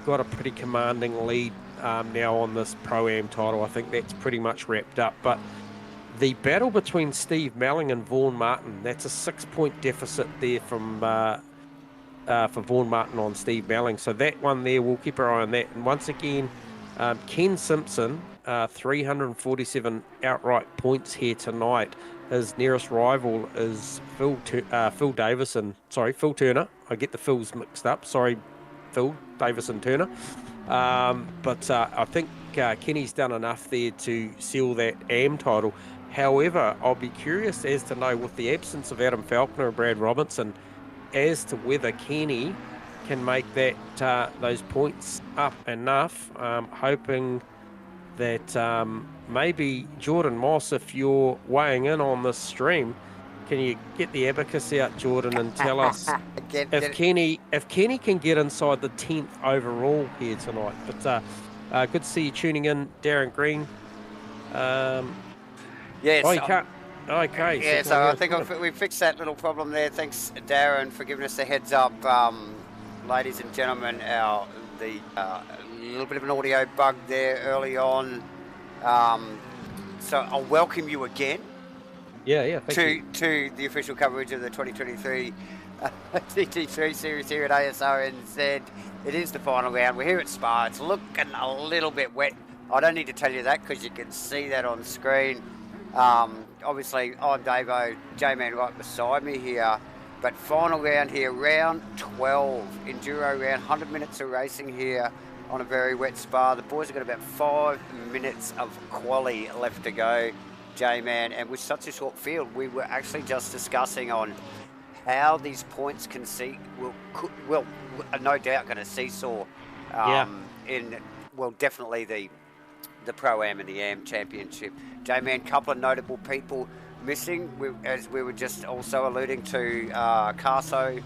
got a pretty commanding lead now on this Pro-Am title. I think that's pretty much wrapped up. But the battle between Steve Melling and Vaughan Martin, that's a 6-point deficit there from for Vaughan Martin on Steve Melling. So that one there, we'll keep our eye on that. And once again, Ken Simpson, 347 outright points here tonight. His nearest rival is Phil Turner. I get the Phils mixed up. Sorry, Phil Davison Turner. But I think Kenny's done enough there to seal that AM title. However, I'll be curious as to know, with the absence of Adam Falconer and Brad Robinson, as to whether Kenny can make that those points up enough. Hoping that maybe Jordan Moss, if you're weighing in on this stream, can you get the abacus out, Jordan, and tell us if Kenny can get inside the 10th overall here tonight. But good to see you tuning in, Darren Green. Yes. Oh, you can't. Okay. Yeah, so I think we fixed that little problem there. Thanks, Darren, for giving us a heads up. Ladies and gentlemen, a little bit of an audio bug there early on. So I'll welcome you again. Yeah, thank you. To the official coverage of the 2023 GT3 series here at Asrnz. It is the final round. We're here at Spa. It's looking a little bit wet. I don't need to tell you that because you can see that on screen. Obviously, I'm Davo, J-Man right beside me here. But final round here, round 12, Enduro round, 100 minutes of racing here on a very wet Spa. The boys have got about 5 minutes of quali left to go, J-Man. And with such a short field, we were actually just discussing on how these points can will no doubt going to seesaw in, well, definitely the Pro-Am and the Am Championship. J-Man, couple of notable people missing, as we were just also alluding to. Carso,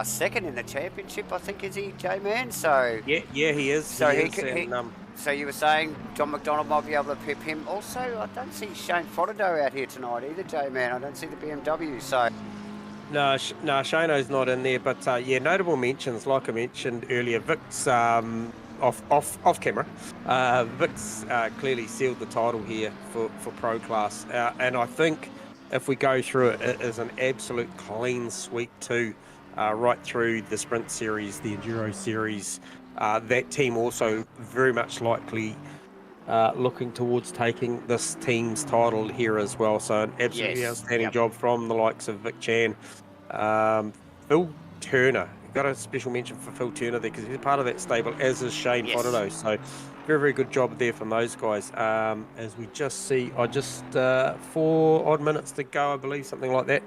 second in the championship, I think, is he, J-Man? So yeah, he is. So so you were saying John McDonald might be able to pip him. Also, I don't see Shane Frottado out here tonight either, J-Man. I don't see the BMW. So no, Shano's not in there. But yeah, notable mentions, like I mentioned earlier, Vic's off camera. Vic's clearly sealed the title here for Pro Class, and I think if we go through it, it is an absolute clean sweep too, right through the Sprint Series, the Enduro Series. That team also very much likely looking towards taking this team's title here as well. So an absolutely outstanding job from the likes of Vic Chan. Phil Turner, got a special mention for Phil Turner there because he's part of that stable, as is Shane Frottado. So very, very good job there from those guys. As we just see, 4 odd minutes to go, I believe, something like that.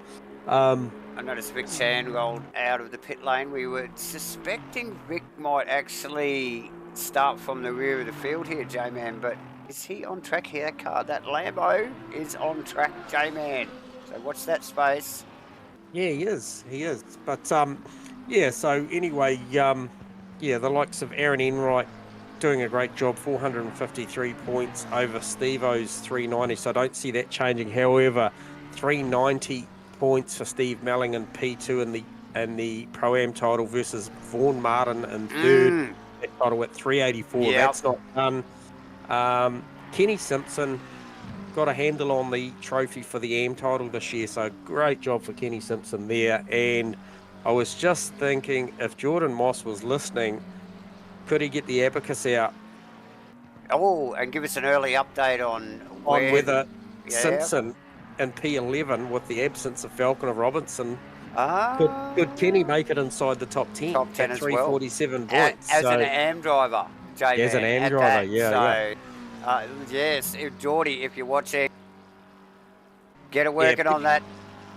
I noticed Vic Chan rolled out of the pit lane. We were suspecting Vic might actually start from the rear of the field here, J-Man, but is he on track here? That Lambo is on track, J-Man. So watch that space. Yeah, he is. But yeah, so anyway, the likes of Aaron Enright doing a great job, 453 points over Steve-O's 390, so I don't see that changing. However, 390 points for Steve Melling in P2 in the Pro-Am title versus Vaughan Martin in third, that title at 384. Yep. That's not done. Kenny Simpson got a handle on the trophy for the AM title this year, so great job for Kenny Simpson there. And I was just thinking, if Jordan Moss was listening, could he get the abacus out? Oh, and give us an early update on whether Simpson in P11, with the absence of Falcon of Robinson, could Kenny make it inside the top 10? Top 10 at 347 well. points. As an AM driver, J-Man. As an AM driver, yeah. Yes, Geordie, if you're watching, get working on that.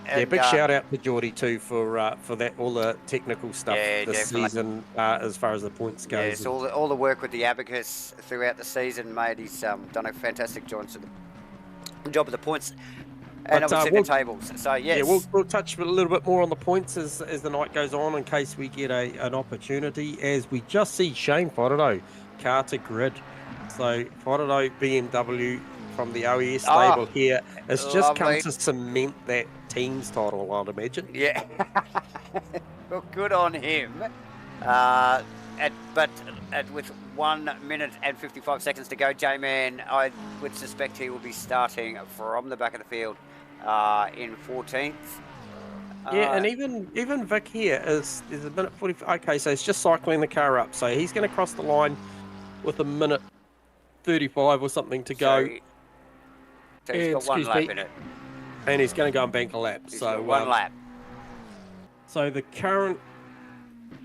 And, big shout out to Geordie too for that, all the technical stuff this season as far as the points go. Yes, all the work with the abacus throughout the season, mate. He's done a fantastic job of the points and obviously the tables. So yes, yeah, we'll touch a little bit more on the points as the night goes on, in case we get an opportunity. As we just see Shane Frottado car to grid. So Frottado BMW from the OES stable here. It's just come to cement that team's title, I'd imagine. Yeah. Well, good on him. with 1 minute and 55 seconds to go, J-Man, I would suspect he will be starting from the back of the field in 14th. Yeah, and even Vic here is a minute 40. Okay, so he's just cycling the car up. So he's going to cross the line with a minute 35 or something to go. So he's got one lap in it. And he's going to go and bank a lap. He's got one lap. So the current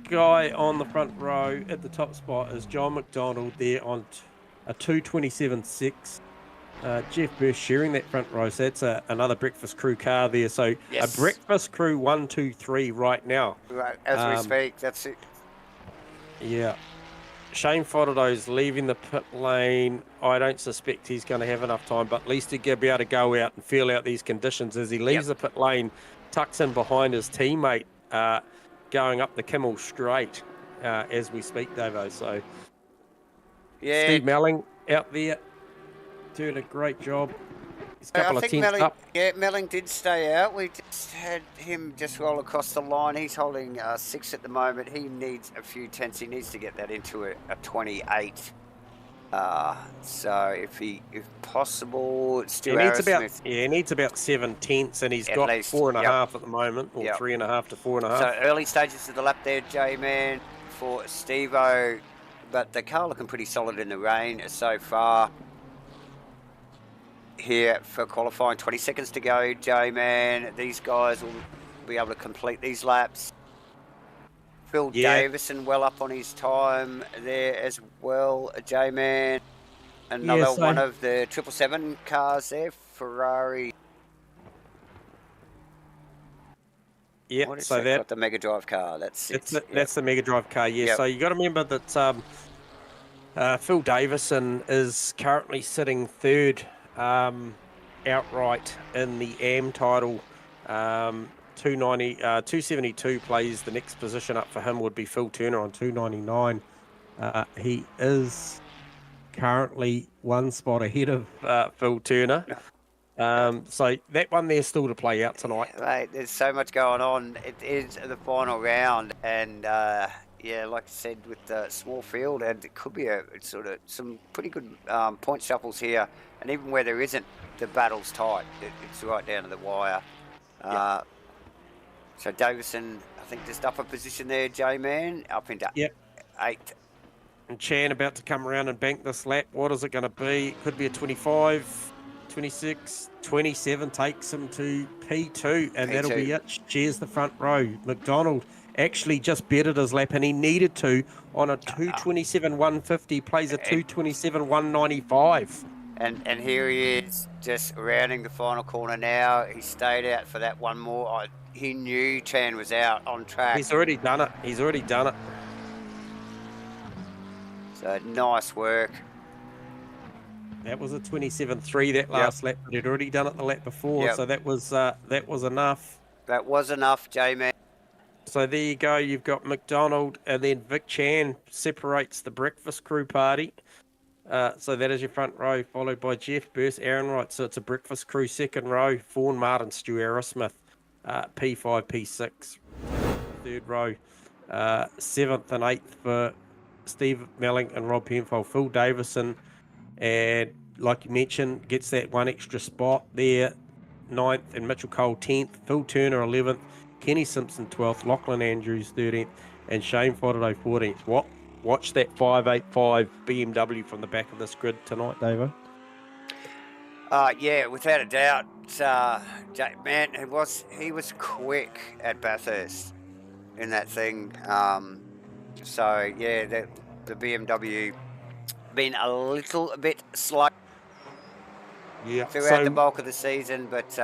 guy on the front row at the top spot is John McDonald there on a 2:27.6. Jeff Burst sharing that front row. So that's another Breakfast Crew car there. So yes. A Breakfast Crew 1, 2, 3 right now. Right, as we speak, that's it. Yeah. Shane Fodado's leaving the pit lane. I don't suspect he's going to have enough time, but at least he'll be able to go out and feel out these conditions as he leaves the pit lane, tucks in behind his teammate, going up the Kimmel straight as we speak, Davo. So Steve Melling out there doing a great job. He's a couple of tenths up. Yeah, Melling did stay out. We just had him just roll across the line. He's holding 6 at the moment. He needs a few tenths. He needs to get that into a 28. So if possible, he needs about 7 tenths, and he's got 4.5 at the moment, or 3.5 to 4.5. So early stages of the lap there, J-Man, for Steve-O, but the car looking pretty solid in the rain so far. Here for qualifying, 20 seconds to go, J-Man. These guys will be able to complete these laps. Phil Davison well up on his time there as well, J-Man. Another one of the 777 cars there, Ferrari. Yeah, so that's the Mega Drive car. That's the Mega Drive car. Yeah, so you got to remember that Phil Davison is currently sitting third. Outright in the AM title. 272 plays the next position up for him would be Phil Turner on 299. He is currently 1 spot ahead of Phil Turner. So that one there's still to play out tonight. Right, there's so much going on. It is the final round, and like I said, with the small field, and it could be some pretty good point shuffles here. And even where there isn't, the battle's tight. It's right down to the wire. So Davison, I think just up a position there, J-Man, up into 8th. And Chan about to come around and bank this lap. What is it going to be? It could be a 25, 26, 27 takes him to P2, and that'll be it. Cheers the front row. McDonald actually just bettered his lap, and he needed to on a 2:27.150, plays a 2:27.195. And here he is, just rounding the final corner now. He stayed out for that one more. He knew Chan was out on track. He's already done it. So nice work. That was a 27.3 that last lap, but he'd already done it the lap before, so that was enough. That was enough, J-Man. So there you go. You've got McDonald, and then Vic Chan separates the Breakfast Crew party. So that is your front row, followed by Jeff Burst, Aaron Wright. So it's a Breakfast Crew second row. Fawn Martin, Stu Aerosmith, P5, P6. Third row, 7th and 8th for Steve Melling and Rob Penfold. Phil Davison, and like you mentioned, gets that one extra spot there. 9th, and Mitchell Cole 10th. Phil Turner 11th. Kenny Simpson 12th. Lachlan Andrews 13th. And Shane Fodado 14th. Watch that 585 BMW from the back of this grid tonight, Davo. Yeah, without a doubt. Man, he was quick at Bathurst in that thing. So yeah, the BMW been a little bit slow throughout the bulk of the season, but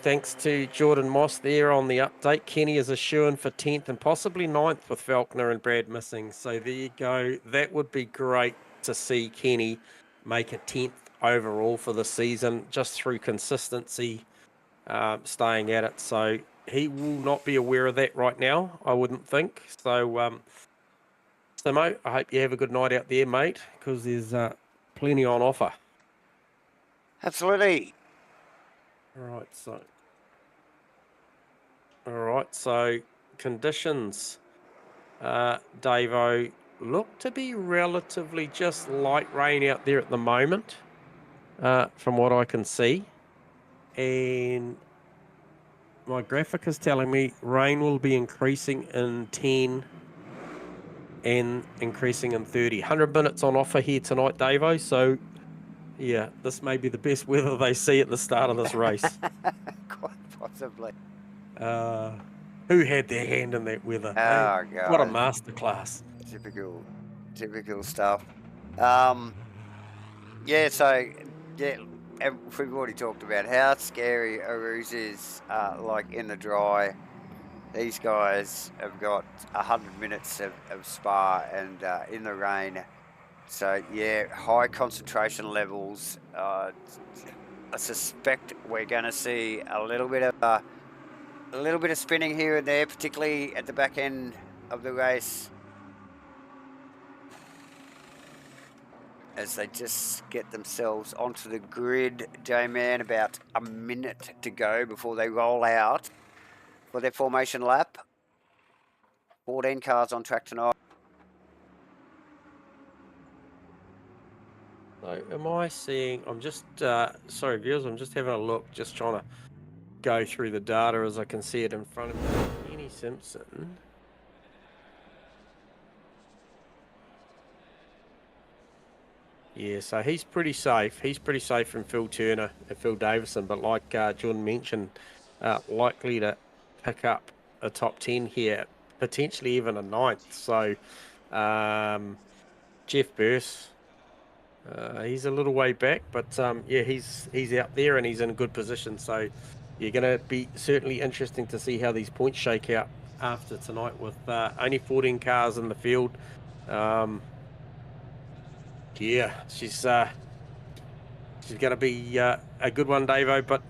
thanks to Jordan Moss there on the update. Kenny is a shoo-in for 10th and possibly 9th with Falconer and Brad missing. So there you go. That would be great to see Kenny make a 10th overall for the season, just through consistency, staying at it. So he will not be aware of that right now, I wouldn't think. So, Mo, I hope you have a good night out there, mate, because there's plenty on offer. Absolutely. All right, so conditions. Davo, look to be relatively just light rain out there at the moment, from what I can see. And my graphic is telling me rain will be increasing in 10 and increasing in 30. 100 minutes on offer here tonight, Davo. So, yeah, this may be the best weather they see at the start of this race. Quite possibly. Who had their hand in that weather? Oh, God. What a masterclass. Typical stuff. Yeah, so, yeah, we've already talked about how scary Asrnz is, like in the dry. These guys have got 100 minutes of spa and in the rain. So, yeah, high concentration levels. I suspect we're going to see a little bit of spinning here and there, particularly at the back end of the race, as they just get themselves onto the grid. J-Man, about a minute to go before they roll out for their formation lap. 14 cars on track tonight. So am I seeing, I'm just, sorry viewers, I'm just having a look, just trying to go through the data as I can see it in front of me. Kenny Simpson. Yeah, so he's pretty safe. He's pretty safe from Phil Turner and Phil Davison, but like Jordan mentioned, likely to pick up a top 10 here, potentially even a 9th. So Jeff Burse, he's a little way back, but yeah, he's out there and he's in a good position. So you're going to be certainly interesting to see how these points shake out after tonight with only 14 cars in the field. Yeah, she's going to be a good one, Davo, but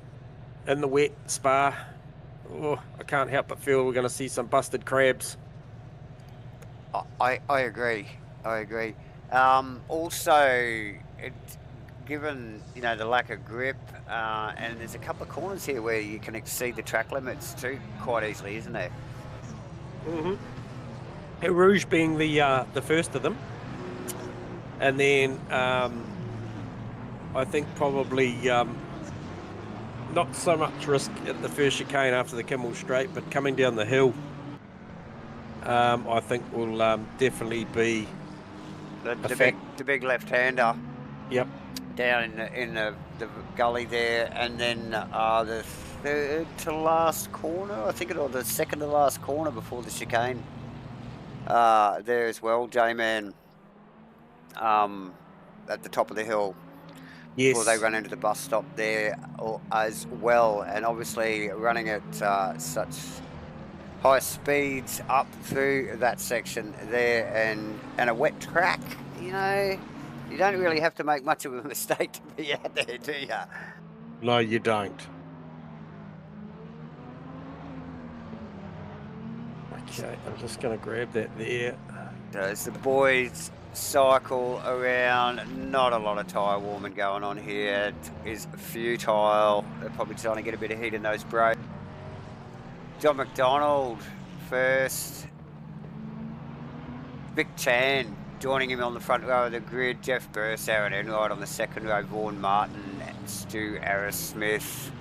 in the wet Spa, oh, I can't help but feel we're going to see some busted crabs. I agree. Also, given the lack of grip, and there's a couple of corners here where you can exceed the track limits too quite easily, isn't there? Mm-hmm. Rouge being the first of them, and then I think probably not so much risk at the first chicane after the Kimmel Straight, but coming down the hill, I think will definitely be the big left-hander. Yep. Down in the gully there, and then the third to last corner, I think, or the second to last corner before the chicane. There as well, J-Man. At the top of the hill. Yes. Before they run into the bus stop there as well, and obviously running at such high speeds up through that section there, and a wet track, you don't really have to make much of a mistake to be out there, do you? No, you don't. Okay, I'm just going to grab that there. As the boys cycle around, not a lot of tyre warming going on here. It is futile. They're probably trying to get a bit of heat in those brakes. John McDonald first. Vic Chan joining him on the front row of the grid. Jeff Burse, Aaron Enright on the second row. Vaughan Martin and Stu Arrowsmith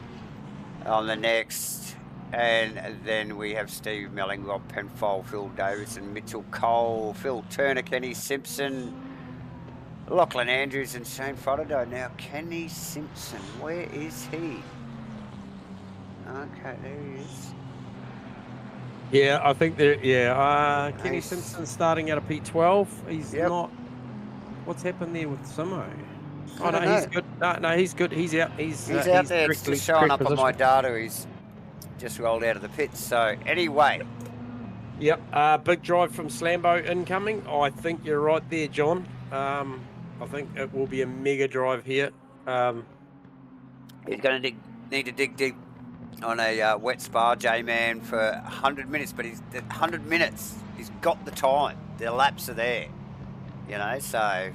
on the next. And then we have Steve Melling, Rob Penfold, Phil Davison, Mitchell Cole, Phil Turner, Kenny Simpson, Lachlan Andrews and Shane Frodo. Now, Kenny Simpson, where is he? Okay, there he is. Yeah, I think there. Yeah, Kenny Simpson starting out of P12. He's not. What's happened there with Simo? Oh no, he's good. No, he's good. He's out. He's out there. It's just showing up on my data. He's just rolled out of the pits. So anyway. Yep. Big drive from Slambo incoming. Oh, I think you're right there, John. I think it will be a mega drive here. He's going to need to dig deep on a wet Spa, J-Man, for 100 minutes, but 100 minutes, he's got the time. The laps are there, so.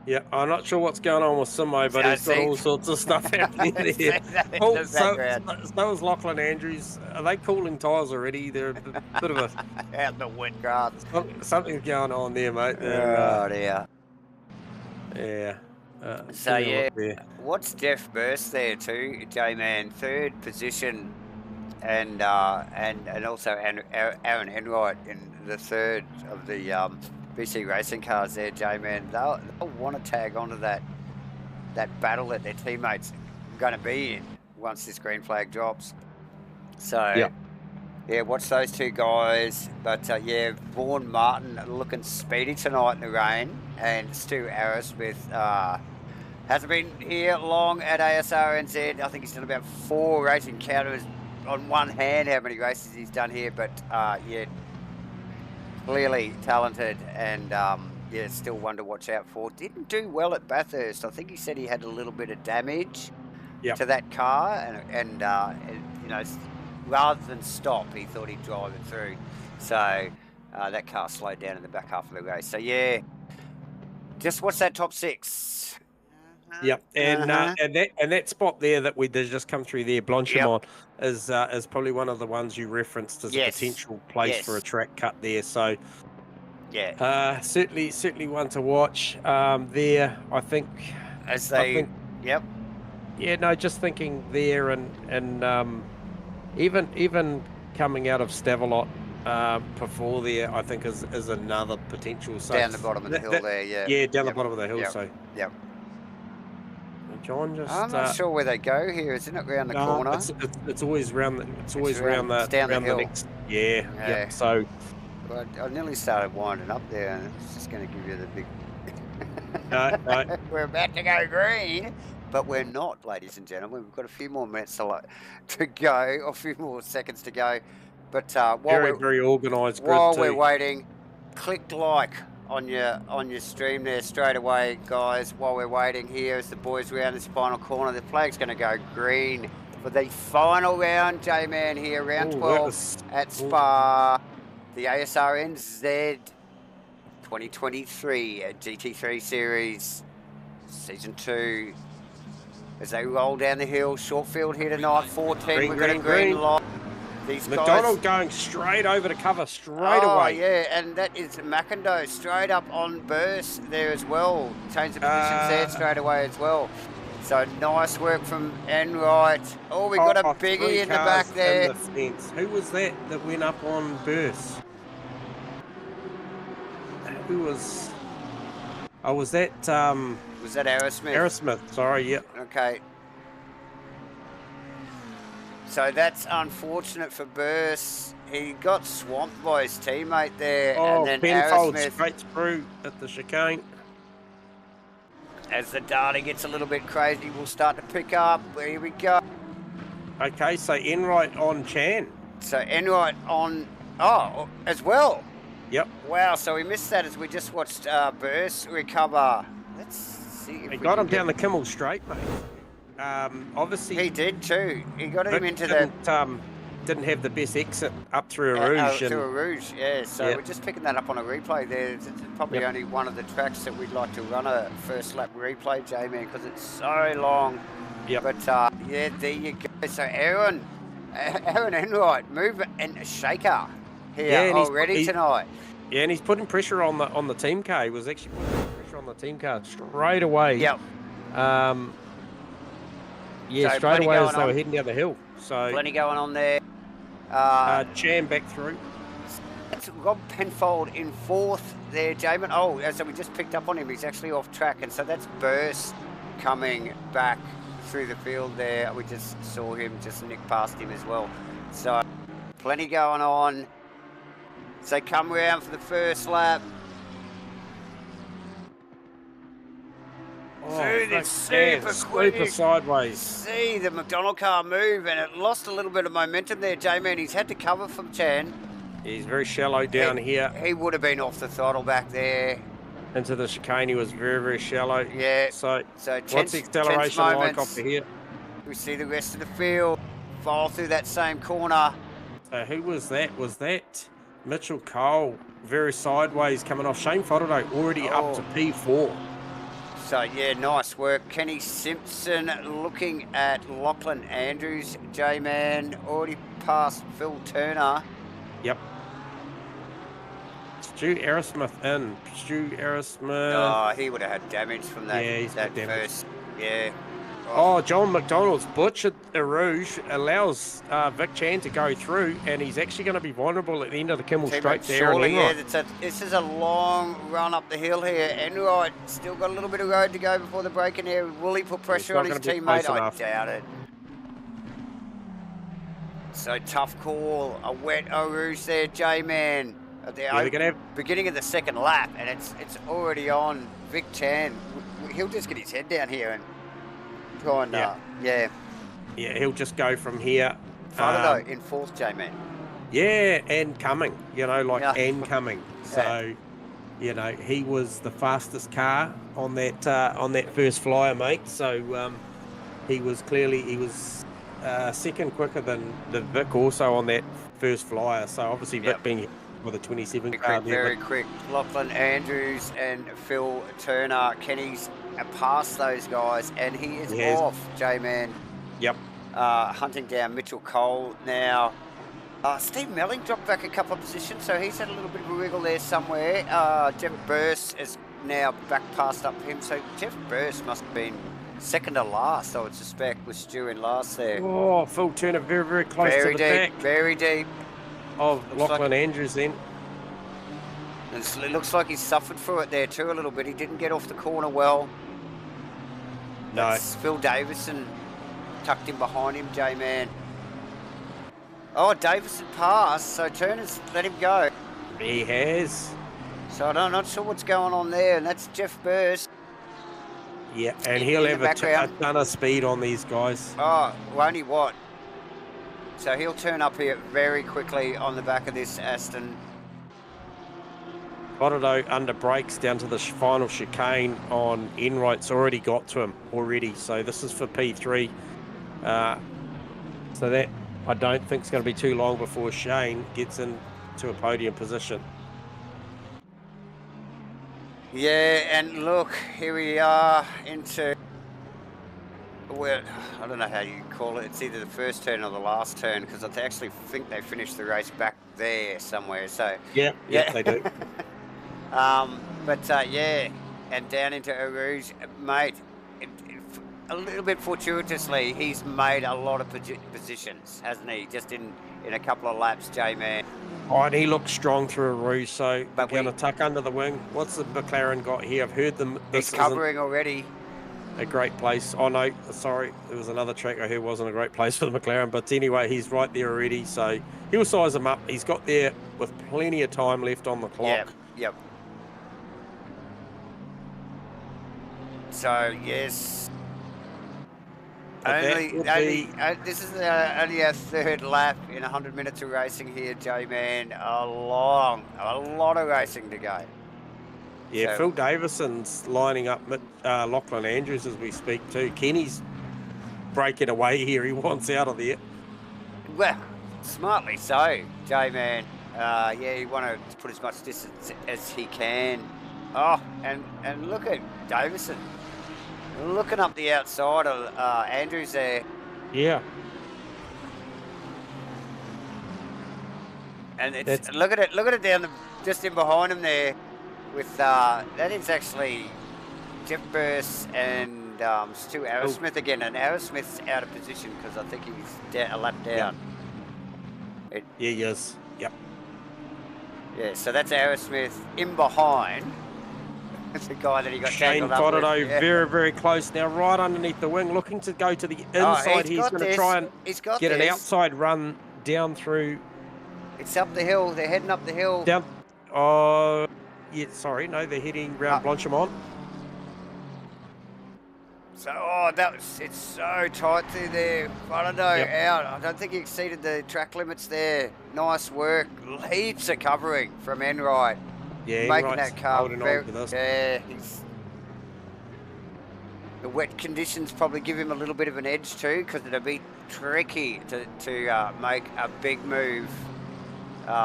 Yeah, I'm not sure what's going on with Simo, but he's got all sorts of stuff happening See there. that in Oh, the background. so is Lachlan Andrews. Are they cooling tyres already? They're a bit of a Out in the wet grass. something's going on there, mate. They're Oh dear. yeah. So Give me a yeah, look there. what's Jeff Burst there too, J-Man, third position, and also Aaron Enright in the third of the BC racing cars there, J-Man. They'll want to tag onto that battle that their teammates are going to be in once this green flag drops. So yeah, watch those two guys. But yeah, Vaughan Martin looking speedy tonight in the rain, and Stu Arrowsmith hasn't been here long at Asrnz. I think he's done about 4 racing counters on one hand how many races he's done here, but yeah, clearly talented, and yeah, still one to watch out for. Didn't do well at Bathurst. I think he said he had a little bit of damage to that car, and you know, rather than stop, he thought he'd drive it through. So that car slowed down in the back half of the race. So yeah, just watch that top 6. Yep, and that spot there that we did just come through there, Blanchimont, is probably one of the ones you referenced as a potential place for a track cut there. So yeah, certainly one to watch there. I think yeah, no, just thinking there, and even coming out of Stavelot before there, I think is another potential. So down the bottom of the hill there, down the bottom of the hill. So John just. I'm not sure where they go here. Isn't it round the corner? It's always round. It's always round the hill. Next. Yeah. So. Well, I nearly started winding up there, and it's just going to give you the big. No. We're about to go green, but we're not, ladies and gentlemen. We've got a few more minutes to go, or a few more seconds to go. But while very organised. While we're waiting, click like on your stream there straight away, guys. While we're waiting here, as the boys round this final corner, the flag's going to go green for the final round, J-Man here, round 12 at Spa, the Asrnz 2023 GT3 Series Season 2. As they roll down the hill, short field here tonight, 14. We've got a green light. These McDonald going straight over to cover straight away. Oh, yeah, and that is McIndoe straight up on burst there as well. Change the positions there straight away as well. So nice work from Enright. Oh, we got a biggie in the back there. Who was that went up on burst? Who was... Oh, was that... Was that Arrowsmith? Arrowsmith, sorry, yeah. Okay. So that's unfortunate for Burst. He got swamped by his teammate there. Oh, and then Penfold Arrowsmith, straight through at the chicane. As the data gets a little bit crazy, we'll start to pick up. Here we go. Okay, so Enright on Chan. So Enright on... Oh, as well. Yep. Wow, so we missed that as we just watched Burst recover. Let's see if he got him down the Kimmel straight, mate. Obviously he did too. He got him into the didn't have the best exit up through a rouge. Through a rouge, yeah. So we're just picking that up on a replay there. It's probably only one of the tracks that we'd like to run a first lap replay, J-Man, because it's so long. Yep. But yeah, there you go. So Aaron Enright, move and a shaker here already tonight. Yeah, and he's putting pressure on the team car. He was actually putting pressure on the team car straight away. Yep. Yeah, so straight away as they were heading down the hill. So plenty going on there. Chan back through. That's Rob Penfold in 4th there, Jamin. Oh, so we just picked up on him. He's actually off track, and so that's Burst coming back through the field there. We just saw him just nick past him as well. So plenty going on. So come round for the first lap. Dude, it's super sideways. See the McDonald car move, and it lost a little bit of momentum there, J-Man. He's had to cover from Chan. He's very shallow down here. He would have been off the throttle back there. Into the chicane, he was very, very shallow. Yeah. So what's the acceleration like off here? We see the rest of the field file through that same corner. So who was that? Was that Mitchell Cole? Very sideways coming off. Shane Fotterday already up to P4. So, yeah, nice work. Kenny Simpson looking at Lachlan Andrews, J-Man, already past Phil Turner. Yep. Stu Aerosmith in. Stu Aerosmith. Oh, he would have had damage from that, Yeah, he's got that damage. first. Yeah. Oh, John McDonald's butchered Rouge, allows Vic Chan to go through, and he's actually going to be vulnerable at the end of the Kimmel Straight there. Surely, yeah, this is a long run up the hill here. Enright still got a little bit of road to go before the break in here. Will he put pressure on his teammate? I doubt it. So tough call. A wet Rouge there, J-Man. At the beginning of the second lap, and it's already on Vic Chan. He'll just get his head down here and try and, yeah, he'll just go from here. Frodo in fourth, J-Man. Yeah, and coming, and coming. So, he was the fastest car on that first flyer, mate. So he was second quicker than Vic also on that first flyer. So obviously Vic being with a 27 car. Very quick. Lachlan Andrews and Phil Turner. Kenny's past those guys, and he is off, J-Man. Yep. Hunting down Mitchell Cole now. Steve Melling dropped back a couple of positions, so he's had a little bit of a wiggle there somewhere. Jeff Burse is now back past up him, so Jeff Burse must have been second to last, I would suspect, with Stu in last there. Oh, Phil Turner very, very close to the back. Very deep. Of Lachlan Andrews then. It looks like he's suffered through it there too a little bit. He didn't get off the corner well. No. That's Phil Davison tucked in behind him, J-Man. Oh, Davison passed, so Turner's let him go. He has. So I'm not sure what's going on there, and that's Jeff Burse. Yeah, and he'll have a ton of speed on these guys. Oh, won't he what? So he'll turn up here very quickly on the back of this Aston. Otto under brakes down to the final chicane on Enright's already got to him already. So this is for P3. So that I don't think it's going to be too long before Shane gets into a podium position. Yeah, and look, here we are into, well, I don't know how you call it. It's either the first turn or the last turn, because I actually think they finished the race back there somewhere. So yeah, they do. Yeah, and down into Rouge, mate. A little bit fortuitously, he's made a lot of positions, hasn't he? Just in a couple of laps, J-Man. Oh, and he looks strong through a Rouge, so we're going to tuck under the wing. What's the McLaren got here? I've heard them. He's covering already. A great place. Oh, no, sorry. There was another track I heard wasn't a great place for the McLaren. But anyway, he's right there already, so he'll size him up. He's got there with plenty of time left on the clock. Yep. So, yes. This is only our third lap in 100 minutes of racing here, J-Man. A lot of racing to go. Yeah, so, Phil Davison's lining up Lachlan Andrews as we speak too. Kenny's breaking away here. He wants out of there. Well, smartly so, J-Man. He wants to put as much distance as he can. Oh, and look at Davison. Looking up the outside of Andrews there. Yeah. And look at it down just in behind him there. With that is actually Jeff Burse and Stu Arrowsmith again, and Arrowsmith's out of position because I think he's a lap down. Yeah, he is. Yep. Yeah, so that's Arrowsmith in behind. That's the guy that he got tangled up with. Shane Fotto very, very close now, right underneath the wing, looking to go to the inside. He's going to try and get an outside run down through. It's up the hill. They're heading up the hill. Down. Yeah, sorry, no, they're heading round Blanchimont. So, it's so tight through there. I don't know, out. I don't think he exceeded the track limits there. Nice work. Heaps of covering from Enright. Yeah, making that car very, the wet conditions probably give him a little bit of an edge too, because it'll be tricky to make a big move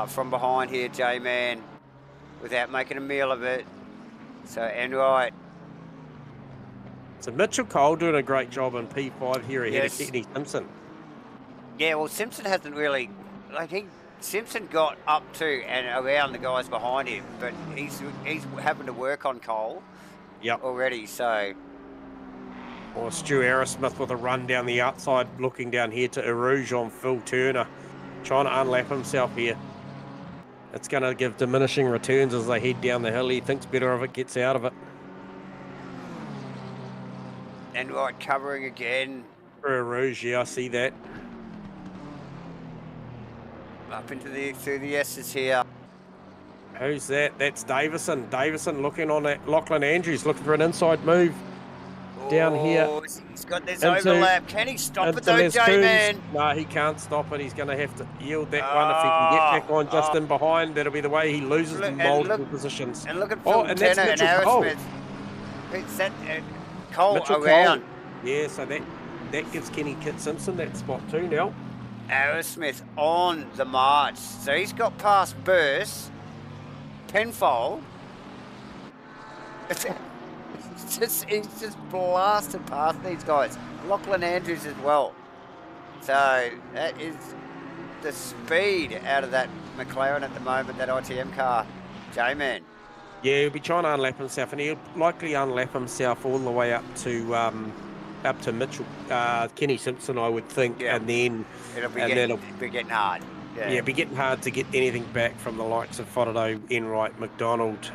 from behind here, J-Man, without making a meal of it. So Enright So Mitchell Cole doing a great job in P5 here ahead Yes. of Kenny Simpson. Yeah, well, Simpson hasn't really, Simpson got up to and around the guys behind him, but he's having to work on Cole already, so. Or Stu Arrowsmith with a run down the outside, looking down here to Erouge on Phil Turner, trying to unlap himself here. It's going to give diminishing returns as they head down the hill. He thinks better of it, gets out of it. And right, covering again. For Erouge, yeah, I see that. Up through the S's here. Who's that? That's Davison. Davison looking on that. Lachlan Andrews looking for an inside move down here. He's got this overlap. Can he stop it though, J-Man? No, he can't stop it. He's going to have to yield that one. If he can get back on just in behind, that'll be the way he loses multiple positions. And look at Phil and Turner that's and Cole. Aerosmith. It's that Cole Mitchell around. Cole. Yeah, so that gives Kenny Simpson that spot too now. Aerosmith on the march. So he's got past Burst, Penfold. He's just blasted past these guys. Lachlan Andrews as well. So that is the speed out of that McLaren at the moment, that ITM car. J-Man. Yeah, he'll be trying to unlap himself, and he'll likely unlap himself all the way up to Mitchell, Kenny Simpson, I would think, and then it'll be getting hard. Yeah, it'll be getting hard to get anything back from the likes of Fotado, Enright, McDonald.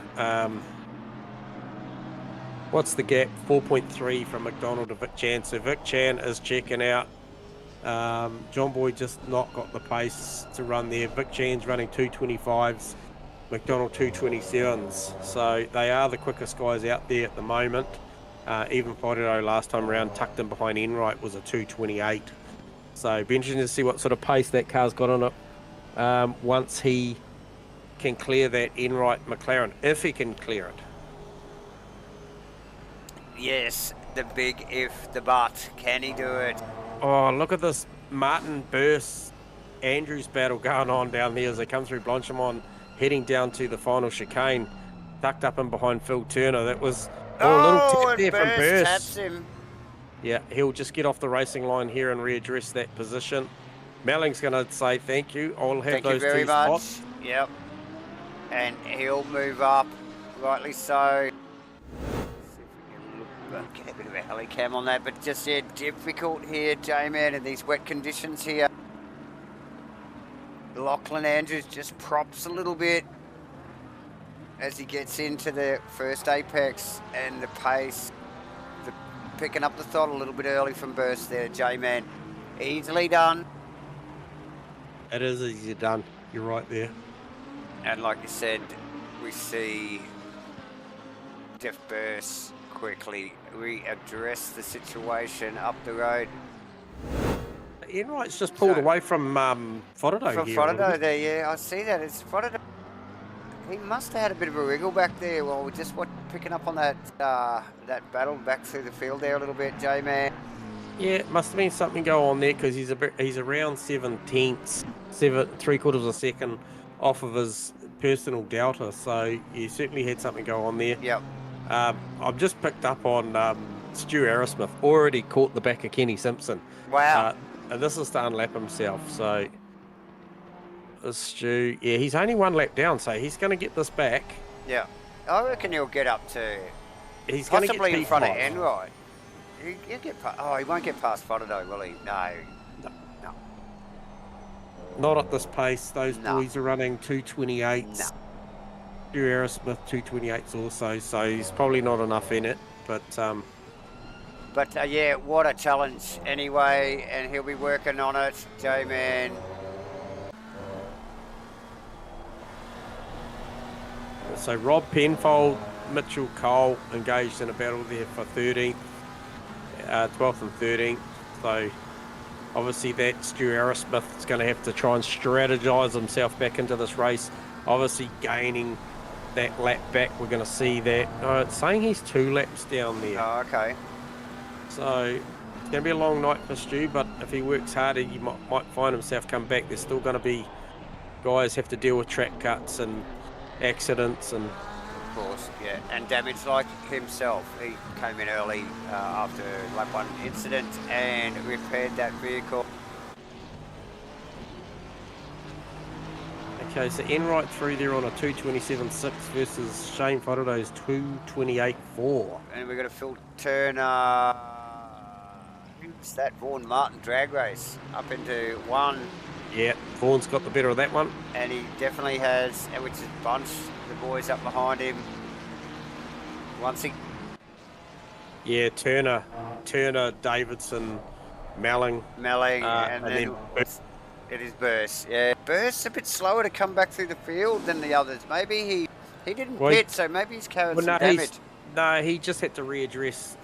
What's the gap? 4.3 from McDonald to Vic Chan. So Vic Chan is checking out. John Boy just not got the pace to run there. Vic Chan's running 225s, McDonald 227s. So they are the quickest guys out there at the moment. Even Fotado last time around tucked in behind Enright was a 228. So it'll be interesting to see what sort of pace that car's got on it once he can clear that Enright McLaren, if he can clear it. Yes, the big if, the but. Can he do it? Oh, look at this Martin Burst Andrews battle going on down there as they come through Blanchimont, heading down to the final chicane, tucked up in behind Phil Turner. That was a little tap there from Burst. Taps him. Yeah, he'll just get off the racing line here and readdress that position. Melling's going to say thank you. I'll have those two spots. Yep. And he'll move up, rightly so. Get a bit of a helicam on that, but just difficult here, J-Man, in these wet conditions here. Lachlan Andrews just props a little bit as he gets into the first apex, and the pace, picking up the throttle a little bit early from Burst there, J-Man. Easily done. It is easily done. You're right there. And like you said, we see Jeff Burst quickly readdress the situation up the road. Enright's just pulled away from Fotado from here. From Fotado there, yeah, I see that. It's Fotado. He must have had a bit of a wriggle back there while we're just picking up on that that battle back through the field there a little bit, J-Man. Yeah, it must have been something go on there because he's around 7/10, 3/4 of a second off of his personal delta, so he certainly had something go on there. Yep. I've just picked up on Stu Arrowsmith, already caught the back of Kenny Simpson. Wow. And this is to unlap himself, so Stu, yeah, he's only one lap down, so he's going to get this back. Yeah. I reckon he'll get up to he's going to get possibly in front of Enright. He'll get he won't get past Fotado, will he? No. Not at this pace. Those boys are running 228s. No. Stu Arrowsmith 228s also, so he's probably not enough in it, but yeah, what a challenge anyway, and he'll be working on it, J-Man. So Rob Penfold, Mitchell Cole engaged in a battle there for 13th, 12th and 13th. So obviously that Stu Arrowsmith is going to have to try and strategise himself back into this race. Obviously gaining that lap back, we're going to see that. It's saying he's 2 laps down there. Oh, okay. So it's going to be a long night for Stu, but if he works harder, he might find himself come back. There's still going to be guys have to deal with track cuts and accidents and course, yeah. And damaged like himself. He came in early after lap 1 incident and repaired that vehicle. Okay, so Enright through there on a 2:27.6 versus Shane Farado's 2:28.4. And we've got a Phil Turner. Who's that? Vaughan Martin drag race up into 1. Yeah, Vaughan's got the better of that one. And he definitely has, which is bunch the boys up behind him. Yeah, Turner, Davidson, Melling. And then it is Burst. Yeah, Burst's a bit slower to come back through the field than the others. Maybe he didn't pit, so maybe he's carried some damage. No, he just had to readdress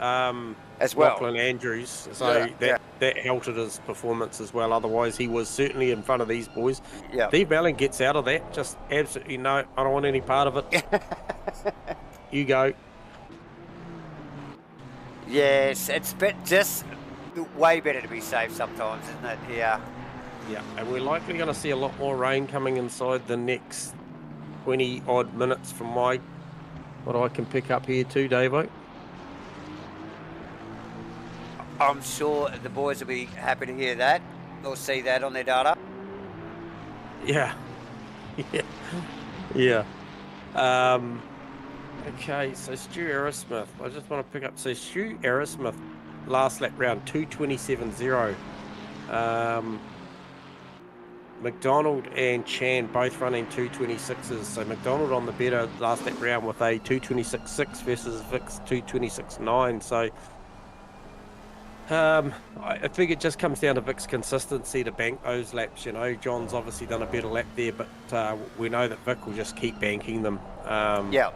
as well. Lachlan Andrews, so that halted his performance as well. Otherwise, he was certainly in front of these boys. Yeah. Steve Melling gets out of that. Just absolutely no, I don't want any part of it. You go. Yes, it's just way better to be safe sometimes, isn't it? Yeah. Yeah, and we're likely going to see a lot more rain coming inside the next 20 odd minutes from what I can pick up here too, Davo. I'm sure the boys will be happy to hear that or see that on their data. Yeah. Yeah. Okay, so Stu Aerosmith. I just want to pick up. So Stu Aerosmith, last lap round, 2:27.0. McDonald and Chan both running 2:26s. So McDonald on the better last lap round with a 2:26.6 versus Vic's 2:26.9. So I think it just comes down to Vic's consistency to bank those laps. You know, John's obviously done a better lap there, but we know that Vic will just keep banking them. Yeah.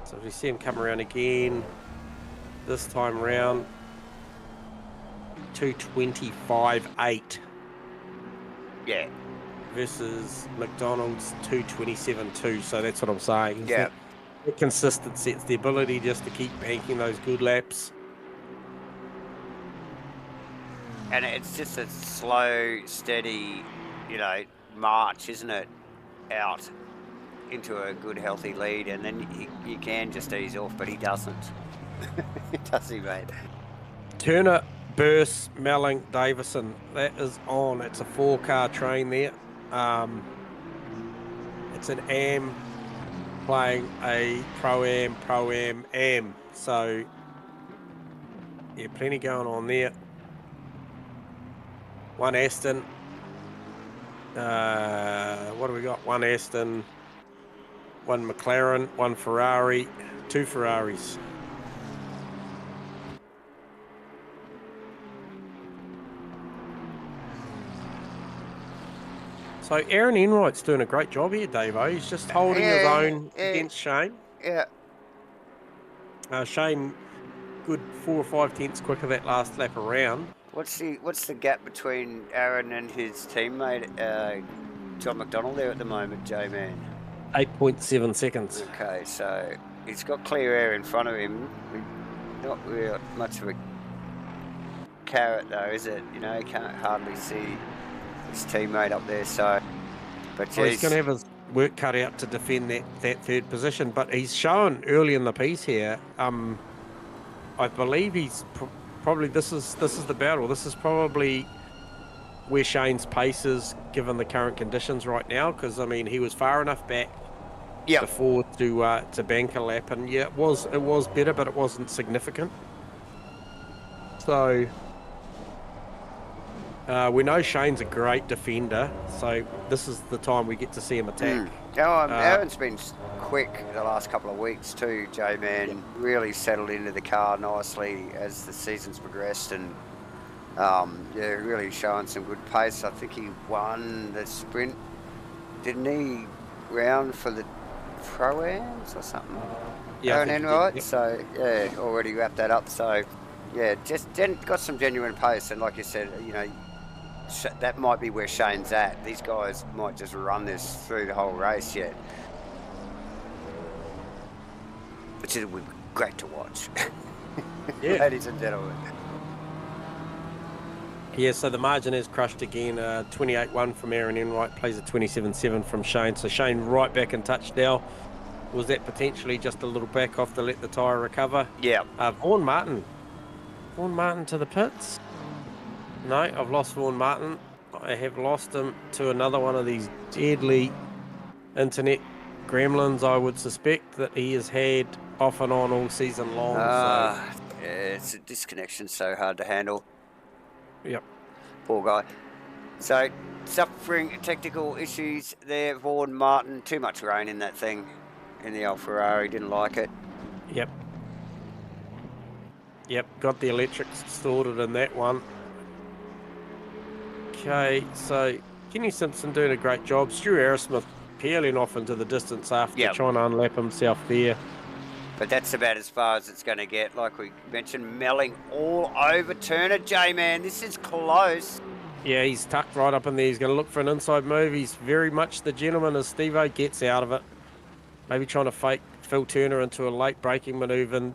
So if we see him come around again, this time round, 2:25.8. Yeah. Versus McDonald's 2:27.2. So that's what I'm saying. Yeah. The consistency, it's the ability just to keep banking those good laps. And it's just a slow, steady, march, isn't it? Out into a good, healthy lead, and then you can just ease off, but he doesn't. Does he, mate? Turner, Burst, Melling, Davison. That is on. It's a 4-car train there. It's an AM playing a Pro-Am, Am. So, yeah, plenty going on there. One Aston. What do we got? One Aston, one McLaren, one Ferrari, 2 Ferraris. So Aaron Enright's doing a great job here, Davo. He's just holding his own against Shane. Yeah. Shane, good 4 or 5 tenths quicker that last lap around. What's the gap between Aaron and his teammate John McDonald there at the moment, J-Man? 8.7 seconds. Okay, so he's got clear air in front of him. Not real much of a carrot though, is it? You can't hardly see his teammate up there. So, but well, he's going to have his work cut out to defend that third position. But he's shown early in the piece here. I believe he's probably this is the battle. This is probably where Shane's pace is given the current conditions right now. Because I mean, he was far enough back before to bank a lap, and yeah, it was better, but it wasn't significant. So we know Shane's a great defender, so this is the time we get to see him attack. Aaron's been quick the last couple of weeks too, J-Man. Yeah. Really settled into the car nicely as the season's progressed, and really showing some good pace. I think he won the sprint, didn't he, round for the Pro-Ams or something? Yeah, Aaron Enright, so yeah, already wrapped that up. So yeah, just got some genuine pace, and like you said, that might be where Shane's at. These guys might just run this through the whole race yet, which is great to watch. Yeah. Ladies and gentlemen. Yeah, so the margin is crushed again. 28.1 from Aaron Enright, plays a 27.7 from Shane. So Shane right back in touch now. was that potentially just a little back off to let the tyre recover? Yeah. Vaughan Martin to the pits. No, I've lost Vaughan Martin. I have lost him to another one of these deadly internet gremlins, I would suspect, that he has had off and on all season long. Yeah, it's a disconnection, so hard to handle. Yep. Poor guy. So, suffering technical issues there, Vaughan Martin. Too much rain in that thing, in the old Ferrari. Didn't like it. Yep. Yep, got the electrics sorted in that one. Okay, so Kenny Simpson doing a great job. Stu Aerosmith peeling off into the distance after trying to unlap himself there. But that's about as far as it's going to get. Like we mentioned, Melling all over Turner. J-Man, this is close. Yeah, he's tucked right up in there. He's going to look for an inside move. He's very much the gentleman as Steve-O gets out of it. Maybe trying to fake Phil Turner into a late braking manoeuvre,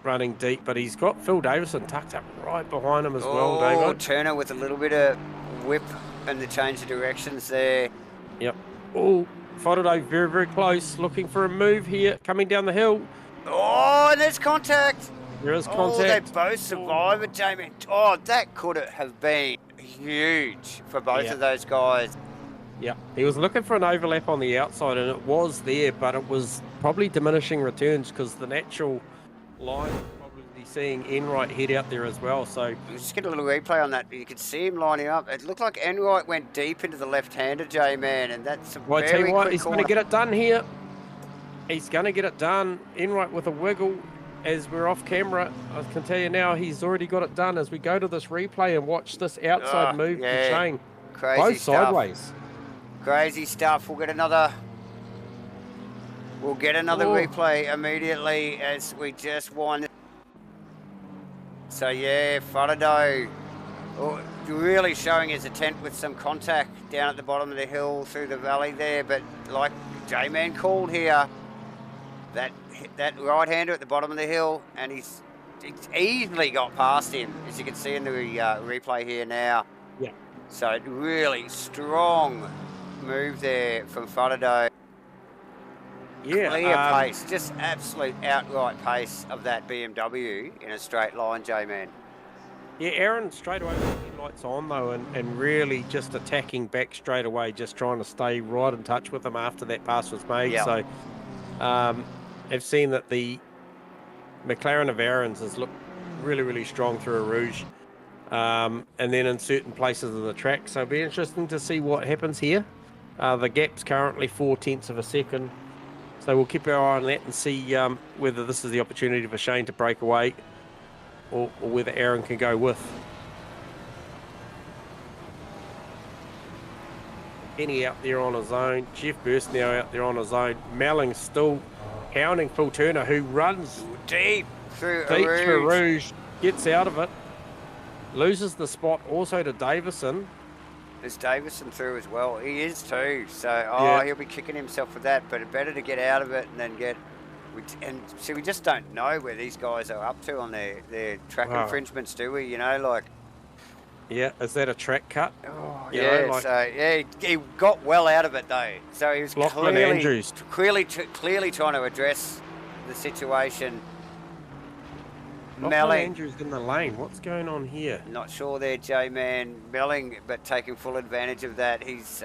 running deep. But he's got Phil Davison tucked up right behind him as well, David. Turner with a little bit of whip and the change of directions there. Yep. Oh, Faraday very, very close. Looking for a move here. Coming down the hill. Oh, and there's contact. There is Oh, contact. they both survive it, Jamie. Oh, that could have been huge for both of those guys. Yeah, he was looking for an overlap on the outside, and it was there, but it was probably diminishing returns because the natural line was probably seeing Enright head out there as well. So just get a little replay on that. You could see him lining up. It looked like Enright went deep into the left-hander, J-Man, and that's a I tell you what, he's going to corner. get it done here. He's going to get it done. Enright with a wiggle. As we're off camera, I can tell you now, he's already got it done as we go to this replay and watch this outside move to chain. Crazy both stuff. Sideways. Crazy stuff. We'll get another replay immediately as we just won. So yeah, Faraday really showing his intent with some contact down at the bottom of the hill through the valley there, but like J-Man called here, that right-hander at the bottom of the hill, and he's easily got past him, as you can see in the replay here now. Yeah. So really strong move there from Faraday. Yeah. Clear pace, just absolute outright pace of that BMW in a straight line, J-Man. Yeah, Aaron straight away with the lights on though, and really just attacking back straight away, just trying to stay right in touch with him after that pass was made. Yep. So I've seen that the McLaren of Asrnz has looked really, really strong through a Rouge, and then in certain places of the track. So it'll be interesting to see what happens here. The gap's currently 0.4 of a second. So we'll keep our eye on that and see whether this is the opportunity for Shane to break away or whether Aaron can go with. Kenny out there on his own. Jeff Burst now out there on his own. Melling still hounding Phil Turner, who runs deep through Rouge. Gets out of it. Loses the spot also to Davison. There's Davison through as well. He is too. So, he'll be kicking himself for that. But it's better to get out of it and then get... And see, we just don't know where these guys are up to on their track infringements, do we? You know, like... Yeah, is that a track cut? Oh, yeah, he got well out of it though. So he was clearly trying to address the situation. Melling Andrews in the lane. What's going on here? Not sure there, J-Man. Melling, but taking full advantage of that. He's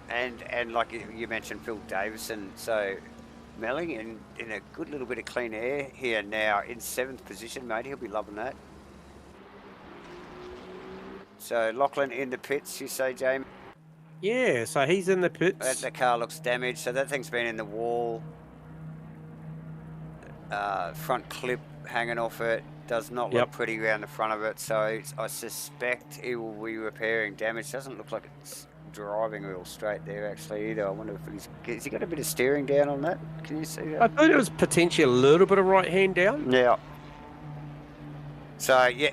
and like you mentioned, Phil Davison. So Melling in a good little bit of clean air here now in 7th position, mate. He'll be loving that. So Lachlan in the pits, you say, Jamie? Yeah, so he's in the pits. The car looks damaged, so that thing's been in the wall. Front clip hanging off it. Does not look pretty around the front of it, so I suspect he will be repairing damage. Doesn't look like it's driving real straight there actually either. I wonder if has he got a bit of steering down on that? Can you see that? I thought it was potentially a little bit of right hand down. Yeah. So yeah,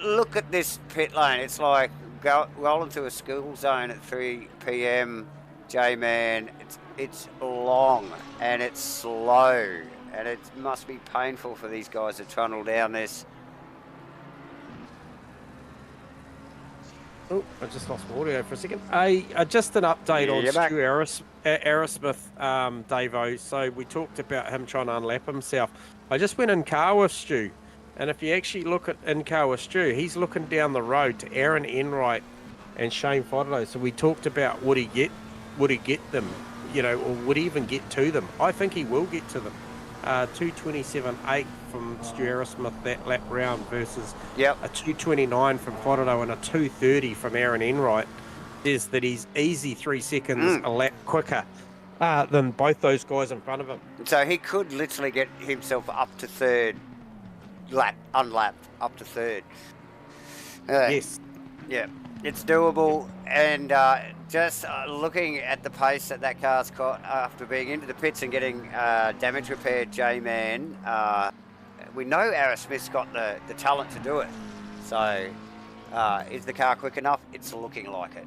look at this pit lane. It's like rolling through a school zone at 3 p.m. J-Man. It's long and it's slow. And it must be painful for these guys to trundle down this. Oh, I just lost my audio for a second. Just an update on You're back. Stu Aerosmith, Davo. So we talked about him trying to unlap himself. I just went in car with Stu, and if you actually look at in car with Stu, he's looking down the road to Aaron Enright and Shane Fodderlow. So we talked about would he get them, or would he even get to them? I think he will get to them. 2:27.8 from Stu Aerosmith that lap round versus a 2:29 from Fodderlow and a 2:30 from Aaron Enright. Is that he's easy 3 seconds a lap quicker than both those guys in front of him. So he could literally get himself up to third lap, unlapped, up to third. Yes. Yeah, it's doable. And just looking at the pace that car's got after being into the pits and getting damage repaired, J-Man, we know Aerosmith's got the talent to do it. So is the car quick enough? It's looking like it.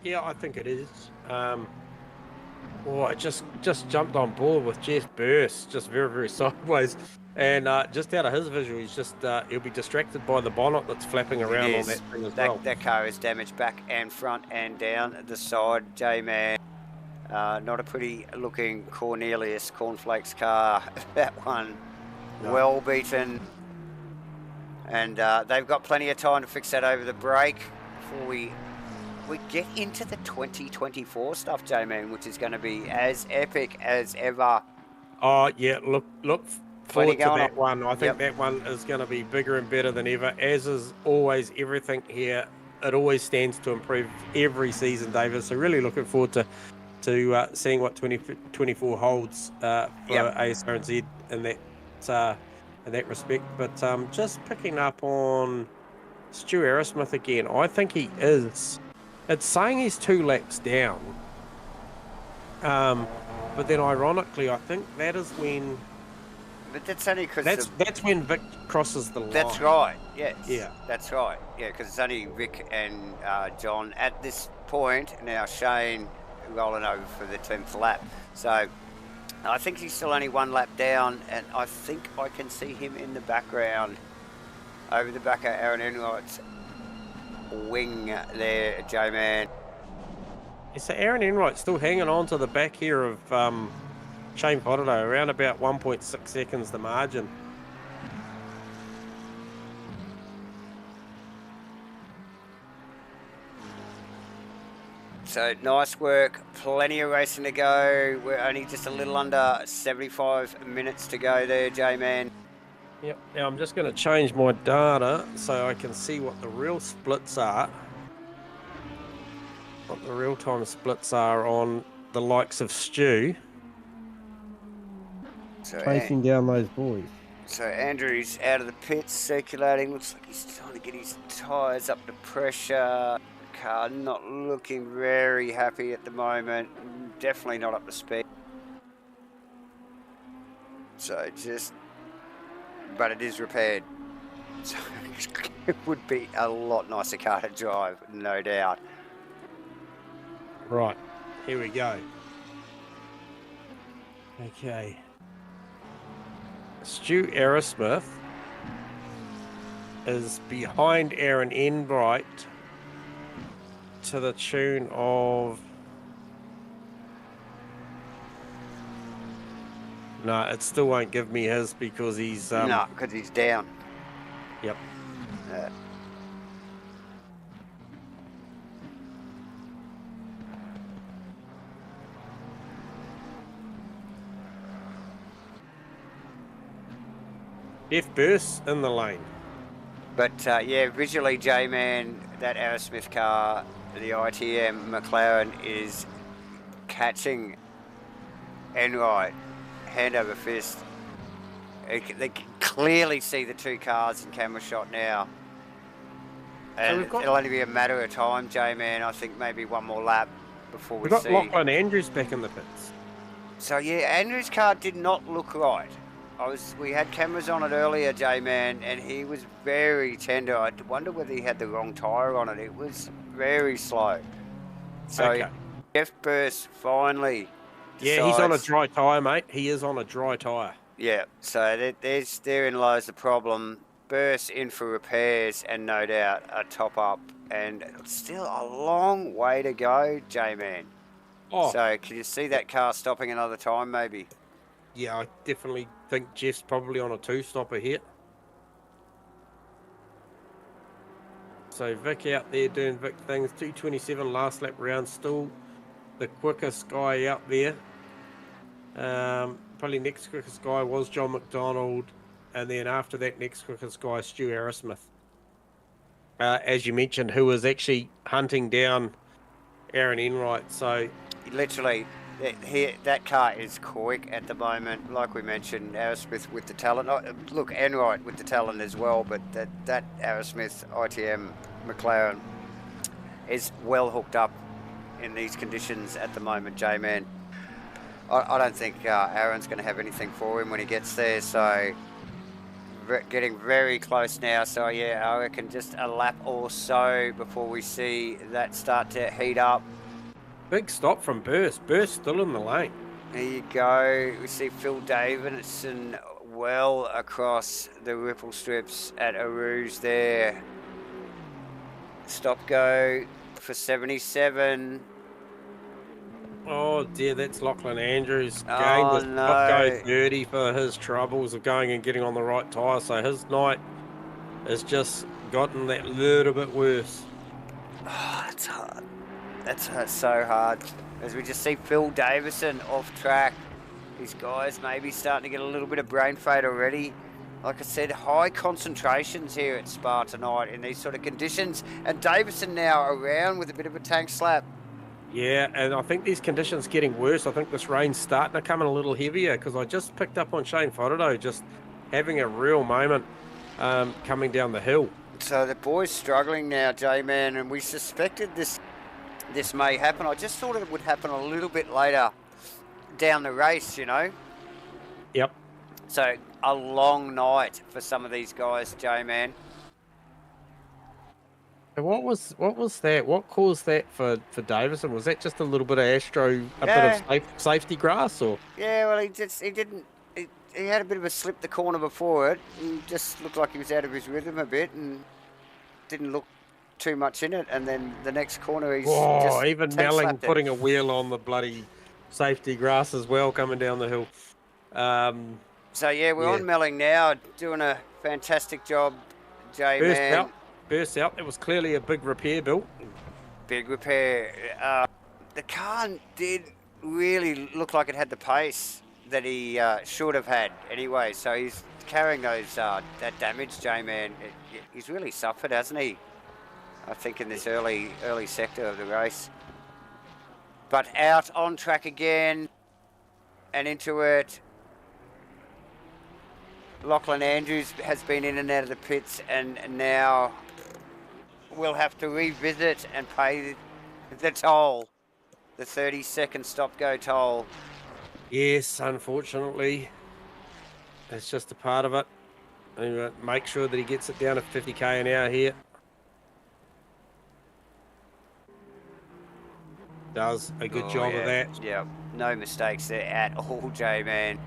Yeah, I think it is. I just jumped on board with Jeff Burst, just very, very sideways. And just out of his visual, he's just he'll be distracted by the bonnet that's flapping around on that thing as well. That car is damaged back and front and down the side, J-Man. Not a pretty looking Cornelius Cornflakes car, that one. No. Well beaten. And they've got plenty of time to fix that over the break before we get into the 2024 stuff, J-Man, which is going to be as epic as ever. Oh, yeah, look forward to that one. I think that one is going to be bigger and better than ever, as is always everything here. It always stands to improve every season, David. So really looking forward to seeing what 2024 holds for Asrnz in that respect. But just picking up on Stu Aerosmith again, I think he is. It's saying he's 2 laps down. But then ironically, I think that is when... But that's only because... That's when Vic crosses the line. That's right, yes. Yeah. That's right. Yeah, because it's only Vic and John at this point. Now Shane rolling over for the 10th lap. So I think he's still only 1 lap down, and I think I can see him in the background over the back of Aaron Enright's wing there, J-Man. Yeah, so Aaron Enright still hanging on to the back here of Shane Fodderlow, around about 1.6 seconds the margin. So nice work, plenty of racing to go. We're only just a little under 75 minutes to go there, J-Man. Yep, now I'm just going to change my data so I can see what the real splits are. What the real-time splits are on the likes of Stu. So chasing down those boys. So Andrew's out of the pits, circulating. Looks like he's trying to get his tyres up to pressure. Car not looking very happy at the moment. Definitely not up to speed. So but it is repaired. So it would be a lot nicer car to drive, no doubt. Right, here we go. Okay. Stu Aerosmith is behind Aaron Enright to the tune of... No, it still won't give me his because he's... No, because he's down. Yep. F burst in the lane. But yeah, visually, J-Man, that Aerosmith car, the ITM McLaren, is catching Enright hand over fist. They can clearly see the 2 cars in camera shot now. And so it'll only be a matter of time, J-Man. I think maybe 1 more lap before we see. We've got Lachlan Andrews back in the pits. So yeah, Andrews' car did not look right. We had cameras on it earlier, J-Man, and he was very tender. I wonder whether he had the wrong tyre on it. It was very slow. So Jeff Burst finally decides, yeah, he's on a dry tyre, mate. He is on a dry tyre. Yeah, so therein lies the problem. burst in for repairs and no doubt a top up, and still a long way to go, J-Man. Oh, So can you see that car stopping another time maybe? yeah, I definitely think Jeff's probably on a two-stopper here. So Vic out there doing Vic things. 2:27 last lap round, still the quickest guy out there. Probably next quickest guy was John McDonald, and then after that, next quickest guy, Stu Arrowsmith. As you mentioned, who was actually hunting down Aaron Enright. So Literally, that car is quick at the moment. Like we mentioned, Aerosmith with the talent. Look, Enright with the talent as well, but that Aerosmith ITM McLaren is well hooked up in these conditions at the moment, J-Man. I don't think Aaron's going to have anything for him when he gets there, so getting very close now. So yeah, I reckon just a lap or so before we see that start to heat up. big stop from Burst. Burst still in the lane. There you go. We see Phil Davidson well across the ripple strips at Asrnz there. Stop go for 77. Oh dear, that's Lachlan Andrews. Oh, Game no. stop go dirty for his troubles of going and getting on the right tyre. So his night has just gotten that little bit worse. Oh, that's hard. That's so hard. As we just see Phil Davison off track. These guys maybe starting to get a little bit of brain fade already. Like I said, high concentrations here at Spa tonight in these sort of conditions. And Davison now around with a bit of a tank slap. Yeah, and I think these conditions getting worse. I think this rain's starting to come in a little heavier because I just picked up on Shane Fodderdo just having a real moment coming down the hill. So the boys struggling now, J-Man, and we suspected this may happen. I just thought it would happen a little bit later down the race, you know. Yep. So a long night for some of these guys, J-Man. What was that? What caused that for Davison? Was that just a little bit of bit of safety grass, or? Yeah, well, he had a bit of a slip the corner before it. He just looked like he was out of his rhythm a bit and didn't look too much in it. And then the next corner, he's just even Melling putting a wheel on the bloody safety grass as well coming down the hill. So yeah, we're on Melling now, doing a fantastic job, J-Man. Burst out. It was clearly a big repair, Bill. Big repair. The car did really look like it had the pace that he should have had anyway. So he's carrying those that damage, J-Man. He's really suffered, hasn't he? I think in this early sector of the race. But out on track again and into it. Lachlan Andrews has been in and out of the pits, and now we'll have to revisit and pay the toll, the 30-second stop-go toll. Yes, unfortunately. It's just a part of it. And make sure that he gets it down to 50k an hour here. Does a good job of that. Yeah, no mistakes there at all, J-Man.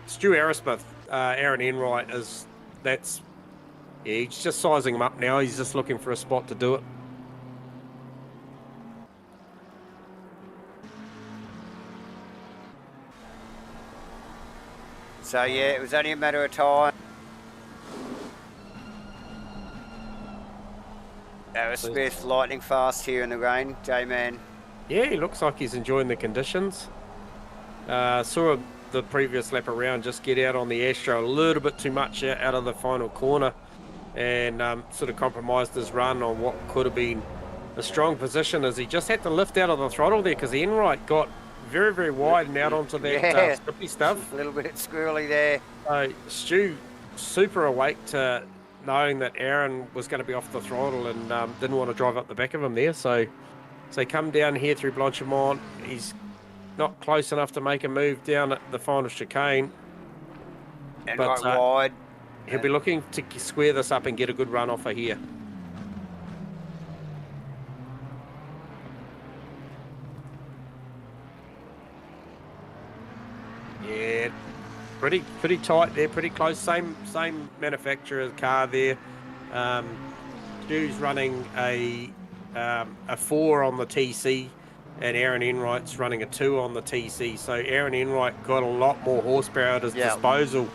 Stu Arrowsmith, Aaron Enright he's just sizing him up now. He's just looking for a spot to do it. So yeah, it was only a matter of time. Smith lightning fast here in the rain, J-Man. Yeah, he looks like he's enjoying the conditions. Saw the previous lap around just get out on the Astro a little bit too much out of the final corner and sort of compromised his run on what could have been a strong position, as he just had to lift out of the throttle there because the Enright got very, very wide and out onto that strippy stuff. A little bit squirrely there. Stu, super awake to knowing that Aaron was going to be off the throttle and didn't want to drive up the back of him there. So come down here through Blanchimont. He's not close enough to make a move down at the final chicane. And but, right wide. He'll be looking to square this up and get a good run off of here. Yeah, pretty tight there, pretty close. Same manufacturer's car there. Stu's running a 4 on the TC, and Aaron Enright's running a 2 on the TC. So Aaron Enright got a lot more horsepower at his disposal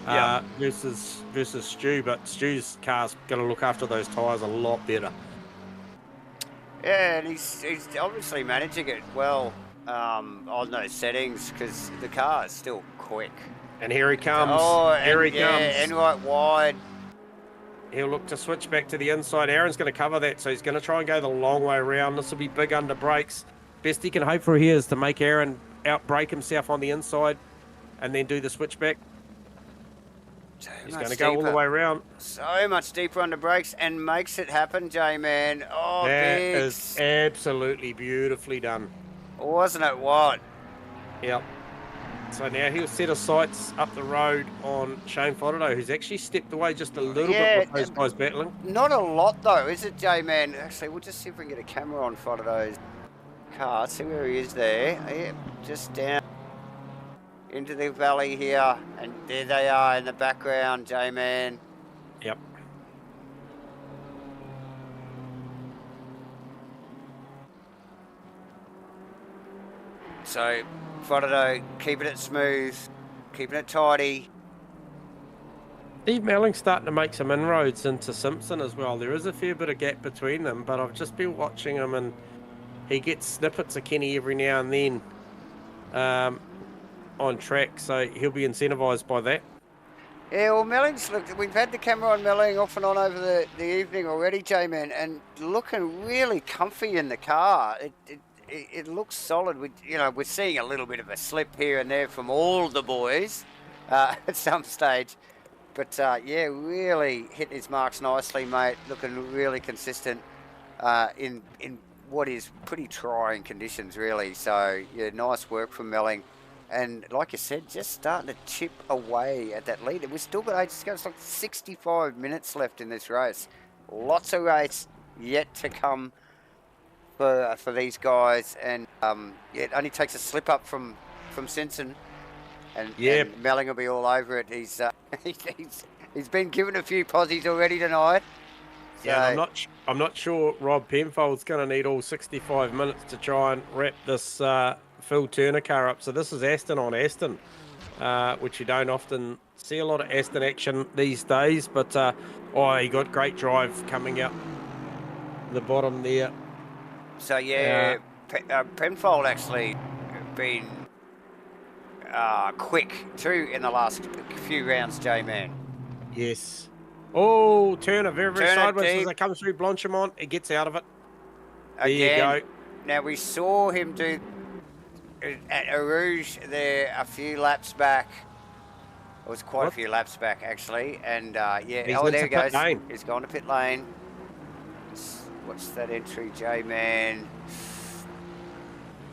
versus Stu, but Stu's car's going to look after those tyres a lot better. Yeah, and he's obviously managing it well on those settings because the car is still quick. And here he comes. Oh, here he comes. Enright wide. He'll look to switch back to the inside. Aaron's going to cover that, so he's going to try and go the long way around. This will be big under brakes. Best he can hope for here is to make Aaron out-brake himself on the inside and then do the switchback. He's going to go all the way around. So much deeper under brakes and makes it happen, J-Man. Oh, that Biggs. Is absolutely beautifully done. Wasn't it what? Yep. So now he'll set his sights up the road on Shane Fodderdo, who's actually stepped away just a little bit with those guys battling. Not a lot, though, is it, J-Man? Actually, we'll just see if we can get a camera on Fodderdo's car. See where he is there. Yep, just down into the valley here. And there they are in the background, J-Man. Yep. So, Fodderdo, keeping it smooth, keeping it tidy. Steve Melling's starting to make some inroads into Simpson as well. There is a fair bit of gap between them, but I've just been watching him and he gets snippets of Kenny every now and then on track, so he'll be incentivised by that. Yeah, well, Melling's looked. We've had the camera on Melling off and on over the evening already, J-Man, and looking really comfy in the car. It looks solid. We're seeing a little bit of a slip here and there from all the boys at some stage. But, yeah, really hitting his marks nicely, mate. Looking really consistent in what is pretty trying conditions, really. So, yeah, nice work from Melling. And like you said, just starting to chip away at that lead. We've still got ages to go. It's like 65 minutes left in this race. Lots of race yet to come for these guys. And yeah, it only takes a slip up from Simpson. And Melling will be all over it. He's been given a few posies already tonight. So, yeah, I'm not sure Rob Penfold's going to need all 65 minutes to try and wrap this Phil Turner car up. So this is Aston on Aston, which you don't often see a lot of Aston action these days. But he got great drive coming up the bottom there. So yeah, Penfold actually been quick too in the last few rounds, J-Man. Yes. Oh, Turner very sideways deep. as they come through Blanchimont. He gets out of it. There Again, you go. Now we saw him do at Rouge there a few laps back. It was quite a few laps back actually, and yeah. There he goes. He's gone to pit lane. What's that entry, J-Man?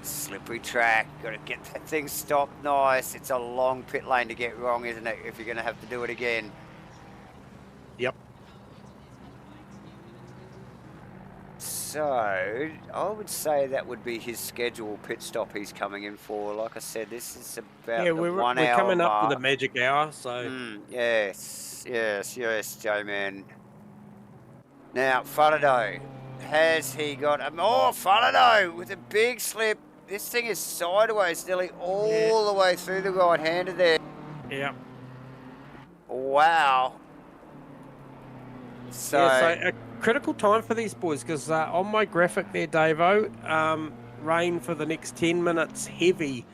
Slippery track. Got to get that thing stopped nice. It's a long pit lane to get wrong, isn't it? If you're going to have to do it again. Yep. So, I would say that would be his scheduled pit stop he's coming in for. Like I said, this is about the 1 hour we're coming mark. up to the magic hour, so... Yes, J-Man. Now, Fodderdo. Has he got... Fodderdo with a big slip. This thing is sideways nearly all the way through the right-hander there. Yeah. Wow. So a critical time for these boys, because on my graphic there, Davo, rain for the next 10 minutes heavy,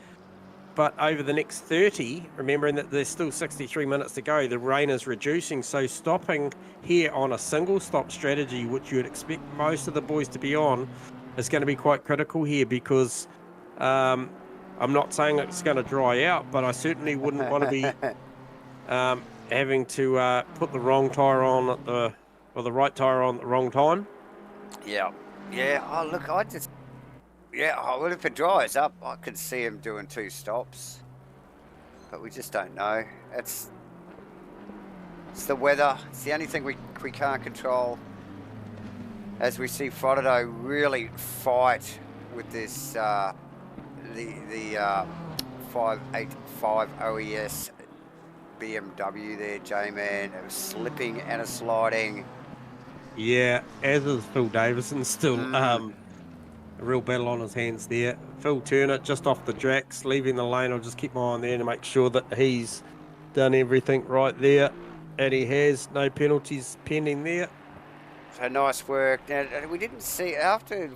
but over the next 30, remembering that there's still 63 minutes to go, the rain is reducing. So stopping here on a single stop strategy, which you would expect most of the boys to be on, is going to be quite critical here, because I'm not saying it's going to dry out, but I certainly wouldn't want to be having to put the wrong tyre on or the right tyre on at the wrong time. Yeah. Oh, look, well, if it dries up, I could see him doing 2 stops. But we just don't know. It's the weather. It's the only thing we can't control. As we see Fodderdo really fight with this, the 585 OES BMW there, J-Man. It was slipping and a sliding. Yeah, as is Phil Davison still. A real battle on his hands there. Phil Turner just off the jacks, leaving the lane. I'll just keep my eye on there to make sure that he's done everything right there. And he has no penalties pending there. So nice work. Now, we didn't see, after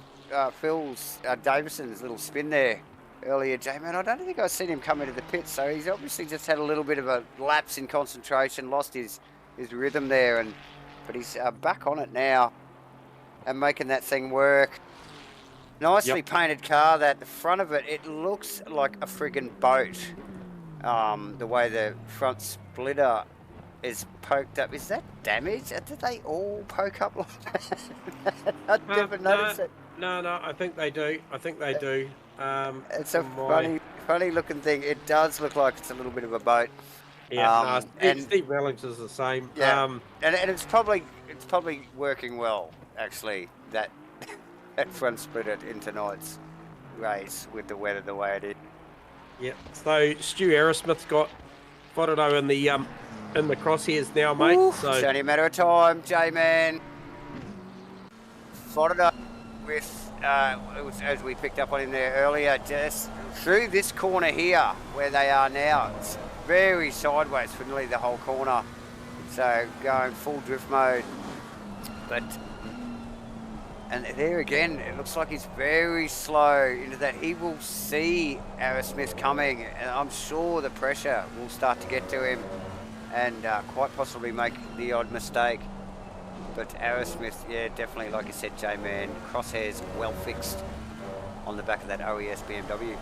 Phil's, Davison's little spin there earlier, J-Man, I don't think I've seen him come into the pit. So he's obviously just had a little bit of a lapse in concentration, lost his rhythm there. But he's back on it now and making that thing work. Nicely painted car, that the front of it, it looks like a friggin' boat. The way the front splitter is poked up. Is that damaged? Did they all poke up like that? I never noticed it. No, I think they do. It's a funny looking thing. It does look like it's a little bit of a boat. Yeah, and Steve Mellings is the same. Yeah, and it's probably working well, actually, that front splitter in tonight's race with the weather the way it is. Yeah, so Stu Aerosmith's got Foto in the crosshairs now, mate. Ooh, so it's only a matter of time, J-Man. Foto with, as we picked up on him there earlier, just through this corner here where they are now. It's very sideways for nearly the whole corner. So going full drift mode. And there again, it looks like he's very slow into that. He will see Asrnz coming, and I'm sure the pressure will start to get to him and quite possibly make the odd mistake. But Asrnz, yeah, definitely, like you said, J-Man, crosshairs well fixed on the back of that OES BMW.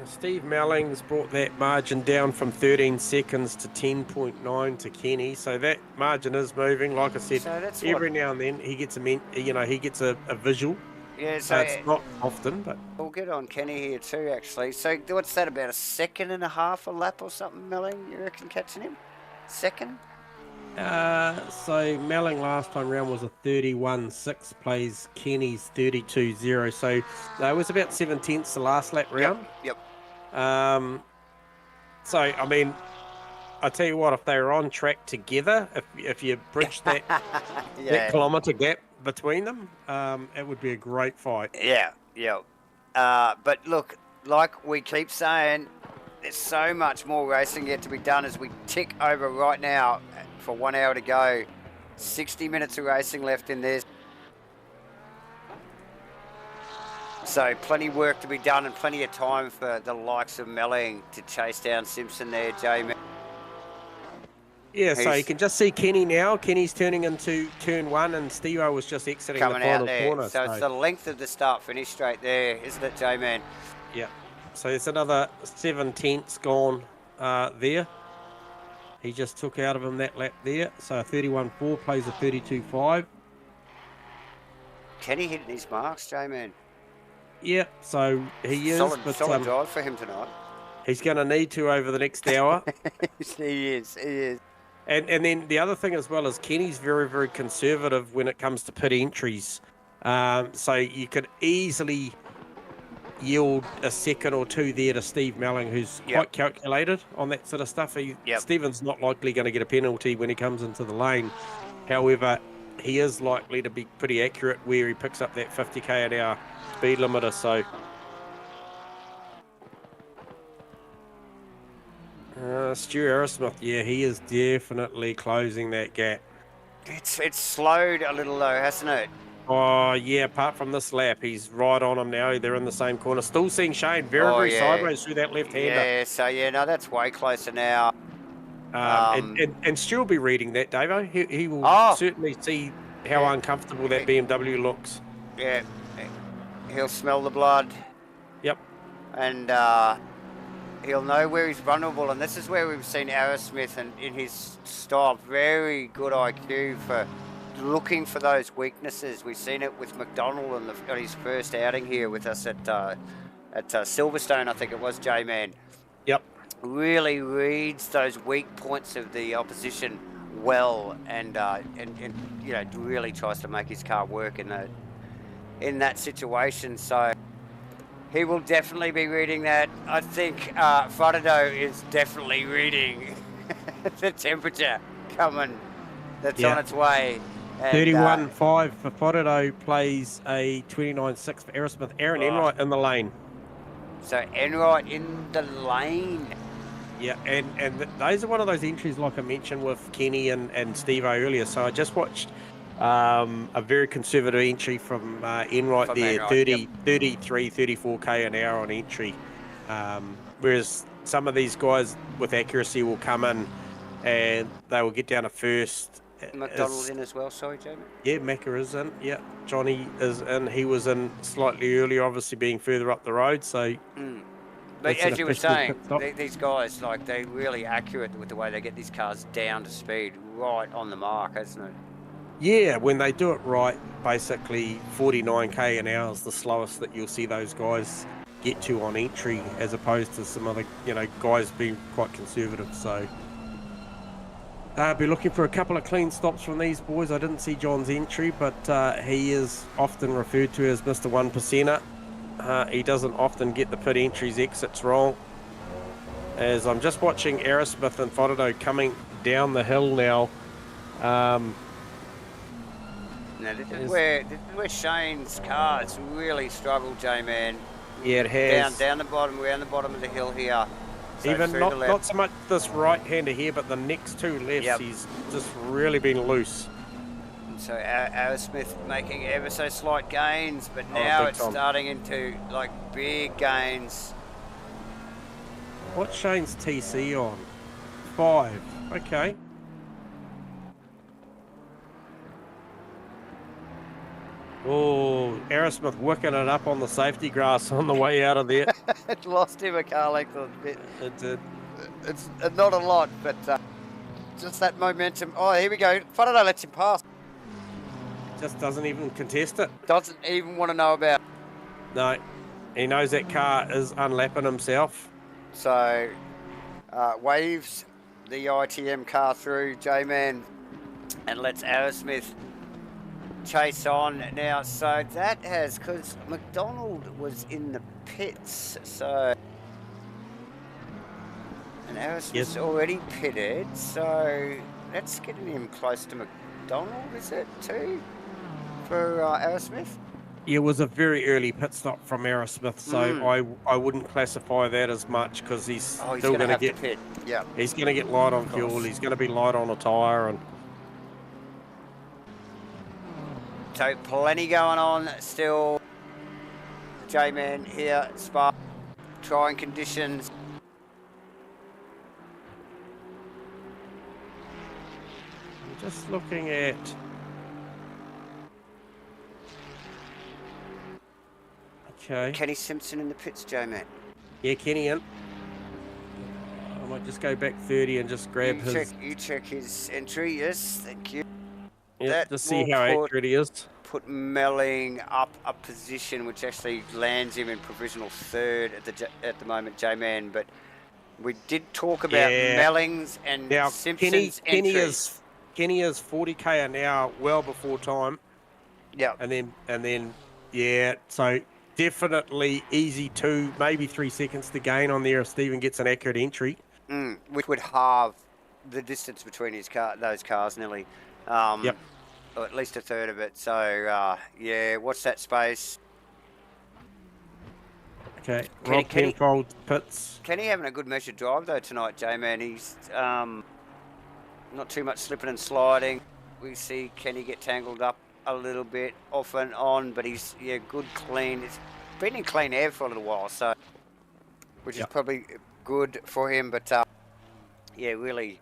Steve Mellings brought that margin down from 13 seconds to 10.9 to Kenny, so that margin is moving. Like I said, so every now and then he gets a visual. Yeah, so it's not often, but we'll get on Kenny here too, actually. So what's that, about a second and a half a lap or something, Melling? You reckon catching him? Second? So Melling last time round was a 31.6, plays Kenny's 32.0, so it was about 7/10 the last lap round. Yep. So I mean, I tell you what, if they were on track together, if you bridge that that kilometre gap between them, it would be a great fight. Yeah. But look, like we keep saying, there's so much more racing yet to be done as we tick over right now for 1 hour to go. 60 minutes of racing left in this. So plenty of work to be done and plenty of time for the likes of Melling to chase down Simpson there, J-Man. Yeah, so you can just see Kenny now. Kenny's turning into turn 1 and Steve-O was just exiting the final corner. So it's the length of the start-finish straight there, isn't it, J-Man? Yeah. So it's another 7/10 gone there. He just took out of him that lap there. So a 31.4 plays a 32.5. Kenny hitting his marks, J-Man. Yeah, so he is. Solid drive for him tonight. He's going to need to over the next hour. He is. And then the other thing as well is Kenny's very, very conservative when it comes to pit entries. So you could easily yield a second or two there to Steve Melling, who's quite calculated on that sort of stuff. Stephen's not likely going to get a penalty when he comes into the lane. However, he is likely to be pretty accurate where he picks up that 50k an hour speed limiter. So Stu Aerosmith, yeah, he is definitely closing that gap. It's slowed a little though, hasn't it? Oh yeah, apart from this lap, he's right on him now. They're in the same corner. Still seeing Shane very sideways through that left-hander. Yeah, so no, that's way closer now. And Stu will be reading that, Davo. He will certainly see how uncomfortable that BMW looks. Yeah, he'll smell the blood. Yep. And he'll know where he's vulnerable, and this is where we've seen Asrnz and in his style, very good IQ for looking for those weaknesses. We've seen it with McDonald on his first outing here with us at Silverstone, I think it was, J-Man. Yep. Really reads those weak points of the opposition well, and really tries to make his car work in that situation. So He will definitely be reading that. I think Frodo is definitely reading the temperature coming that's on its way. And, 31.5 for Frodo, plays a 29.6 for Aerosmith. Aaron Enright in the lane. So Enright in the lane. Yeah, and those are one of those entries like I mentioned with Kenny and Steve-O earlier. So I just watched a very conservative entry from Enright there, Enright, 30, 33, 34k an hour on entry. Whereas some of these guys with accuracy will come in and they will get down to first. McDonald in as well, sorry, Jamie. Yeah, Macca is in. Yeah, Johnny is in. He was in slightly earlier, obviously being further up the road. So, but as you were saying, these guys, like, they're really accurate with the way they get these cars down to speed, right on the mark, isn't it? Yeah, when they do it right, basically 49k an hour is the slowest that you'll see those guys get to on entry, as opposed to some other, guys being quite conservative. So. I'll be looking for a couple of clean stops from these boys. I didn't see John's entry, but he is often referred to as Mr. 1%er. He doesn't often get the pit entries, exits wrong. As I'm just watching Aerosmith and Frodo coming down the hill now. This is where Shane's cars really struggle, J-Man. Yeah, it has. Down the bottom, we're on the bottom of the hill here. So even not so much this right-hander here, but the next two lefts, he's just really been loose. So Aerosmith making ever so slight gains, but now it's starting into like big gains. What's Shane's TC on? 5. Okay. Oh, Aerosmith wicking it up on the safety grass on the way out of there. It lost him a car length a bit. It did. It's not a lot, but just that momentum. Oh, here we go. Frodo lets him pass. Just doesn't even contest it. Doesn't even want to know about it. No, he knows that car is unlapping himself. So, waves the ITM car through, J-Man, and lets Aerosmith chase on now. So that has, because McDonald was in the pits, so, and Aerosmith's already pitted, so that's getting him close to McDonald, is it too, for Aerosmith? It was a very early pit stop from Aerosmith, so I wouldn't classify that as much, because he's still going to get pit. Yeah, he's going to get light on fuel. He's going to be light on a tyre, and so plenty going on still. J-Man here, Spa, trying conditions. I'm just looking at. Okay. Kenny Simpson in the pits, J-Man. Yeah, Kenny in. I might just go back 30 and just grab his. You check his entry, yes, thank you. Yeah, to see how accurate he is. Put Melling up a position which actually lands him in provisional third at the moment, J-Man. But we did talk about Melling's and now, Simpson's entries. Kenny is 40k an hour, well before time. Yeah. And then, so definitely easy 2, maybe 3 seconds to gain on there if Stephen gets an accurate entry. Which would halve the distance between those cars nearly. Yep. Or at least a third of it. So, watch that space. Okay, Rob Penfold pits. Kenny having a good measured drive, though, tonight, J-Man. He's not too much slipping and sliding. We see Kenny get tangled up a little bit off and on, but he's, good, clean. It's been in clean air for a little while, so which is probably good for him. But, really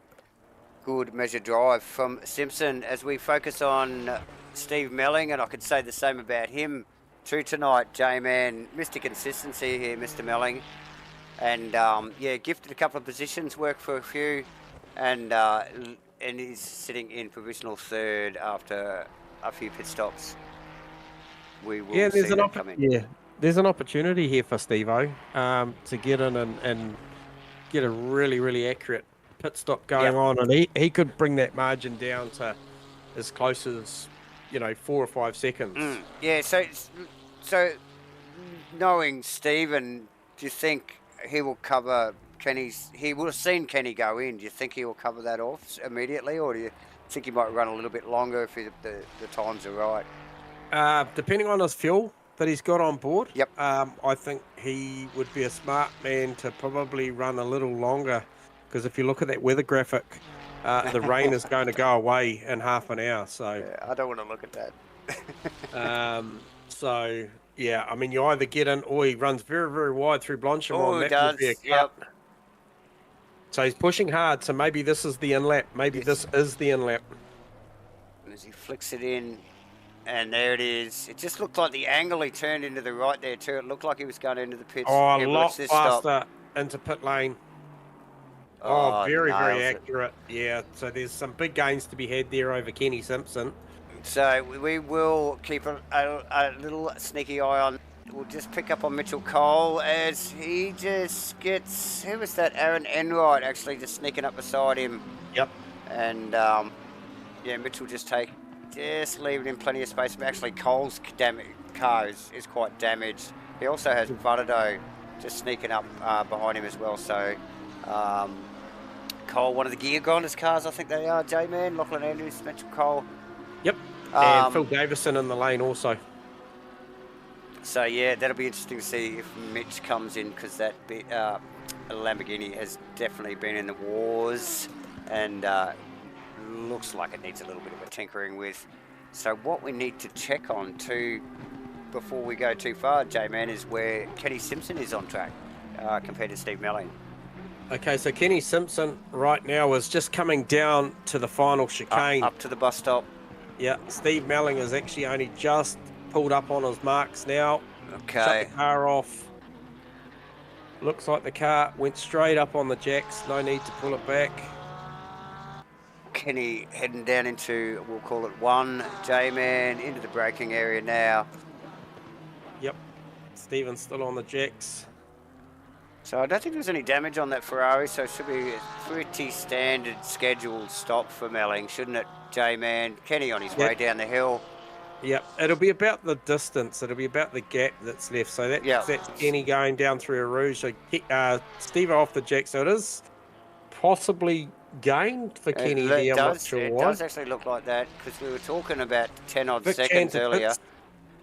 good measured drive from Simpson as we focus on Steve Melling, and I could say the same about him too tonight, J-Man. Mr. Consistency here, Mr. Melling, and gifted a couple of positions, worked for a few, and he's sitting in provisional third after a few pit stops. We will see that come in. There's an opportunity here for Steve-O to get in and get a really, really accurate pit stop going on, and he could bring that margin down to as close as 4 or 5 seconds. So knowing Stephen, do you think he will cover Kenny's? He will have seen Kenny go in. Do you think he will cover that off immediately, or do you think he might run a little bit longer if the times are right? Depending on his fuel that he's got on board, Yep. I think he would be a smart man to probably run a little longer, because if you look at that weather graphic, the rain is going to go away in half an hour. So Yeah, I don't want to look at that. so yeah, I mean, you either get in or he runs very, very wide through Blanchimont. Oh, he That would be a does. cut. Yep. So he's pushing hard. So maybe this is the in-lap. Maybe this is the in-lap. As he flicks it in, and there it is. It just looked like the angle he turned into the right there too. It looked like he was going into the pits. Oh, a Yeah, lot watch this stop. faster into pit lane. Oh, very, very nails it. accurate. Yeah, so there's some big gains to be had there over Kenny Simpson. So we will keep a little sneaky eye on. We'll just pick up on Mitchell Cole as he just gets... Who was that? Aaron Enright actually just sneaking up beside him. Yep. And yeah, Mitchell just leaving him plenty of space. Actually, Cole's car is quite damaged. He also has Vardado just sneaking up behind him as well. So Cole, one of the gear grinders cars, I think they are. J-Man, Lachlan Andrews, Mitchell Cole. Yep. And Phil Davison in the lane also. So yeah, that'll be interesting to see if Mitch comes in, because that Lamborghini has definitely been in the wars and looks like it needs a little bit of a tinkering with. So what we need to check on too before we go too far, J-Man, is where Kenny Simpson is on track compared to Steve Melling. Okay, so Kenny Simpson right now is just coming down to the final chicane. Up to the bus stop. Yeah, Steve Melling is actually only just pulled up on his marks now. Okay. Shut the car off. Looks like the car went straight up on the jacks. No need to pull it back. Kenny heading down into, we'll call it 1, J-Man into the braking area now. Yep. Stephen's still on the jacks. So I don't think there's any damage on that Ferrari, so it should be a pretty standard scheduled stop for Melling, shouldn't it, J-Man? Kenny on his way down the hill. Yep, it'll be about the distance. It'll be about the gap that's left. So that's Kenny going down through a rouge. So Steve off the jack. So it is possibly gained for Kenny there. I'm not sure why. It does actually look like that, because we were talking about 10 odd seconds earlier.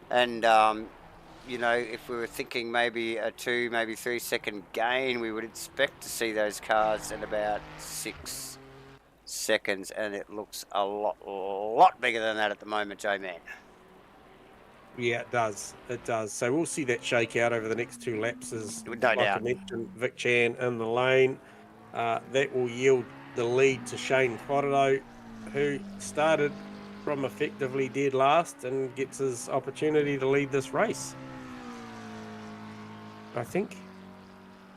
And you know, if we were thinking maybe a 2, maybe 3 second gain, we would expect to see those cars at about 6 seconds, and it looks a lot bigger than that at the moment, J-Man. Yeah, it does. It does. So we'll see that shake out over the next 2 laps. As no doubt. I mentioned, Vic Chan in the lane. That will yield the lead to Shane Fodado, who started from effectively dead last and gets his opportunity to lead this race. I think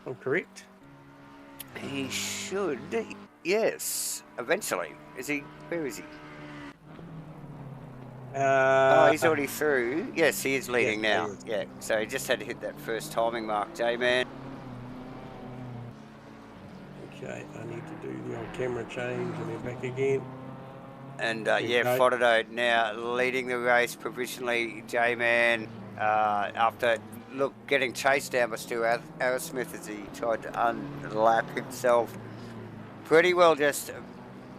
I'm correct. He should, yes, eventually. Is he? Where is he? He's already through. Yes, he is leading now. Yeah, so he just had to hit that first timing mark, J-Man. Okay, I need to do the old camera change and then back again. And Fodado now leading the race provisionally, J-Man, after getting chased down by Stuart Asrnz as he tried to unlap himself. Pretty well just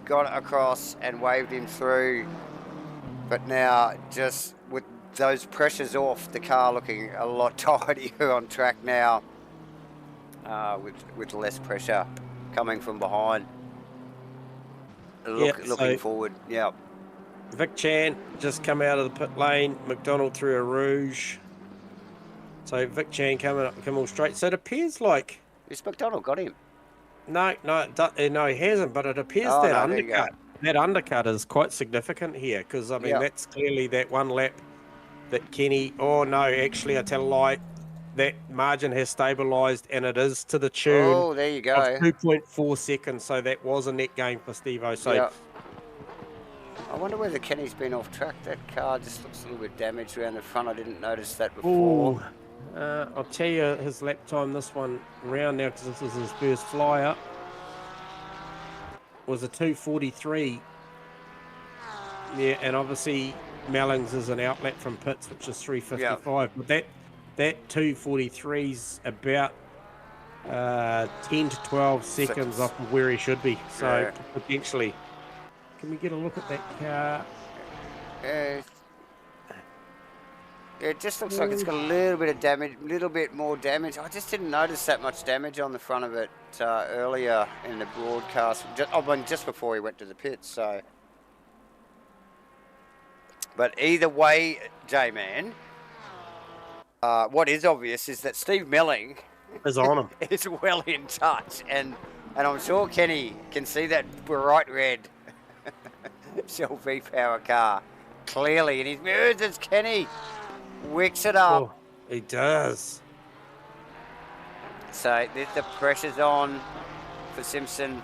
got across and waved him through, but now just with those pressures off, the car looking a lot tidier on track now, with less pressure coming from behind. Looking forward, yeah. Vic Chan just come out of the pit lane. McDonald through a rouge. So Vic Chan coming all straight. So it appears like... Is McDonald got him? No, he hasn't. But it appears that undercut is quite significant here, because I mean that's clearly that one lap that Kenny. Oh no, actually I tell a lie. That margin has stabilised, and it is to the tune. Oh, there you go. Of 2.4 seconds. So that was a net gain for Steve-O. So. I wonder whether Kenny's been off track. That car just looks a little bit damaged around the front. I didn't notice that before. I'll tell you his lap time this one round now, because this is his first fly up, was a 2:43. Yeah, and obviously Mellings is an outlap from pits, which is 3:55. But that 2:43's about 10 to 12 seconds off of where he should be. So Yeah. potentially, can we get a look at that car? It just looks like it's got a little bit of damage, a little bit more damage. I just didn't notice that much damage on the front of it earlier in the broadcast, just before he went to the pits. So, but either way, J-Man, what is obvious is that Steve Melling Is on him. is well in touch, and I'm sure Kenny can see that bright red Shell V-Power car clearly in his mirrors as Kenny wicks it up. Oh, he does. So the pressure's on for Simpson.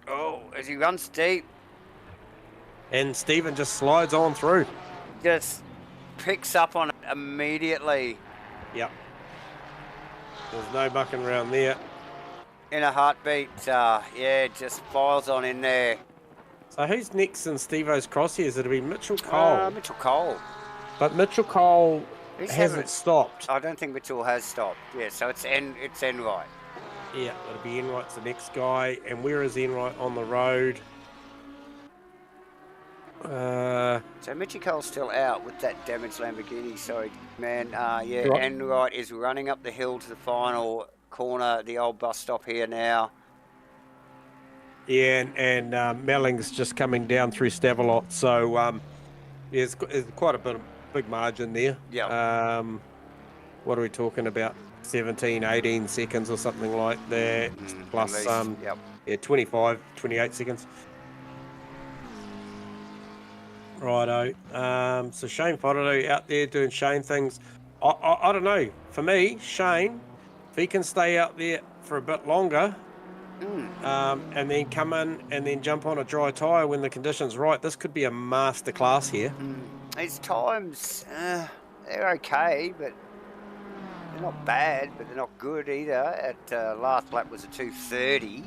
Oh, as he runs deep, And Stephen just slides on through. just picks up on it immediately Yep. There's no mucking around there. in a heartbeat. Yeah, just files on in there. So who's next in Steve-O's crosshairs? It'll be Mitchell Cole. Mitchell Cole. But Mitchell Cole He's hasn't stopped. I don't think Mitchell has stopped. Yeah, so it's Enright. Yeah, it'll be Enright's the next guy. And where is Enright on the road? So Mitchell Cole's still out with that damaged Lamborghini. Sorry, man. Yeah, Right. Enright is running up the hill to the final corner, the old bus stop here now. Yeah, and Melling's just coming down through Stavelot. So, yeah, it's quite a big margin there. Yeah. What are we talking about? 17, 18 seconds or something like that. Plus, Yep. yeah, 25, 28 seconds. Righto. So Shane Fodderdo out there doing Shane things. I don't know. For me, Shane, if he can stay out there for a bit longer, and then come in and then jump on a dry tyre when the condition's right, this could be a master class here. His times, they're okay, but they're not bad, but they're not good either. At last lap was a 2:30.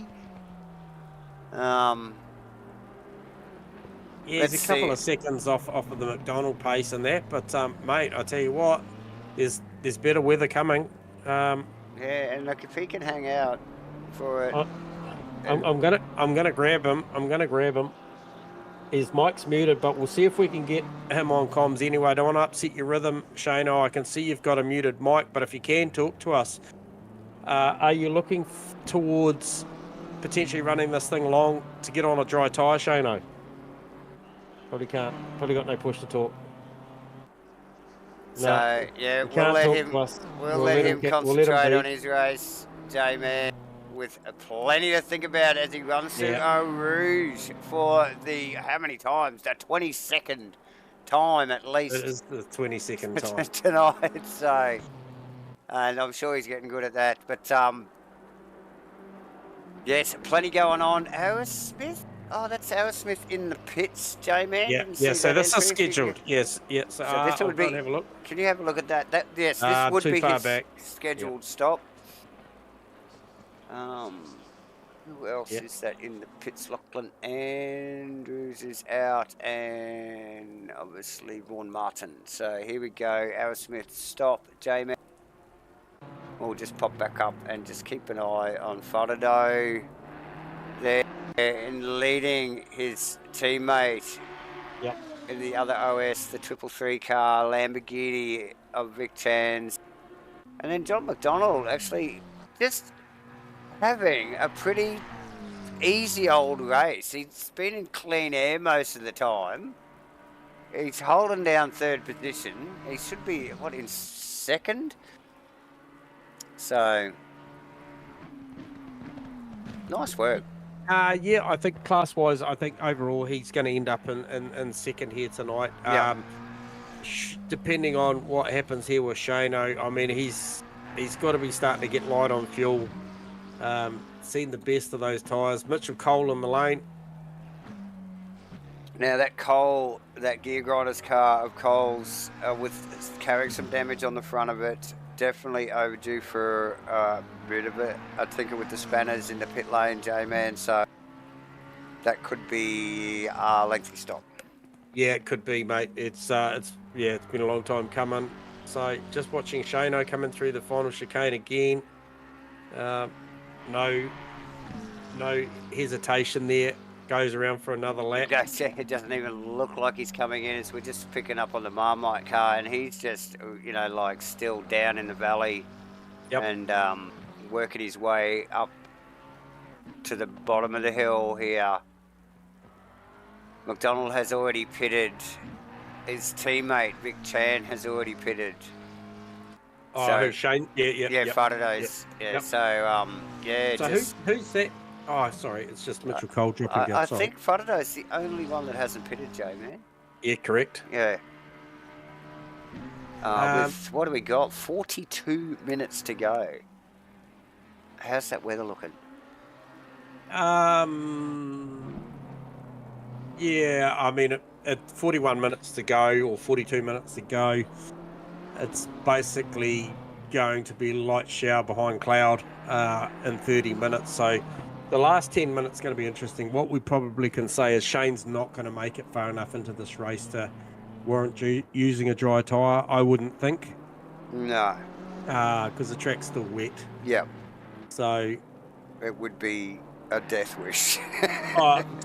Yeah, he's Let's a couple see. of seconds off of the McDonald pace and that, but mate, I tell you what, there's better weather coming. Yeah, and look, if he can hang out for it. I'm gonna grab him. His mic's muted, but we'll see if we can get him on comms anyway. I don't want to upset your rhythm, Shane. I can see you've got a muted mic, but if you can talk to us, are you looking towards potentially running this thing long to get on a dry tyre, Shane? Probably can't. Probably got no push to talk. So No, yeah, he can't we'll talk let him. to us. We'll let him we'll let concentrate be. on his race, J-Man, with plenty to think about as he runs through Eau Rouge for the how many times? The 22nd time at least. It is the 22nd time. Tonight. So, and I'm sure he's getting good at that. But yes, plenty going on. Aerosmith. Oh, that's Aerosmith in the pits, J-Man. Yeah. So this is scheduled. Yes. So this would be. Have a look. Can you have a look at that? Yes, this would too be far his back. scheduled stop. Who else is that in the pits? Lachlan Andrews is out, and obviously Vaughan Martin. So here we go. Aerosmith stop. J-Man. We'll just pop back up and just keep an eye on Fodderdo there and leading his teammate. Yep. In the other OS, the 333 car, Lamborghini of Vic Chan's. And then John McDonald actually just having a pretty easy old race. He's been in clean air most of the time. He's holding down third position. He should be, in second? So, nice work. Yeah, I think class-wise, I think overall he's going to end up in second here tonight. Yeah. Depending on what happens here with Shano, I mean, he's got to be starting to get light on fuel. Seen the best of those tyres. Mitchell Cole in the lane. Now that gear grinder's car of Cole's with carrying some damage on the front of it, definitely overdue for a bit of it. I think with the spanners in the pit lane, J-Man, so that could be a lengthy stop. Yeah, it could be, mate. It's yeah, it's been a long time coming. So just watching Shano coming through the final chicane again. No hesitation there. Goes around for another lap. It doesn't even look like he's coming in. We're just picking up on the Marmite car, and he's just, you know, like still down in the valley, Yep. and working his way up to the bottom of the hill here. McDonald has already pitted. His teammate Vic Chan has already pitted. Oh, So, Shane? Yeah. Photos. Yeah. Yep. So So just, who's that? Oh, sorry, it's just Mitchell Cole dropping down. I Sorry. think Farado's the only one that hasn't pitted, Joe, man. Yeah, correct. Yeah. With, what do we got? 42 minutes to go. How's that weather looking? Yeah, I mean, at 41 minutes to go, or 42 minutes to go, it's basically going to be light shower behind cloud in 30 minutes. So the last 10 minutes is going to be interesting. What we probably can say is Shane's not going to make it far enough into this race to warrant using a dry tyre, I wouldn't think. No. Because the track's still wet. Yeah. So it would be a death wish.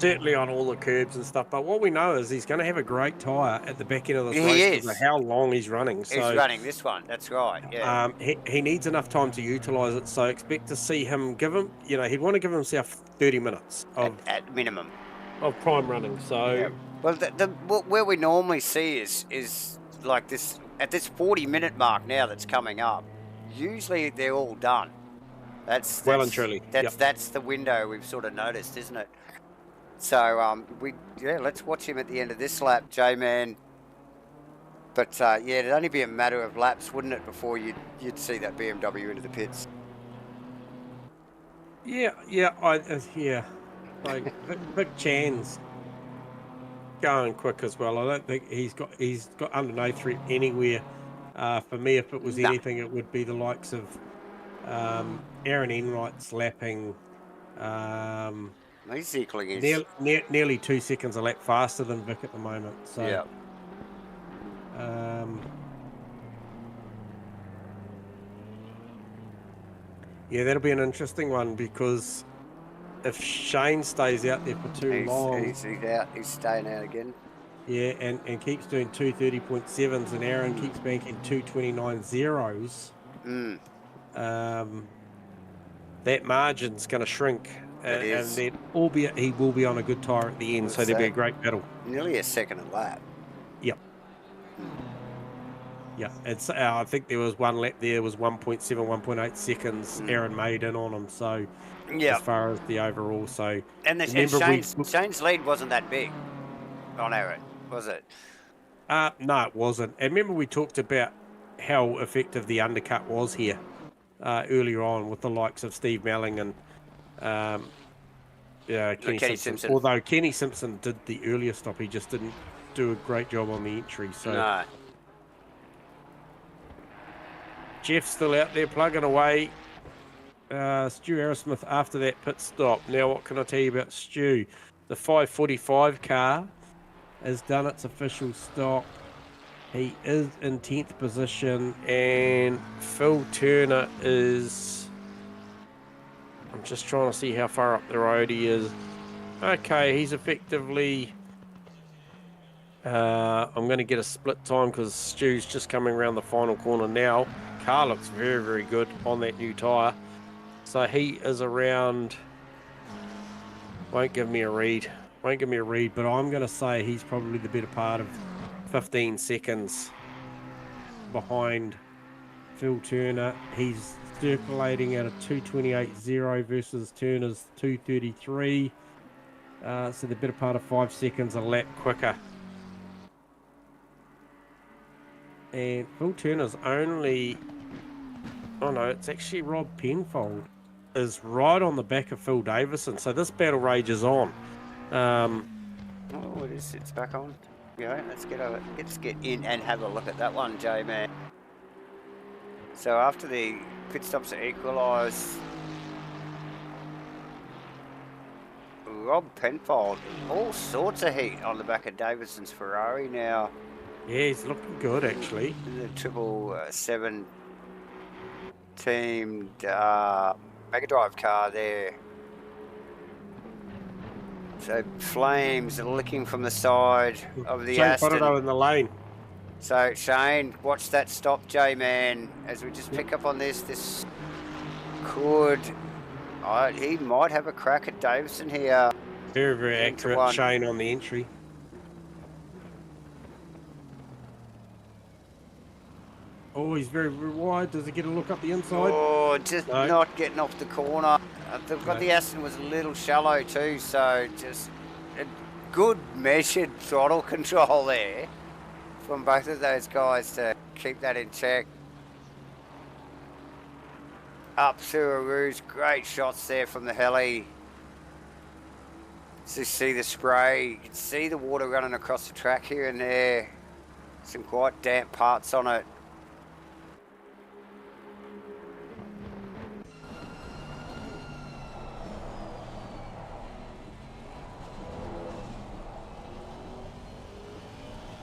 Certainly on all the curbs and stuff. But what we know is he's going to have a great tyre at the back end of this race because of how long he's running. So, he's running this one. That's right. Yeah. He needs enough time to utilise it. So expect to see him you know, he'd want to give himself 30 minutes at minimum of prime running. So, yeah. Well, where we normally see is like this at this 40-minute mark now that's coming up. Usually they're all done. That's well and truly. That's the window we've sort of noticed, isn't it? So let's watch him at the end of this lap, J-Man. But it'd only be a matter of laps, wouldn't it, before you'd see that BMW into the pits? Yeah. Like Vic Chan's going quick as well. I don't think he's got under no threat anywhere. For me, if it was anything, it would be the likes of Aaron Enright's lapping. He's equaling his... nearly 2 seconds a lap faster than Vic at the moment. So, yeah. Yeah, that'll be an interesting one because if Shane stays out there for too long, he's out. He's staying out again. Yeah, and keeps doing 230.7s, and Aaron keeps banking 229 zeros. That margin's going to shrink, and then albeit he will be on a good tyre at the end, so there'll be a great battle. Nearly a second a lap. Yep. Yeah, it's. I think there was one lap there was 1.7, 1.8 seconds. Aaron made in on him, so as far as the overall, so and Shane's lead wasn't that big on Aaron, was it? No, it wasn't. And remember we talked about how effective the undercut was here earlier on with the likes of Steve Melling and Kenny Simpson. Although Kenny Simpson did the earlier stop, he just didn't do a great job on the entry. So no. Jeff's still out there plugging away. Stu Aerosmith after that pit stop. Now what can I tell you about Stu? The 545 car has done its official stop. He is in 10th position, and Phil Turner is... I'm just trying to see how far up the road he is. Okay, he's effectively... I'm going to get a split time because Stu's just coming around the final corner now. Car looks very, very good on that new tyre. So he is around... Won't give me a read, but I'm going to say he's probably the better part of 15 seconds behind Phil Turner. He's circulating at a 228.0 versus Turner's 233. So the better part of 5 seconds a lap quicker. And Phil Turner's only... Oh no, it's actually Rob Penfold is right on the back of Phil Davison. So this battle rages on. Oh, it is. It's back on. Yeah, let's get in and have a look at that one, J-Man. So after the pit stops are equalised, Rob Penfold, all sorts of heat on the back of Davidson's Ferrari now. Yeah, he's looking good actually. The 777 teamed Mega Drive car there. So flames licking from the side of the Shane Aston. Fodderdo in the lane. So Shane, watch that stop, J-Man. As we just pick up on this could... he might have a crack at Davison here. Very, very accurate Shane on the entry. Oh, he's very, very wide. Does he get a look up the inside? Oh, just not getting off the corner. They've got the Aston was a little shallow too, so just a good measured throttle control there from both of those guys to keep that in check. Up through a ruse, great shots there from the heli. So you see the spray, you can see the water running across the track here and there. Some quite damp parts on it.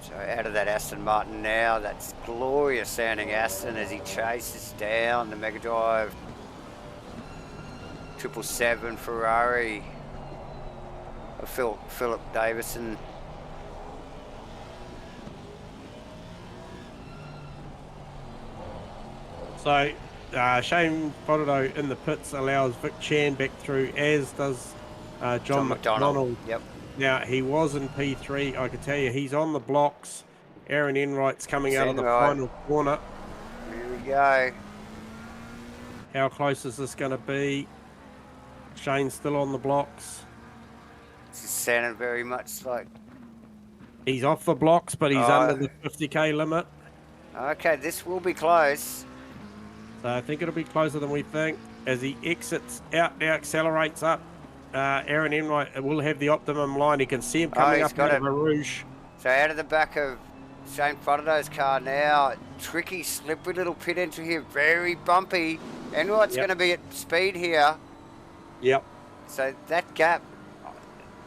So out of that Aston Martin now, that's glorious sounding Aston as he chases down the Mega Drive 777 Ferrari of Philip Davison. So Shane Fodderdo in the pits allows Vic Chan back through, as does John McDonald. Yep. Now, he was in P3. I can tell you he's on the blocks. Aaron Enright's coming out of the final corner. Here we go. How close is this going to be? Shane's still on the blocks. This is sounding very much like... He's off the blocks, but he's under the 50k limit. Okay, this will be close. So I think it'll be closer than we think. As he exits out, now accelerates up. Aaron Enright will have the optimum line. He can see him coming up out of a rouge. So out of the back of Shane Fodderdo's car now. Tricky, slippery little pit entry here. Very bumpy. Enright's going to be at speed here. Yep. So that gap,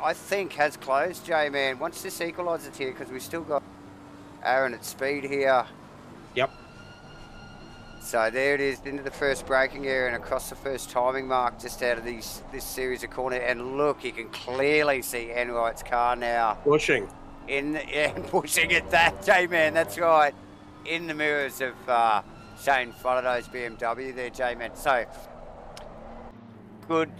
I think, has closed, J-Man. Once this equalises here, because we've still got Aaron at speed here. Yep. So there it is, into the first braking area and across the first timing mark just out of this series of corner. And look, you can clearly see Enright's car now. Pushing. Pushing at that, J-Man, that's right. In the mirrors of Shane Fodderdo's BMW there, J-Man. So, good,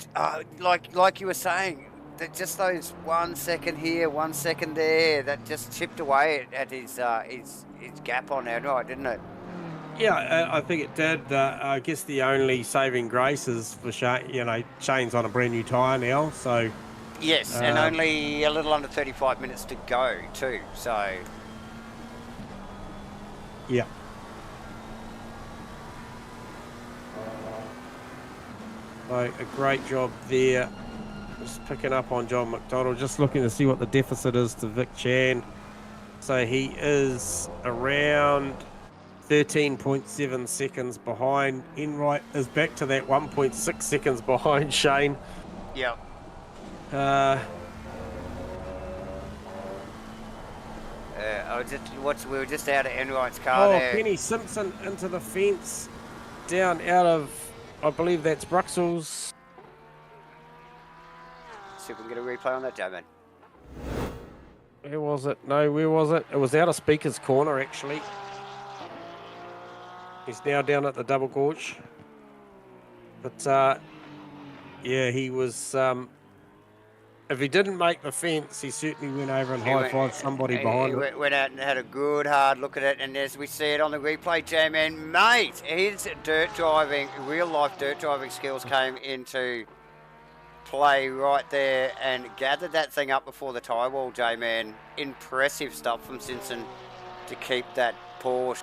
like you were saying, that just those 1 second here, 1 second there, that just chipped away at his gap on Enright, didn't it? Yeah, I think it did. I guess the only saving grace is for Shane. Shane's on a brand new tyre now, so. Yes, and only a little under 35 minutes to go too. So. Yeah. So a great job there. Just picking up on John McDonald. Just looking to see what the deficit is to Vic Chan. So he is around 13.7 seconds behind. Enright is back to that 1.6 seconds behind Shane. Yeah. We were just out of Enright's car there. Penny Simpson into the fence, down out of, I believe that's Bruxelles. See if we can get a replay on that, J-Man. Where was it? No, where was it? It was out of Speaker's Corner, actually. He's now down at the double gorge. But, yeah, he was... if he didn't make the fence, he certainly went over and high-fived somebody behind him. He went out and had a good, hard look at it. And as we see it on the replay, J-Man, mate, his dirt driving, real-life dirt driving skills came into play right there and gathered that thing up before the tie wall, J-Man. Impressive stuff from Simpson to keep that Porsche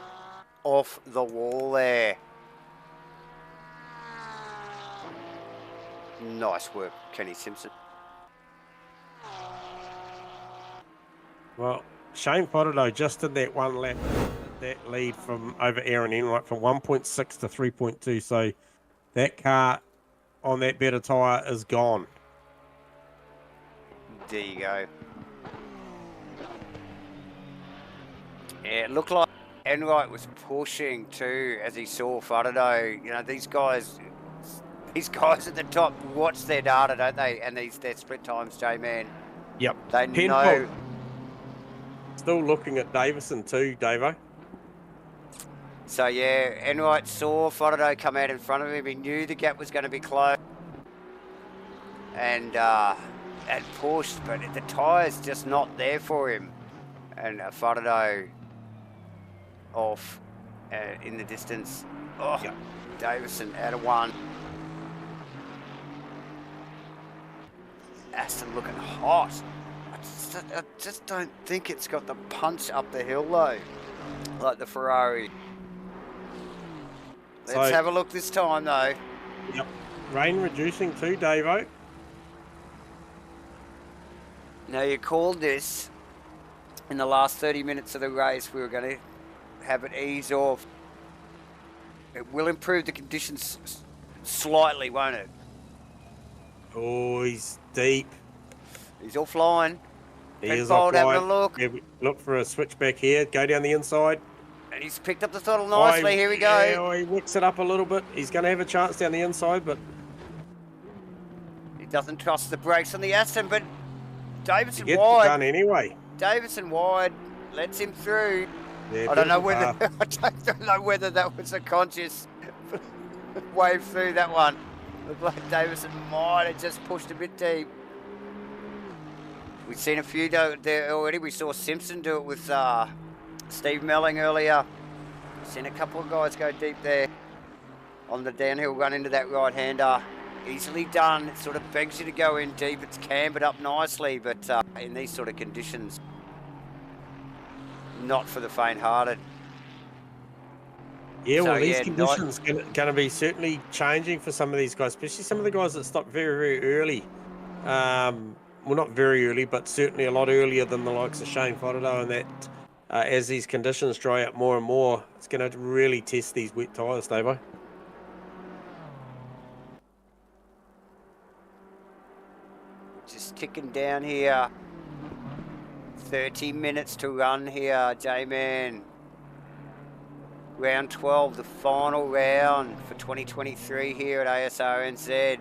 off the wall there. Nice work, Kenny Simpson. Well, Shane Fodderdo just did that one lap, that lead from over Aaron Enright from 1.6 to 3.2. So that car on that better tyre is gone. There you go. Yeah, it looked like Enright was pushing too as he saw Faraday. You know, these guys at the top watch their data, don't they? And their split times, J-Man. Yep. They Penfold know. still looking at Davison too, Davo. So yeah, Enright saw Faraday come out in front of him. He knew the gap was going to be closed, and pushed, but the tyre's just not there for him. And Faraday off in the distance. Oh, yep. Davison out of one. Aston looking hot. I just don't think it's got the punch up the hill though, like the Ferrari. Let's have a look this time though. Yep. Rain reducing too, Davo. Now you called this in the last 30 minutes of the race. We were going to have it ease off. It will improve the conditions slightly, won't it? Oh, he's deep. He's offline. He is offline. Having a look. Yeah, look for a switchback here. Go down the inside. And he's picked up the throttle nicely. Here we go. Yeah, he wicks it up a little bit. He's going to have a chance down the inside, but he doesn't trust the brakes on the Aston. But Davison gets wide. It done anyway. Davison wide lets him through. Yeah, I don't know whether that was a conscious wave through that one. Looked like Davison might have just pushed a bit deep. We've seen a few there already. We saw Simpson do it with Steve Melling earlier. Seen a couple of guys go deep there on the downhill run into that right-hander. Easily done. It sort of begs you to go in deep. It's cambered up nicely, but in these sort of conditions, not for the faint-hearted. Yeah, well, these conditions going to be certainly changing for some of these guys, especially some of the guys that stopped very, very early. Well, not very early, but certainly a lot earlier than the likes of Shane Faraday, and that as these conditions dry out more and more, it's going to really test these wet tyres, Davo. Just ticking down here. 30 minutes to run here, J-Man. Round 12, the final round for 2023 here at Asrnz.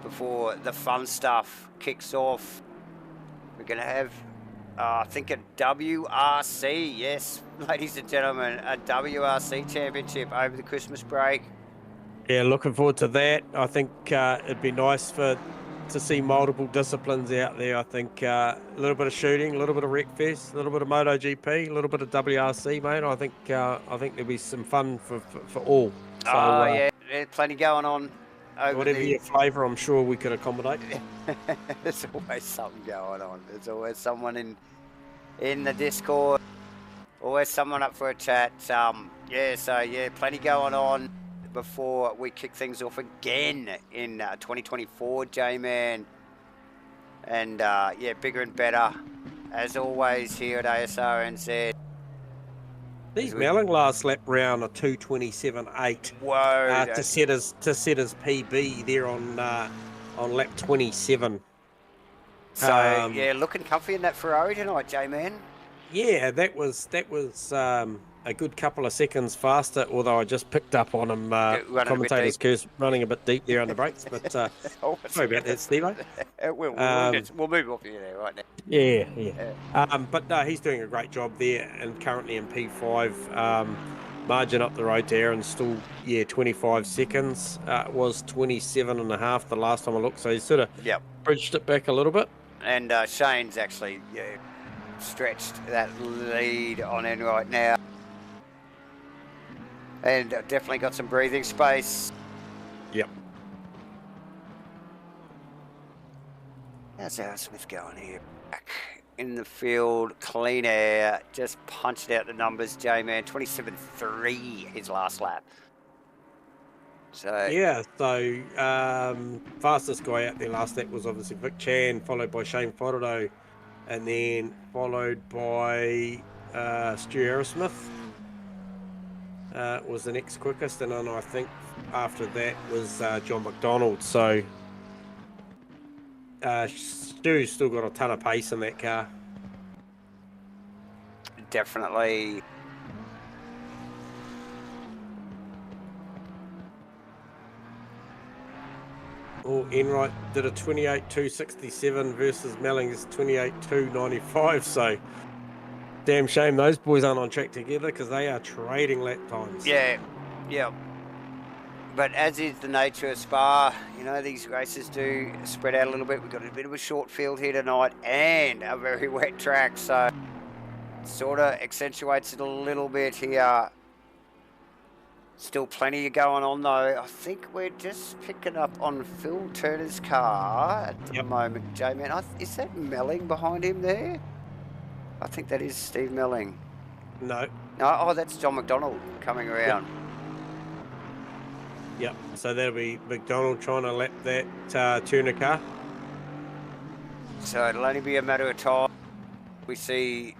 Before the fun stuff kicks off, we're going to have, I think, a WRC. Yes, ladies and gentlemen, a WRC championship over the Christmas break. Yeah, looking forward to that. I think it'd be nice to see multiple disciplines out there. I think a little bit of shooting, a little bit of Wreckfest, a little bit of MotoGP, a little bit of WRC, mate. I think there'll be some fun for all. So, yeah, there's plenty going on. Whatever your flavour, I'm sure we could accommodate. There's always something going on. There's always someone in the Discord. Always someone up for a chat. Plenty going on before we kick things off again in 2024, J-Man. And bigger and better as always here at Asrnz. These Melling last lap round are 2:27.8. Whoa! To set his PB there on lap 27. So looking comfy in that Ferrari tonight, J-Man. Yeah, that was a good couple of seconds faster, although I just picked up on him. Commentator's curse running a bit deep there on the brakes, but sorry about that, Steve-o. We'll move off here right now. Yeah. But no, he's doing a great job there, and currently in P5. Margin up the road to Aaron still, 25 seconds. It was 27.5 the last time I looked, so he sort of bridged it back a little bit. And Shane's actually stretched that lead on in right now. And definitely got some breathing space. Yep. How's Smith going here? Back in the field, clean air, just punched out the numbers, J-Man. 27.3 his last lap. So fastest guy out there last lap was obviously Vic Chan, followed by Shane Faraday, and then followed by Stu Arrowsmith. Was the next quickest, and then I think after that was John McDonald. So Stu's still got a ton of pace in that car. Definitely. Oh, Enright did a 28.267 versus Melling's 28.295. So, damn shame those boys aren't on track together because they are trading lap times. Yeah, yeah. But as is the nature of Spa, you know, these races do spread out a little bit. We've got a bit of a short field here tonight and a very wet track, so sort of accentuates it a little bit here. Still plenty going on though. I think we're just picking up on Phil Turner's car at the moment, J-Man. Is that Melling behind him there? I think that is Steve Melling. No. No, oh, that's John McDonald coming around. Yep, so that'll be McDonald trying to lap that Turner car. So it'll only be a matter of time. We see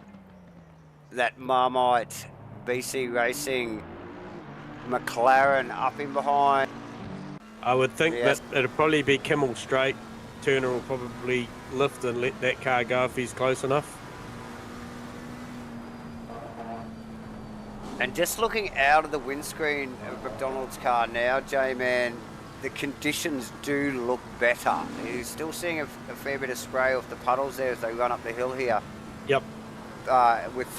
that Marmite BC Racing McLaren up in behind. I would think that it'll probably be Kimmel straight. Turner will probably lift and let that car go if he's close enough. And just looking out of the windscreen of McDonald's car now, J-Man, the conditions do look better. You're still seeing a fair bit of spray off the puddles there as they run up the hill here. Yep. With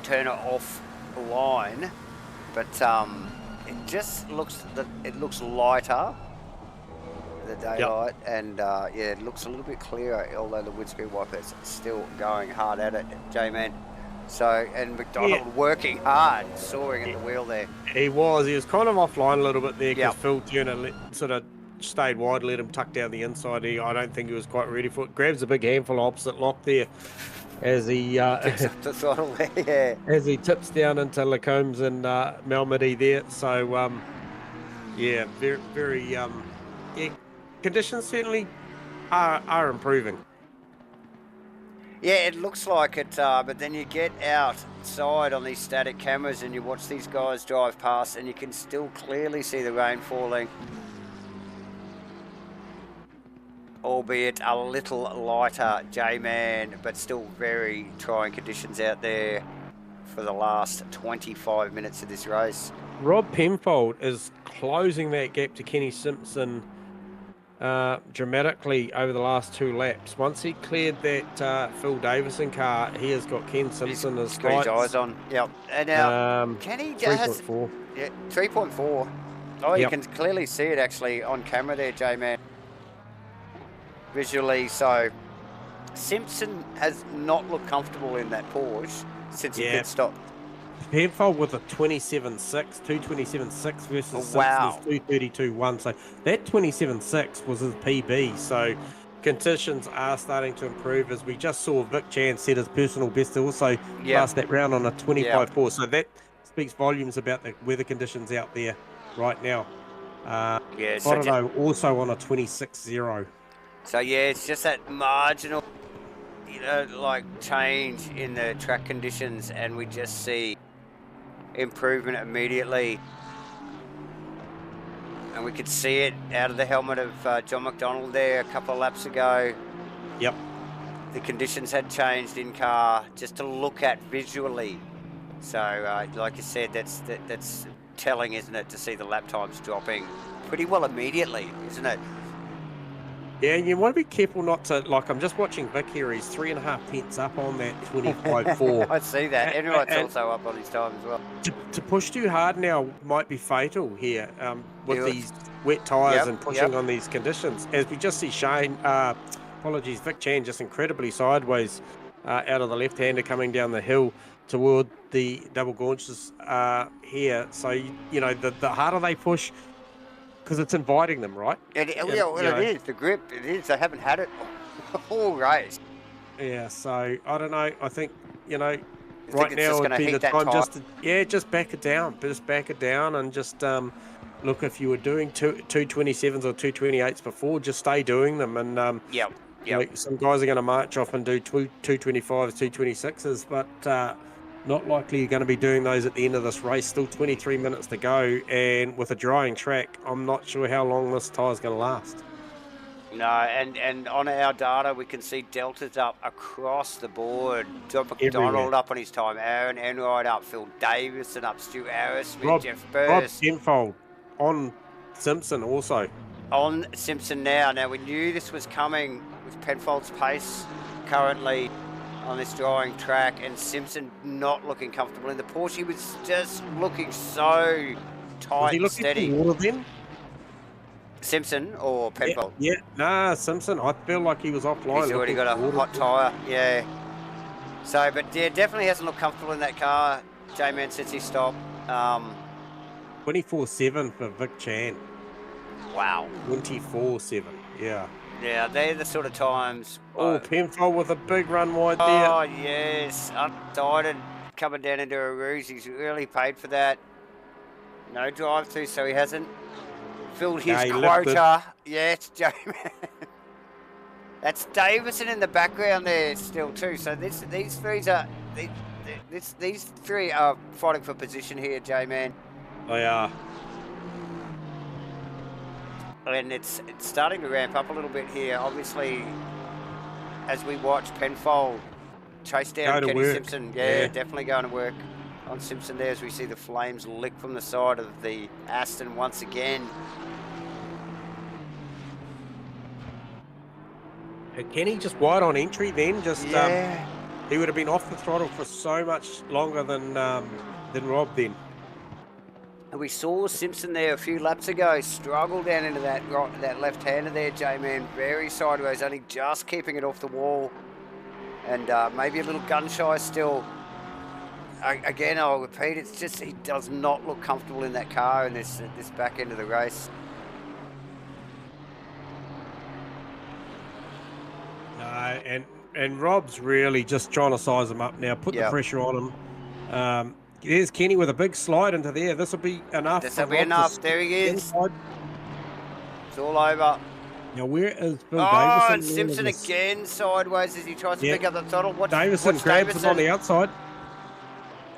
Turner off the line, but it just looks lighter, the daylight, and yeah, it looks a little bit clearer, although the windscreen wiper's still going hard at it, J-Man. So, and McDonald working hard, soaring at the wheel there. He was kind of offline a little bit there because Phil Turner sort of stayed wide, let him tuck down the inside. I don't think he was quite ready for it. Grabs a big handful opposite lock there as he the throttle there, as he tips down into Lacombs and Malmedy there. So yeah, very conditions certainly are improving. Yeah, it looks like it, but then you get outside on these static cameras and you watch these guys drive past and you can still clearly see the rain falling. Albeit a little lighter, J-Man, but still very trying conditions out there for the last 25 minutes of this race. Rob Penfold is closing that gap to Kenny Simpson dramatically over the last 2 laps. Once he cleared that Phil Davison car, he has got Ken Simpson as got his eyes on. Yep. And now Kenny has 3.4. Yeah, 3.4. Oh, you can clearly see it actually on camera there, J-Man. Visually, so Simpson has not looked comfortable in that Porsche since he pit stopped. Penfold with a 27.6, 227.6 versus Simpson's 232.1. So that 27.6 was his PB. So conditions are starting to improve, as we just saw Vic Chan set his personal best also last that round on a 25.4. So that speaks volumes about the weather conditions out there right now. Otto also on a 26.0. So yeah, it's just that marginal, you know, like change in the track conditions, and we just see improvement immediately. And we could see it out of the helmet of John McDonald there a couple of laps ago. Yep. The conditions had changed in car just to look at visually. So like you said, that's telling, isn't it, to see the lap times dropping pretty well immediately, isn't it? Yeah, you want to be careful not to, like, I'm just watching Vic here, he's 3.5 tenths up on that 25.4. I see that. Everyone's also up on his time as well. To push too hard now might be fatal here with these wet tyres and pushing on these conditions. As we just see Shane, Vic Chan just incredibly sideways out of the left-hander coming down the hill toward the double gaunches here. So, you know, the harder they push, because it's inviting them, right? It is. The grip, it is. They haven't had it all race. Yeah, so I don't know. I think, you know, right now would be the time just to, just back it down. Just back it down and just look, if you were doing 227s or 228s before, just stay doing them. And you know, some guys are going to march off and do 225s, 226s, but not likely you're going to be doing those at the end of this race. Still 23 minutes to go, and with a drying track, I'm not sure how long this tyre's going to last. No, and on our data, we can see deltas up across the board. John McDonald up on his time, Aaron Enright up, Phil Davison up, Stu Arrowsmith, Jeff Rob Burst. Penfold on Simpson also. On Simpson now. Now, we knew this was coming with Penfold's pace currently on this drawing track, and Simpson not looking comfortable in the Porsche. He was just looking so tight and steady. Was he looking for water then? Simpson or Penfold? Yeah, nah, Simpson. I feel like he was offline. He's already got a hot tyre, yeah. So, but yeah, definitely hasn't looked comfortable in that car, J-Man, since he stopped. 24/7 for Vic Chan. Wow. 24/7, yeah. Yeah, they're the sort of times. Oh, Penfold with a big run wide there. Oh, yes. Undecided coming down into a ruse. He's really paid for that. No drive through, so he hasn't filled his quota. Yeah, it's J-Man. That's Davison in the background there still too. So these three are fighting for position here, J-Man. They are. And it's starting to ramp up a little bit here. Obviously, as we watch Penfold chase down Kenny Simpson. Yeah, definitely going to work on Simpson there as we see the flames lick from the side of the Aston once again. Kenny just wide on entry then. Just he would have been off the throttle for so much longer than Rob then. And we saw Simpson there a few laps ago struggle down into that left-hander there, J-Man. Very sideways, only just keeping it off the wall. And maybe a little gun-shy still. Again, I'll repeat, it's just he does not look comfortable in that car in this back end of the race. And Rob's really just trying to size him up now, put the pressure on him. There's Kenny with a big slide into there. This will be enough. This will be enough. There he is. Inside. It's all over. Now, where is Phil Davison? Oh, and Simpson again sideways as he tries to pick up the throttle. Davison grabs it on the outside.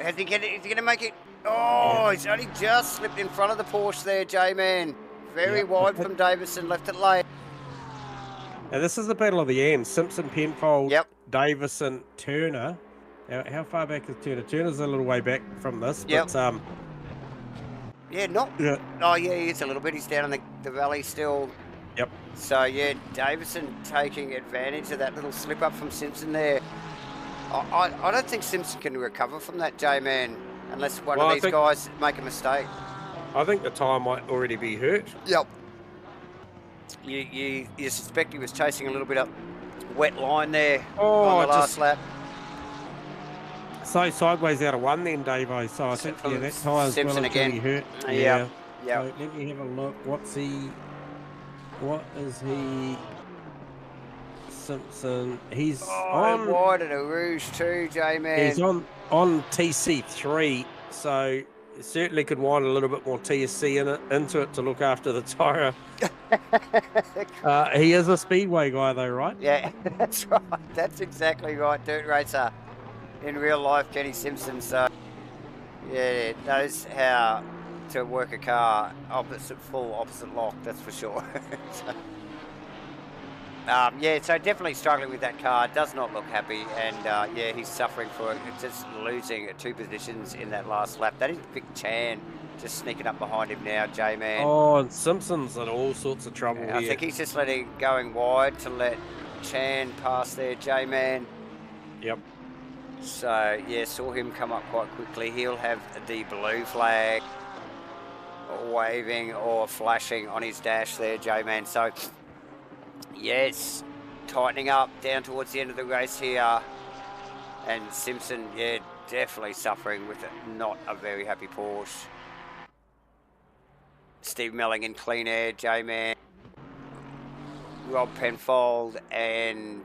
Is he going to make it? Oh, he's only just slipped in front of the Porsche there, J-Man. Very wide from Davison, left it late. Now, this is the battle of the end. Simpson, Penfold, Davison, Turner. Now, how far back is Turner? Turner's a little way back from this, but oh yeah, he's a little bit. He's down in the valley still. Yep. So yeah, Davison taking advantage of that little slip up from Simpson there. I don't think Simpson can recover from that, J-Man, unless one of these guys make a mistake. I think the tyre might already be hurt. Yep. You suspect he was chasing a little bit up wet line there on the last lap. So sideways out of one then, Davo. So I think that tyre's Simpson again hurt. Yeah. So let me have a look. What is he? Simpson. He's on wide at a rouge too, J-Man. He's on TC3, so certainly could wind a little bit more TSC into it to look after the tyre. He is a speedway guy though, right? Yeah, that's right. That's exactly right. Dirt racer in real life, Kenny Simpson. So yeah, knows how to work a car opposite lock, that's for sure. So definitely struggling with that car. Does not look happy, and he's suffering for it. Just losing 2 positions in that last lap. That is Vic Chan just sneaking up behind him now, J-Man. Oh, and Simpson's in all sorts of trouble here. I think he's just going wide to let Chan pass there, J-Man. Yep. So yeah, saw him come up quite quickly. He'll have the blue flag waving or flashing on his dash there, J-Man. So yes, tightening up down towards the end of the race here. And Simpson, definitely suffering with it. Not a very happy Porsche. Steve Melling in clean air, J-Man. Rob Penfold and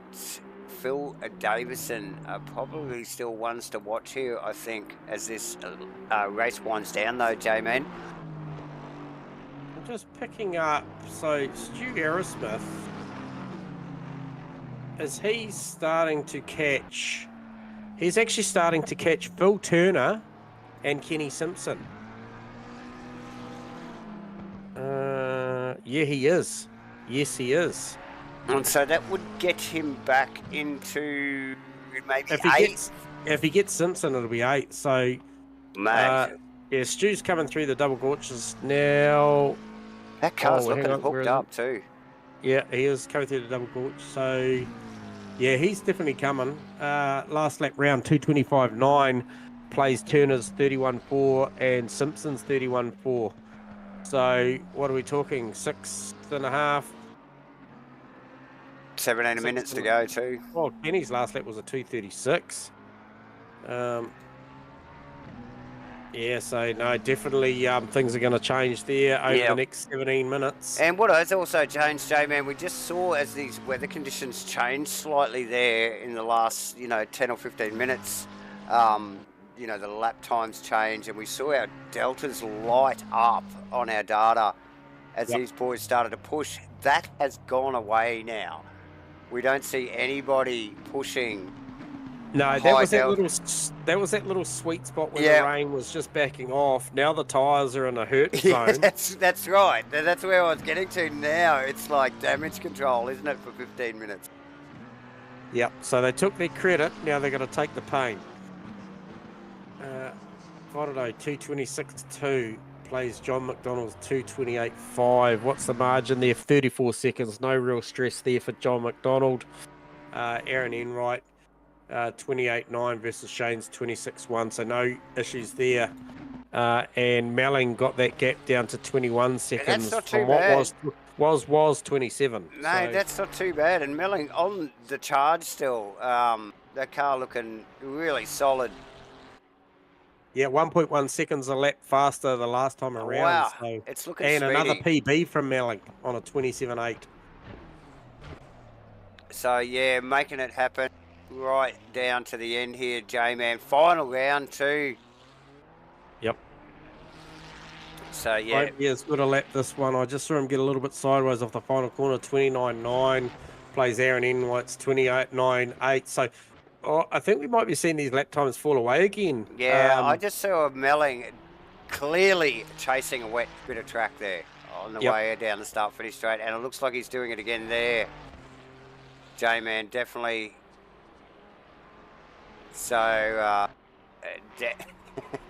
Phil Davison are probably still ones to watch here, I think, as this race winds down though, J-Man. I'm just picking up, so Stu Arrowsmith, he's actually starting to catch Phil Turner and Kenny Simpson. Yeah, he is. Yes, he is. And so that would get him back into maybe If he gets Simpson, it'll be 8. So, Mate, yeah, Stu's coming through the double gorges now. that car's hang looking on, where hooked is up it? too. Yeah, he is coming through the double gorge. So, yeah, he's definitely coming. Last lap round 2:25.9 plays Turner's 31.4 and Simpson's 31.4. So, what are we talking? 6.5. 17 minutes to go too. Well, Kenny's last lap was a 2:36. Yeah, so no, definitely things are going to change there over the next 17 minutes. And what has also changed, J-Man, we just saw as these weather conditions changed slightly there in the last, 10 or 15 minutes, the lap times change, and we saw our deltas light up on our data as these boys started to push. That has gone away now. We don't see anybody pushing. No, that was that little sweet spot where the rain was just backing off. Now the tyres are in a hurt zone. That's right. That's where I was getting to now. It's like damage control, isn't it, for 15 minutes? Yep. So they took their credit. Now they're going to take the pain. Friday 2:26.2 plays John McDonald's 2:28.5. What's the margin there? 34 seconds. No real stress there for John McDonald. Aaron Enright. 28.9 versus Shane's 26.1, so no issues there. And Melling got that gap down to 21 seconds from what was 27. No, that's not too bad. And Melling on the charge still. That car looking really solid. Yeah, 1.1 seconds a lap faster the last time around. Wow, so, it's looking and speedy. another PB from Melling on a 27.8. So yeah, making it happen. Right down to the end here, J-Man. Final round too. Yep. So yeah. He is good to lap this one. I just saw him get a little bit sideways off the final corner. 29.9 plays Aaron Enright's 28.9.8. So I think we might be seeing these lap times fall away again. Yeah, I just saw Melling clearly chasing a wet bit of track there on the way down the start-finish straight, and it looks like he's doing it again there. J-Man, definitely. So,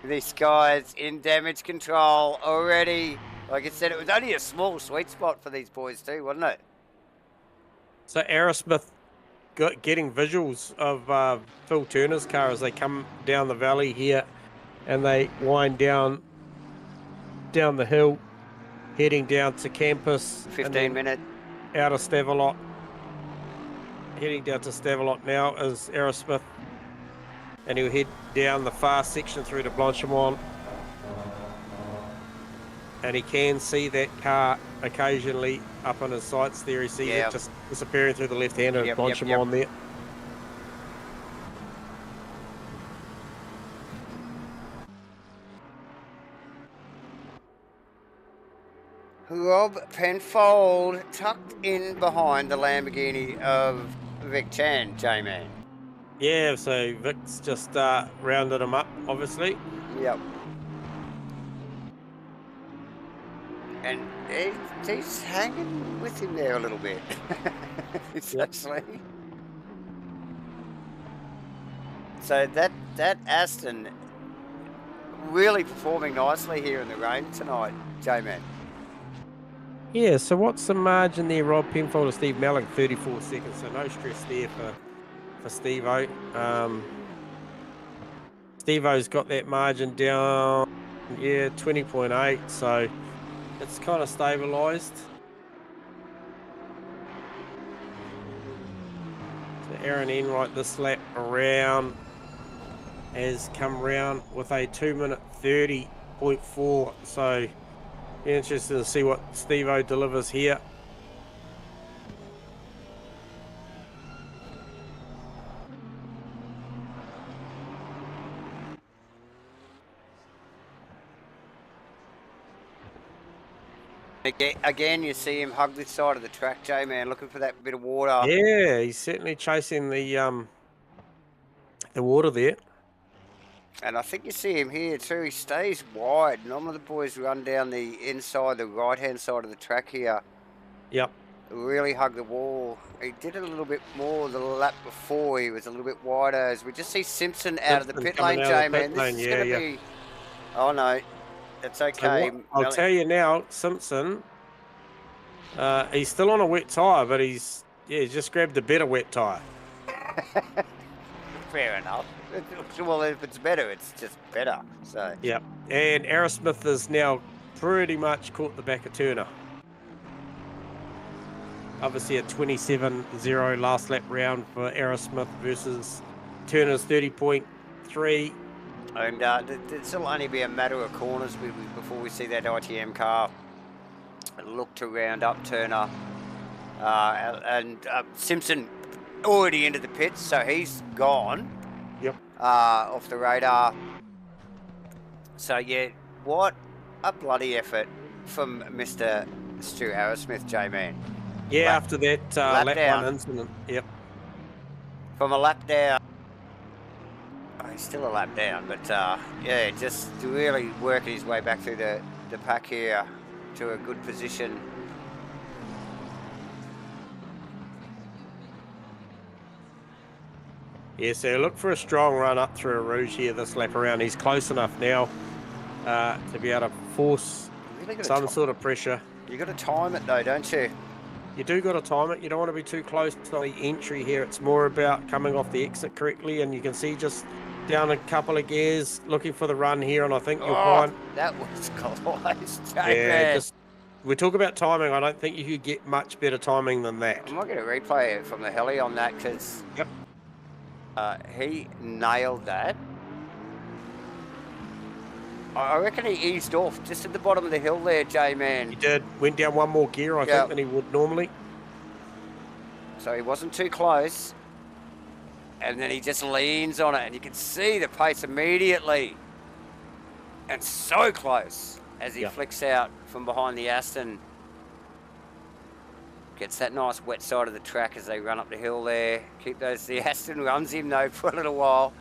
this guy's in damage control already. Like I said, it was only a small sweet spot for these boys too, wasn't it? So, Aerosmith getting visuals of Phil Turner's car as they come down the valley here and they wind down the hill, heading down to campus. 15 minute. Out of Stavelot. Heading down to Stavelot now is Aerosmith. And he'll head down the fast section through to Blanchimont. And he can see that car occasionally up on his sights there. He sees it just disappearing through the left hand of Blanchimont there. Rob Penfold tucked in behind the Lamborghini of Vic Chan, J-Man. Yeah, so Vic's just rounded him up, obviously. Yep. And he's hanging with him there a little bit. Actually. So that Aston really performing nicely here in the rain tonight, J-Man. Yeah, so what's the margin there, Rob Penfold or Steve Melling? 34 seconds, so no stress there for Steve-O. Steve-O's got that margin down, 20.8, so it's kind of stabilised. So Aaron Enright this lap around has come round with a 2-minute 30.4, so interested to see what Steve-O delivers here. Again, you see him hug this side of the track, J-Man, looking for that bit of water. Yeah, he's certainly chasing the water there. And I think you see him here too. He stays wide. Normally the boys run down the inside, the right-hand side of the track here. Yep. really hugged the wall. He did it a little bit more the lap before. He was a little bit wider. As we just see Simpson out of the Simpson pit coming lane, out of the J-Man. pit This lane, is yeah, going to yeah. be... Oh, no. That's So okay. what, I'll tell you now, Simpson, he's still on a wet tyre, but he's just grabbed a better wet tyre. Fair enough. Well, if it's better, it's just better. So Yep. And Asrnz has now pretty much caught the back of Turner. Obviously a 27-0 last lap round for Asrnz versus Turner's 30.3. And it'll only be a matter of corners before we see that ITM car look to round up Turner. Simpson already into the pits, so he's gone. Yep. Off the radar. So yeah, what a bloody effort from Mr. Stu Arrowsmith, J-Man. Yeah, after that lap down. 1 incident. Yep. From a lap down. Oh, he's still a lap down, but yeah, just really working his way back through the pack here to a good position. Yeah, so look for a strong run up through a Rouge here this lap around. He's close enough now to be able to force some sort of pressure. You got to time it though, don't you? You do got to time it. You don't want to be too close to the entry here. It's more about coming off the exit correctly, and you can see just down a couple of gears looking for the run here, and I think you'll find... that was close, yeah, just we talk about timing. I don't think you could get much better timing than that. I'm not going to replay it from the heli on that because yep. He nailed that. I reckon he eased off just at the bottom of the hill there, J-Man. He did. Went down one more gear, I think, than he would normally. So he wasn't too close. And then he just leans on it, and you can see the pace immediately. And so close as he flicks out from behind the Aston. Gets that nice wet side of the track as they run up the hill there. The Aston runs him though for a little while.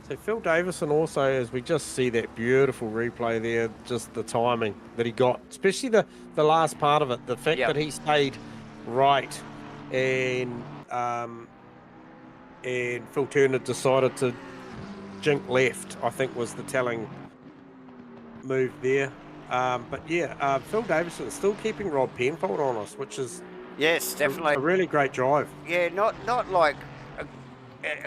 So Phil Davison also, as we just see that beautiful replay there, just the timing that he got, especially the last part of it, the fact that he stayed right and Phil Turner decided to jink left, I think was the telling move there. But yeah, Phil Davison is still keeping Rob Penfold on us, which is definitely a really great drive. Yeah, not like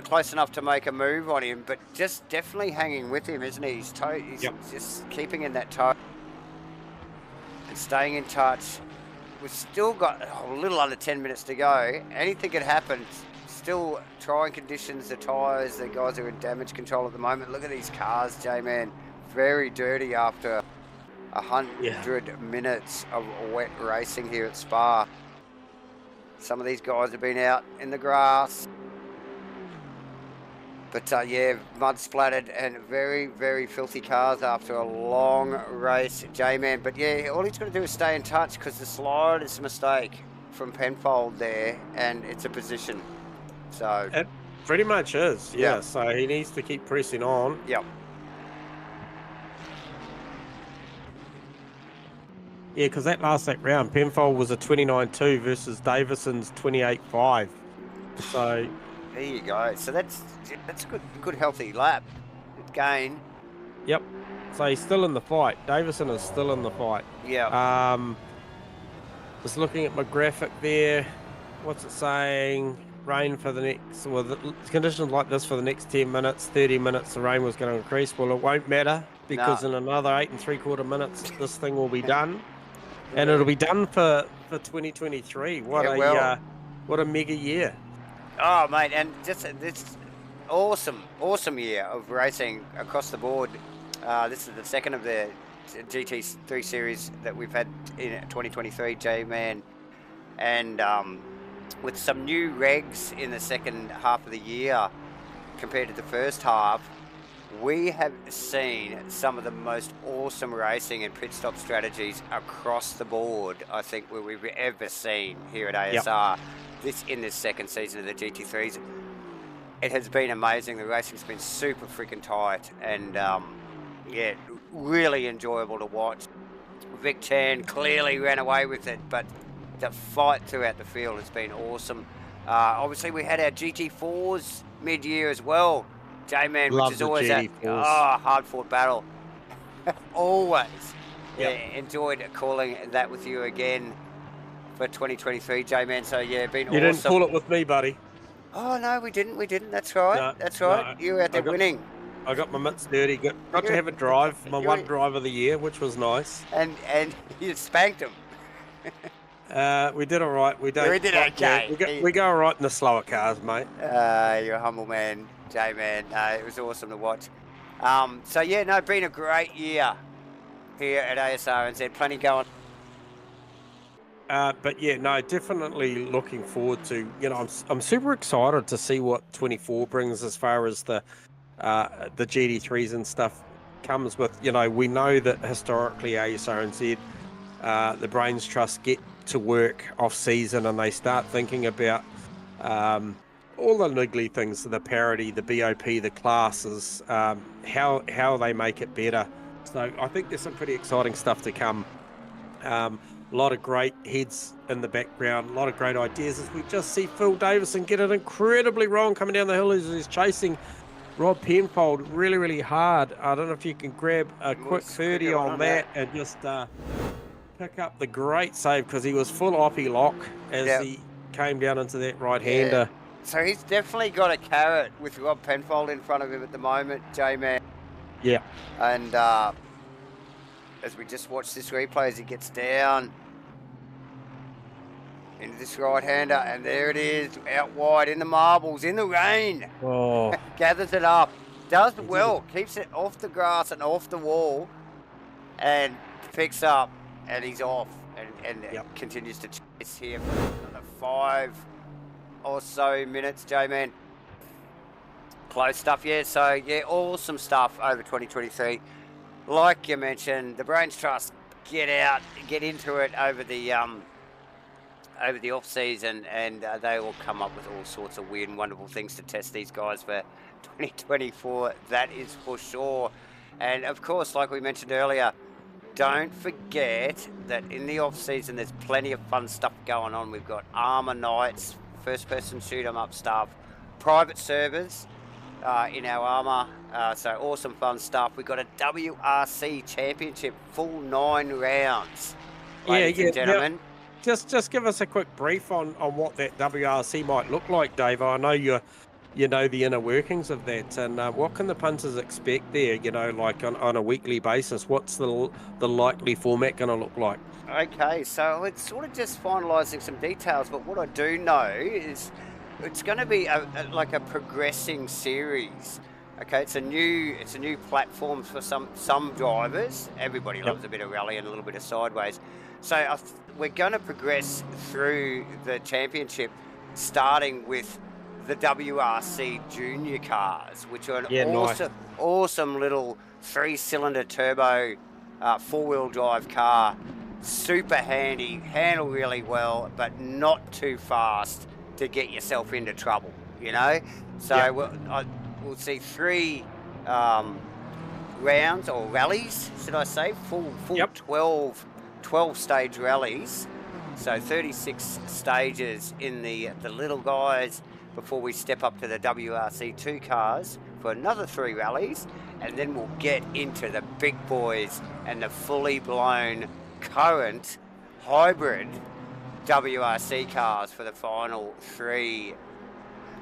close enough to make a move on him, but just definitely hanging with him, isn't he? He's just keeping in that toe and staying in touch. We've still got a little under 10 minutes to go. Anything could happen. Still trying conditions, the tyres, the guys are in damage control at the moment. Look at these cars, J-Man. Very dirty after 100 minutes of wet racing here at Spa. Some of these guys have been out in the grass. But yeah, mud splattered and very, very filthy cars after a long race, J-Man. But yeah, all he's got to do is stay in touch because the slide is a mistake from Penfold there and it's a position. So it pretty much is, yeah. So he needs to keep pressing on. Yep. Yeah, because that last lap round, Penfold was a 29.2 versus Davison's 28.5. So there you go. So that's a good healthy lap gain. Yep. So he's still in the fight. Davison is still in the fight. Yeah. Just looking at my graphic there. What's it saying? Rain for the next, well, the conditions like this for the next 10 minutes, 30 minutes, the rain was going to increase. Well, it won't matter because in another 8 3/4 minutes, this thing will be done. And it'll be done for 2023. What a mega year. Oh, mate, and just this awesome year of racing across the board. This is the second of the GT3 series that we've had in 2023, J-Man. And with some new regs in the second half of the year compared to the first half, we have seen some of the most awesome racing and pit stop strategies across the board, I think, where we've ever seen here at ASR. In this second season of the GT3s. It has been amazing. The racing's been super freaking tight and yeah, really enjoyable to watch. Vic Chan clearly ran away with it, but the fight throughout the field has been awesome. Obviously, we had our GT4s mid-year as well, J-Man, which Love is the always a GT4s. hard-fought battle. Always. Yep. Yeah, enjoyed calling that with you again for 2023, J-Man. So, yeah, been You awesome. didn't call it with me, buddy. Oh, no, we didn't. That's right. No, That's right. no, You were out there winning. I got my mitts dirty. Got to have a drive, my one drive of the year, which was nice. And you spanked him. We did all right. We don't. We did okay. We go all right in the slower cars, mate. You're a humble man, J-Man. It was awesome to watch. So, yeah, no, been a great year here at Asrnz. Plenty going. But yeah, no, definitely looking forward to. I'm super excited to see what 24 brings as far as the GT3s and stuff comes with. We know that historically Asrnz, the Brains Trust get to work off season and they start thinking about all the niggly things, the parity, the BOP, the classes, how they make it better. So I think there's some pretty exciting stuff to come. A lot of great heads in the background, a lot of great ideas as we just see Phil Davison get it incredibly wrong coming down the hill as he's chasing Rob Penfold really, really hard. I don't know if you can grab a quick 30 on that and just pick up the great save, because he was full oppie lock as he came down into that right-hander. Yeah. So he's definitely got a carrot with Rob Penfold in front of him at the moment, J-Man. Yeah. And as we just watch this replay as he gets down into this right-hander, and there it is, out wide in the marbles, in the rain. Oh. Gathers it up, does well, keeps it off the grass and off the wall, and picks up, and he's off, and continues to chase here for another 5 or so minutes, J-Man. Close stuff, yeah. So, yeah, awesome stuff over 2023. Like you mentioned, the Brains Trust get out, get into it over the off season, and they will come up with all sorts of weird and wonderful things to test these guys for 2024. That is for sure. And of course, like we mentioned earlier, don't forget that in the off season there's plenty of fun stuff going on. We've got armor nights, first person shoot 'em up stuff, private servers in our armor, so awesome fun stuff. We've got a WRC championship, full 9 rounds, ladies and gentlemen. Just give us a quick brief on what that WRC might look like, Dave. I know you know the inner workings of that, and what can the punters expect there, like on a weekly basis? What's the likely format going to look like? Okay, so it's sort of just finalising some details, but what I do know is it's going to be like a progressing series. Okay, it's a new platform for some drivers. Everybody loves a bit of rally and a little bit of sideways. So we're going to progress through the championship, starting with the WRC junior cars, which are an awesome little 3-cylinder turbo 4-wheel drive car. Super handy, handle really well, but not too fast to get yourself into trouble, So we'll see 3 rounds or rallies, should I say, full 12 stage rallies. So 36 stages in the little guys before we step up to the WRC2 cars for another 3 rallies, and then we'll get into the big boys and the fully blown current hybrid WRC cars for the final 3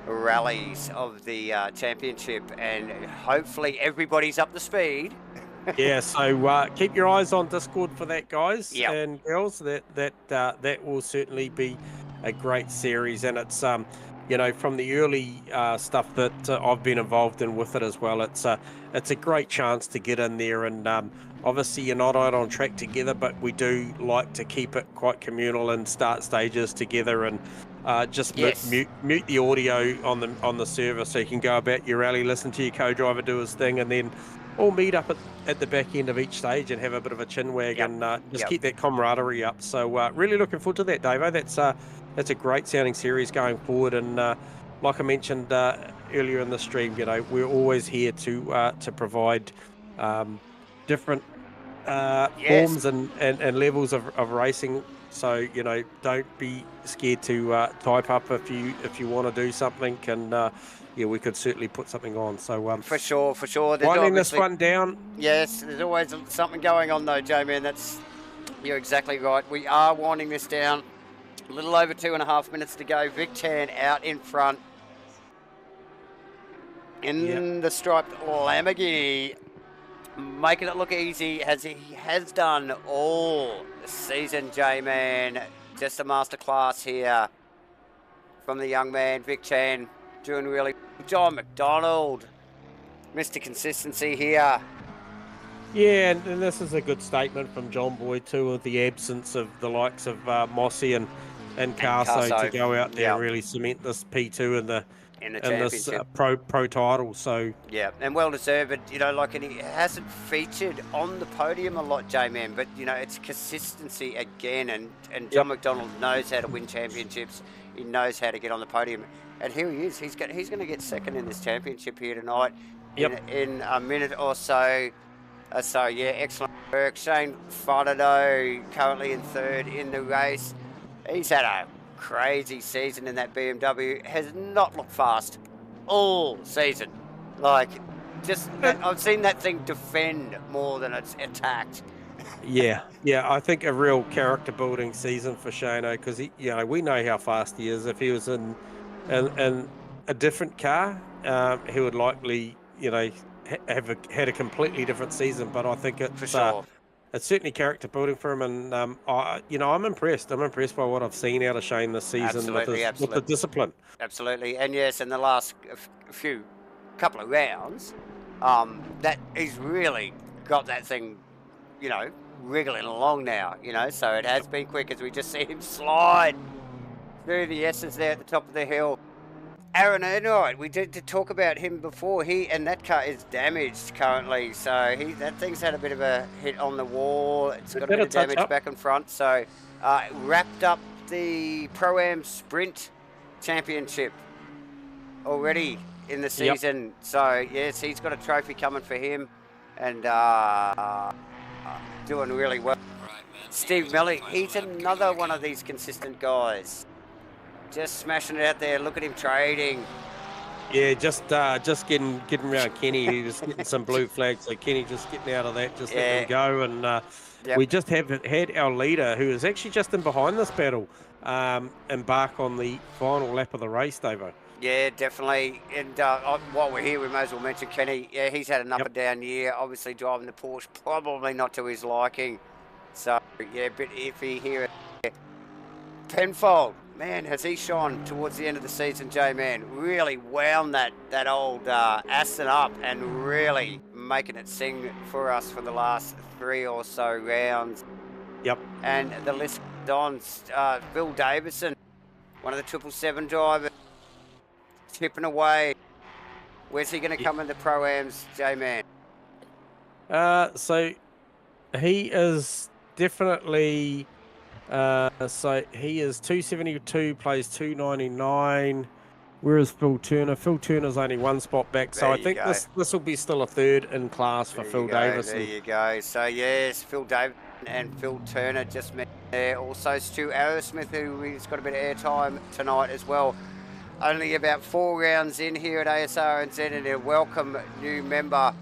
rallies of the championship, and hopefully everybody's up to speed. Yeah, so keep your eyes on Discord for that, guys and girls. That will certainly be a great series, and it's from the early stuff that I've been involved in with it as well. It's a great chance to get in there, and obviously you're not out on track together, but we do like to keep it quite communal and start stages together, and just mute the audio on the server so you can go about your rally, listen to your co-driver do his thing, and then all meet up at the back end of each stage and have a bit of a chin wag and just keep that camaraderie up. So really looking forward to that, Davo. That's a great sounding series going forward, and like I mentioned earlier in the stream, we're always here to provide different forms and levels of racing. So, you know, don't be scared to type up if you want to do something, and yeah, we could certainly put something on. So for sure. There's winding this obviously one down. yes. There's always something going on though, J-Man. You're exactly right. We are winding this down. A little over 2.5 minutes to go. Vic Chan out in front in the striped Lamborghini, making it look easy as he has done all season, J-Man. Just a masterclass here from the young man, Vic Chan, doing really. John McDonald, Mr. Consistency here. Yeah, and this is a good statement from John Boy too, with the absence of the likes of Mossy and Carso to go out there and really cement this P2 in the this pro title. So yeah, and well deserved. You know, like, and he hasn't featured on the podium a lot, J-Man, but you know, it's consistency again, and John McDonald knows how to win championships. He knows how to get on the podium, and here he is. He's going to get second in this championship here tonight. In a minute or so. So yeah, excellent work. Shane Fodado currently in third in the race. He's had a crazy season in that BMW. Has not looked fast all season. Like, just I've seen that thing defend more than it's attacked. Yeah, I think a real character building season for Shano, because we know how fast he is. If he was in a different car, he would likely, had a completely different season. But I think it's it's certainly character building for him, and I'm impressed. I'm impressed by what I've seen out of Shane this season with the discipline. Absolutely, and yes, in the last couple of rounds, that he's really got that thing, wriggling along now. So it has been quick as we just see him slide through the S's there at the top of the hill. Asrnz, we did talk about him before. And that car is damaged currently, so that thing's had a bit of a hit on the wall. It's got a bit of damage back and front. So wrapped up the Pro-Am Sprint Championship already in the season. So yes, he's got a trophy coming for him, and doing really well. Steve Melly, he's another one of these consistent guys. Just smashing it out there. Look at him trading. Yeah, just getting around Kenny. He was getting some blue flags. So Kenny just getting out of that, just letting him go. And we just had our leader, who is actually just in behind this battle, embark on the final lap of the race, Davo. Yeah, definitely. And while we're here, we may as well mention Kenny. Yeah, he's had an up and down year. Obviously driving the Porsche, probably not to his liking. So, yeah, a bit iffy here. Penfold. Man, has he shone towards the end of the season, J-Man. Really wound that old Aston up and really making it sing for us for the last 3 or so rounds. Yep. And the list on Bill Davison, one of the 777 drivers, tipping away. Where's he going to come in the Pro-Ams, J-Man? So he is definitely... so he is 272, plays 299. Whereas Phil Turner? Phil Turner's only one spot back, so I think this will be still a third in class for Phil Davison. There you go. So yes, Phil Davison and Phil Turner just met there. Also Stu Arrowsmith, who's got a bit of airtime tonight as well. Only about 4 rounds in here at Asrnz, and a welcome new member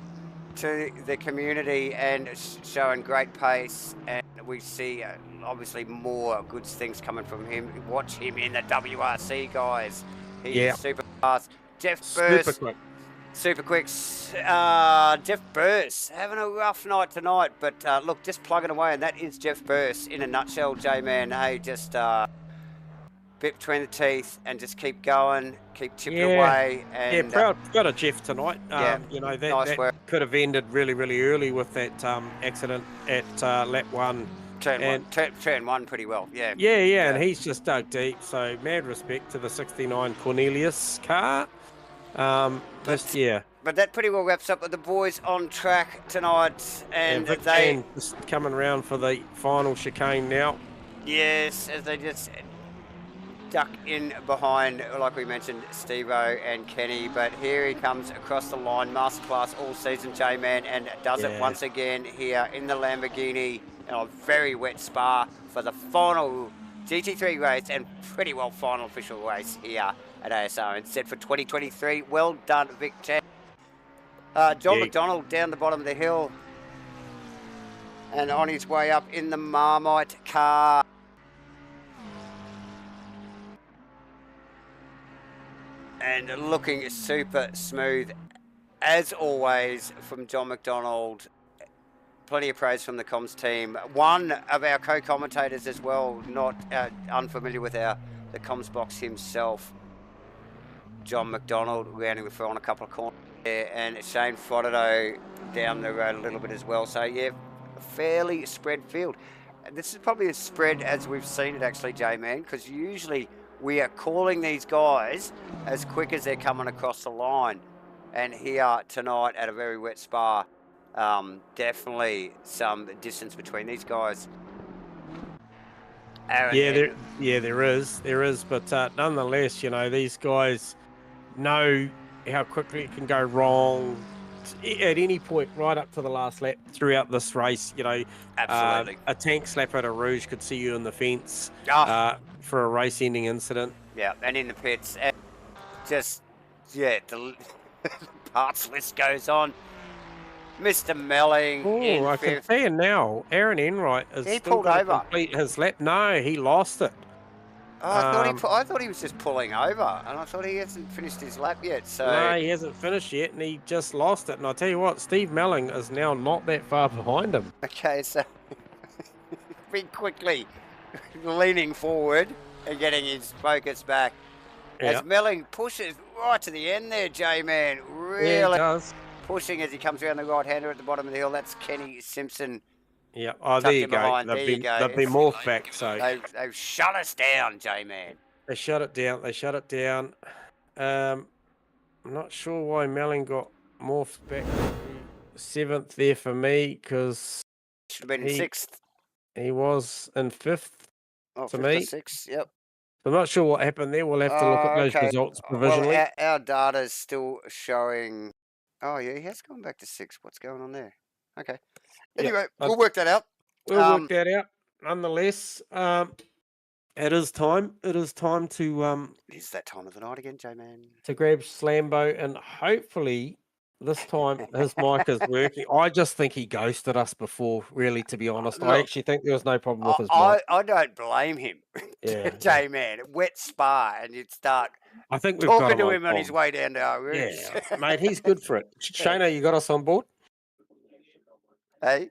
to the community and showing great pace, and we see obviously more good things coming from him. Watch him in the WRC, guys. He is super fast. Jeff Burse, super quick. Jeff Burse having a rough night tonight, but look, just plugging away, and that is Jeff Burse in a nutshell, J-Man. Hey, just bit between the teeth and just keep going, keep chipping away. And proud of Jeff tonight. That nice work. Could have ended really, really early with that accident at lap 1. Turn one pretty well, yeah. Yeah, and he's just dug deep. So mad respect to the 69 Cornelius car. But that pretty well wraps up with the boys on track tonight, and they just coming around for the final chicane now. Yes, as they just stuck in behind, like we mentioned, Steve-O and Kenny, but here he comes across the line, masterclass all season, J-Man, and does it once again here in the Lamborghini in a very wet Spa for the final GT3 race and pretty well final official race here at Asrnz for 2023. Well done, Vic Chen. John McDonald down the bottom of the hill and on his way up in the Marmite car. And looking super smooth, as always, from John McDonald. Plenty of praise from the comms team. One of our co-commentators as well, not unfamiliar with the comms box himself, John McDonald, rounding the front on a couple of corners there, and Shane Frodedo down the road a little bit as well. So, yeah, fairly spread field. This is probably as spread as we've seen it, actually, J-Man, because usually we are calling these guys as quick as they're coming across the line. And here tonight at a very wet Spa, definitely some distance between these guys. Aaron, there is. But nonetheless, you know, these guys know how quickly it can go wrong at any point right up to the last lap throughout this race. You know, absolutely. A tank slap at a Rouge could see you in the fence for a race-ending incident. Yeah, and in the pits, and just the parts list goes on. Mr. Melling. Oh, I can see it now. Aaron Enright is still going to complete his lap. No, he lost it. Oh, I thought he was just pulling over, and I thought he hasn't finished his lap yet. So no, he hasn't finished yet, and he just lost it. And I tell you what, Steve Melling is now not that far behind him. Okay, so be quickly leaning forward and getting his focus back as Melling pushes right to the end there. J-Man really pushing as he comes around the right-hander at the bottom of the hill. That's Kenny Simpson. Yeah, oh, there you go. They've been morphed back. So they've shut us down, J-Man. They shut it down. I'm not sure why Melling got morphed back to 7th there for me, because should have been in 6th. He was in 5th to me. 6th, yep. I'm not sure what happened there. We'll have to look at those results provisionally. Well, our data's still showing. Oh, yeah, he has gone back to 6th. What's going on there? Okay. Anyway, we'll work that out. We'll work that out. Nonetheless, it is time. It is time to It's that time of the night again, J-Man. To grab Slambo, and hopefully this time his mic is working. I just think he ghosted us before, really, to be honest. Look, I actually think there was no problem with his mic. I don't blame him. Yeah, J-Man, wet Spa, and you'd start talking to him on his way down to our rooms. Yeah, mate, he's good for it. Shano, you got us on board? Hey,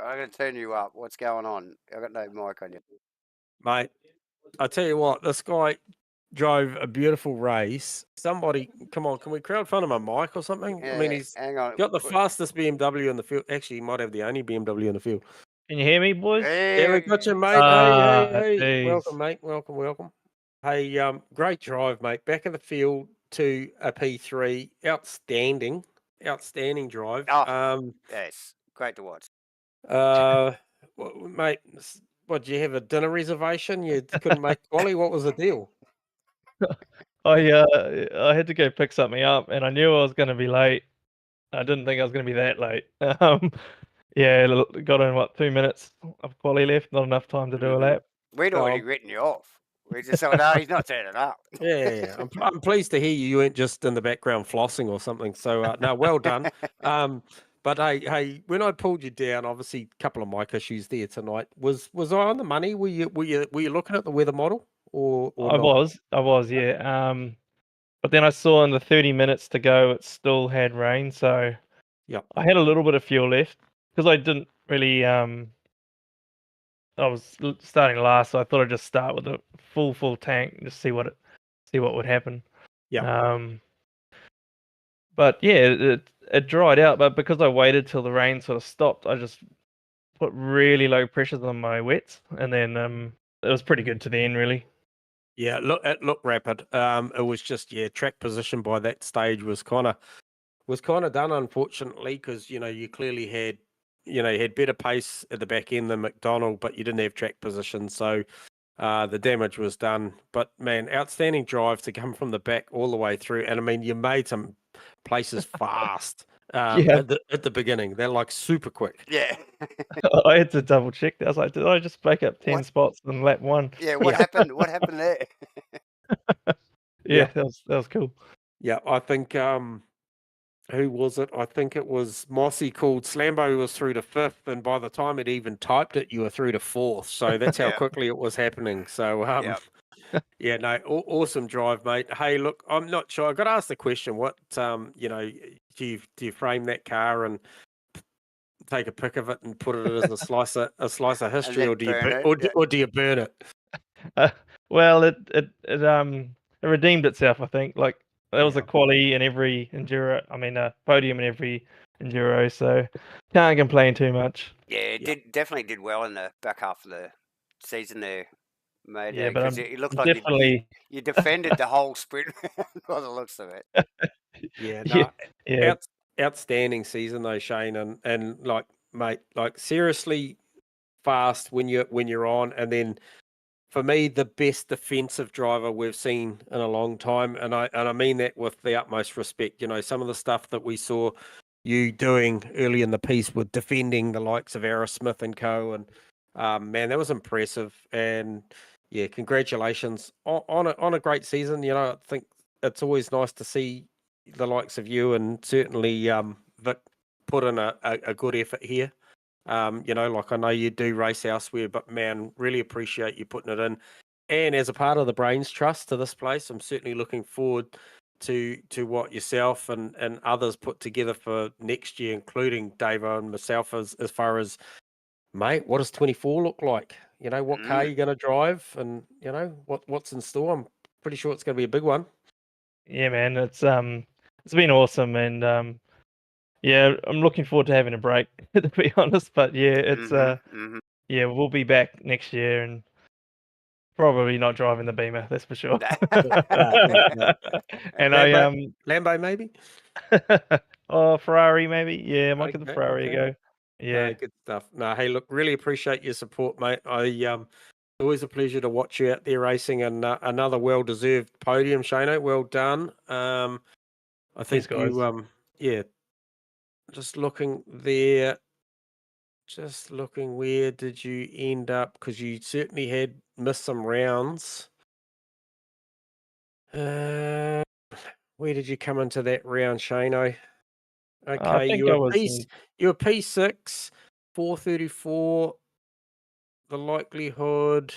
I'm going to turn you up. What's going on? I've got no mic on you. Mate, I tell you what, this guy drove a beautiful race. Somebody, come on, can we crowdfund him a mic or something? Yeah, I mean, he's got the fastest BMW in the field. Actually, he might have the only BMW in the field. Can you hear me, boys? Yeah, we got you, mate. Hey. Welcome, mate. Welcome. Hey, great drive, mate. Back of the field to a P3. Outstanding drive. Yes, great to watch. Mate, what, did you have a dinner reservation? You couldn't make quali? What was the deal? I had to go pick something up, and I knew I was going to be late. I didn't think I was going to be that late. Got in 2 minutes of quali left, not enough time to do a lap. We'd already written you off. We just thought, no, he's not turning up. Yeah. I'm pleased to hear you weren't just in the background flossing or something. So, no, well done. But hey, when I pulled you down, obviously a couple of mic issues there tonight. Was I on the money? Were you looking at the weather model or I was, yeah. But then I saw in the 30 minutes to go, it still had rain, so I had a little bit of fuel left because I didn't really. I was starting last, so I thought I'd just start with a full tank and just see what would happen. Yeah. But yeah, it dried out. But because I waited till the rain sort of stopped, I just put really low pressures on my wets, and then it was pretty good to the end, really. Yeah, it looked rapid. It was just track position by that stage was kind of done, unfortunately, because you clearly had better pace at the back end than McDonald, but you didn't have track position. So The damage was done, but man, outstanding drive to come from the back all the way through. And I mean, you made some places fast at the beginning. They're like super quick. Yeah. I had to double check that. I was like, did I just break up 10 spots in lap 1? Yeah, what happened? What happened there? Yeah, that was cool. Yeah, I think who was it? I think it was Mossy called Slambo, who was through to 5th, and by the time it even typed it, you were through to 4th. So that's how quickly it was happening. So yeah, no, awesome drive, mate. Hey, look, I'm not sure. I got asked the question, what you know, do you frame that car and take a pic of it and put it as a slice of history, or do you burn it? Well, it redeemed itself, I think. Like there was a quali in every enduro. I mean, a podium in every enduro, so can't complain too much. Yeah, it definitely did well in the back half of the season there, mate. Yeah, but because it looked like definitely you defended the whole sprint by the looks of it. Yeah, no, yeah. Outstanding season though, Shane, and like, mate, like seriously fast when you're on, and then for me the best defensive driver we've seen in a long time, and I mean that with the utmost respect. You know, some of the stuff that we saw you doing early in the piece with defending the likes of Aerosmith and co, and man, that was impressive. And yeah, congratulations on a great season. You know, I think it's always nice to see the likes of you, and certainly Vic put in a good effort here. You know, like I know you do race elsewhere, but man, really appreciate you putting it in. And as a part of the Brains Trust to this place, I'm certainly looking forward to what yourself and others put together for next year, including Davo and myself, as far as, mate, what does 24 look like? You know, what car are you going to drive, and you know what's in store. I'm pretty sure it's going to be a big one. Yeah, man, it's been awesome, and yeah, I'm looking forward to having a break, to be honest. But yeah, it's yeah, we'll be back next year, and probably not driving the Beamer, that's for sure. And Lambo maybe. Or Ferrari maybe. Yeah, I might give the Ferrari a go. Yeah, no, good stuff. No, hey, look, really appreciate your support, mate. Always a pleasure to watch you out there racing, and another well-deserved podium, Shano. Well done. I think you, yeah. Just looking there. Just looking, where did you end up? Because you certainly had missed some rounds. Where did you come into that round, Shano? Okay, you were P6, 434. The likelihood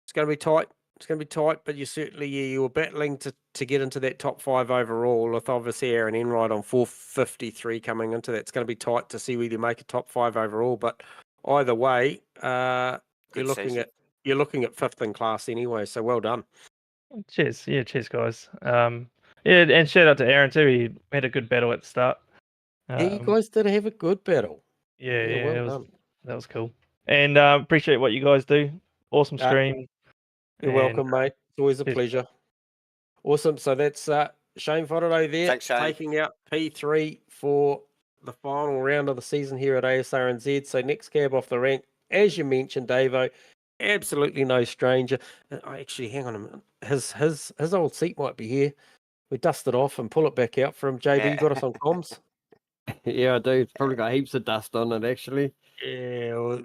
it's going to be tight. It's going to be tight, but you certainly, you were battling to get into that top 5 overall, with obviously Aaron Enright on 453 coming into that. It's going to be tight to see whether you make a top 5 overall, but either way, you're looking at 5th in class anyway. So well done. Cheers, cheers, guys. Yeah, and shout out to Aaron too. He had a good battle at the start. You guys did have a good battle. Yeah, well done. That was cool. And appreciate what you guys do. Awesome stream. You're welcome, mate. It's always a pleasure. Awesome. So that's Shane Fodderday there. Thanks, Shane. Taking out P3 for the final round of the season here at Asrnz. So next cab off the rank, as you mentioned, Davo, absolutely no stranger. Actually, hang on a minute. His old seat might be here. We dust it off and pull it back out for him. JB, you got us on comms? Yeah, I do. It's probably got heaps of dust on it, actually. Yeah, well,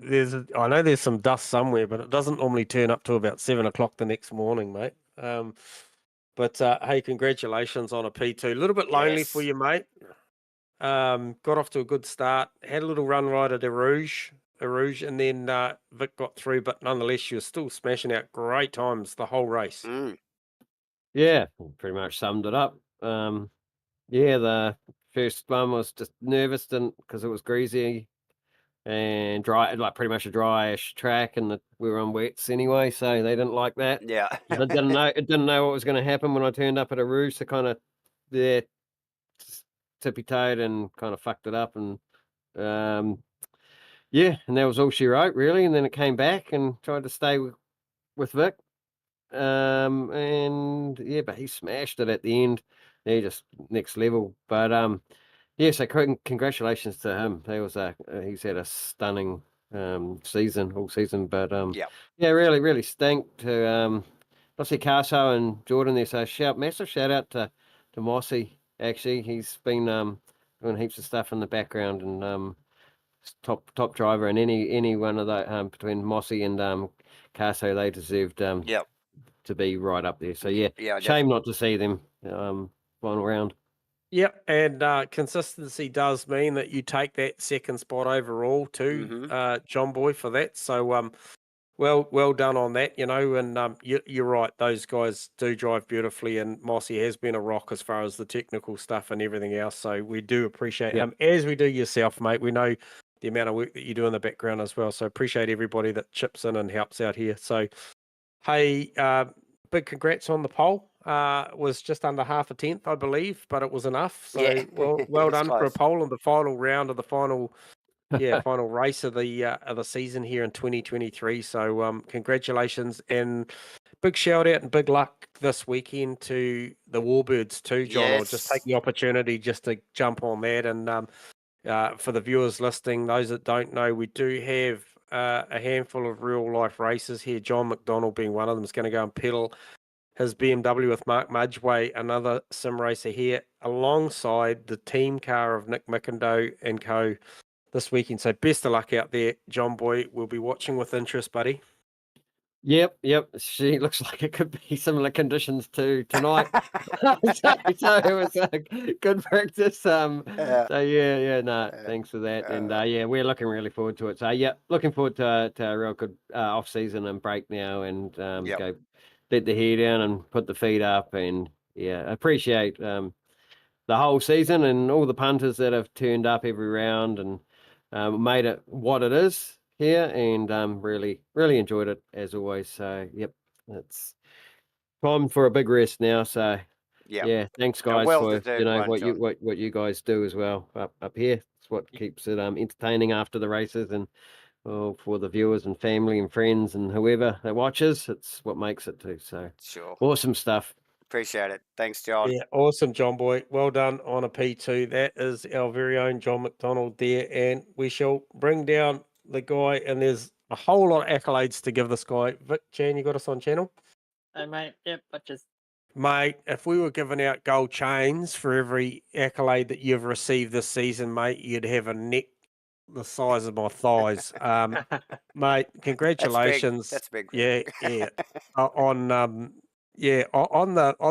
I know there's some dust somewhere, but it doesn't normally turn up to about 7 o'clock the next morning, mate. But hey, congratulations on a P2. A little bit lonely for you, mate. Got off to a good start. Had a little run right at Erouge, and then Vic got through, but nonetheless, you were still smashing out great times the whole race. Yeah, pretty much summed it up. Yeah, the first one was just nervous because it was greasy and dry, like pretty much a dryish track, and we were on wets anyway, so they didn't like that. Yeah. I didn't know what was going to happen when I turned up at a roost. So kind of tippy-toed and kind of fucked it up, and yeah, and that was all she wrote really. And then it came back and tried to stay with Vic, and yeah, but he smashed it at the end. He just next level. But yeah, so congratulations to him. That was he's had a stunning season, all season. But Yeah. yeah, really stink to obviously Carso and Jordan there. So massive shout out to Mossy. Actually, he's been doing heaps of stuff in the background and top driver. And any one of the between Mossy and Carso, they deserved Yep. to be right up there. So yeah, Yeah, shame not to see them final round. Yep, and consistency does mean that you take that second spot overall too, John Boy, for that. So well done on that, you know. And you're right; those guys do drive beautifully, and Mossy has been a rock as far as the technical stuff and everything else. So we do appreciate as we do yourself, mate. We know the amount of work that you do in the background as well. So appreciate everybody that chips in and helps out here. So hey, big congrats on the pole. Was just under half a tenth, I believe, but it was enough. So Yeah. well done for a close. pole in the final round of the final final race of the season here in 2023. So congratulations and big shout out and big luck this weekend to the Warbirds too, John. I'll just take the opportunity just to jump on that. And for the viewers listening, those that don't know, we do have a handful of real life races here. John McDonald being one of them is going to go and pedal his BMW with Mark Mudgeway, another sim racer here, alongside the team car of Nick Mickindo and co this weekend. So best of luck out there, John Boy. We'll be watching with interest, buddy. Yep. She looks like it could be similar conditions to tonight. so it was a good practice. So thanks for that. And we're looking really forward to it. So looking forward to a real good off season and break now, and go let the hair down and put the feet up, and appreciate the whole season and all the punters that have turned up every round and made it what it is here, and really enjoyed it as always. So it's time for a big rest now. So thanks guys for what you guys do as well up here. It's what keeps it entertaining after the races, and for the viewers and family and friends and whoever that watches, it's what makes it too. So awesome stuff. Appreciate it. Thanks, John. Yeah, awesome, John Boy. Well done on a P2. That is our very own John McDonald there, and we shall bring down the guy, and there's a whole lot of accolades to give this guy. Vic Chan, you got us on channel? Hey, mate. Yep, Mate, if we were giving out gold chains for every accolade that you've received this season, mate, you'd have a neck the size of my thighs. Mate, congratulations. That's big. Yeah. on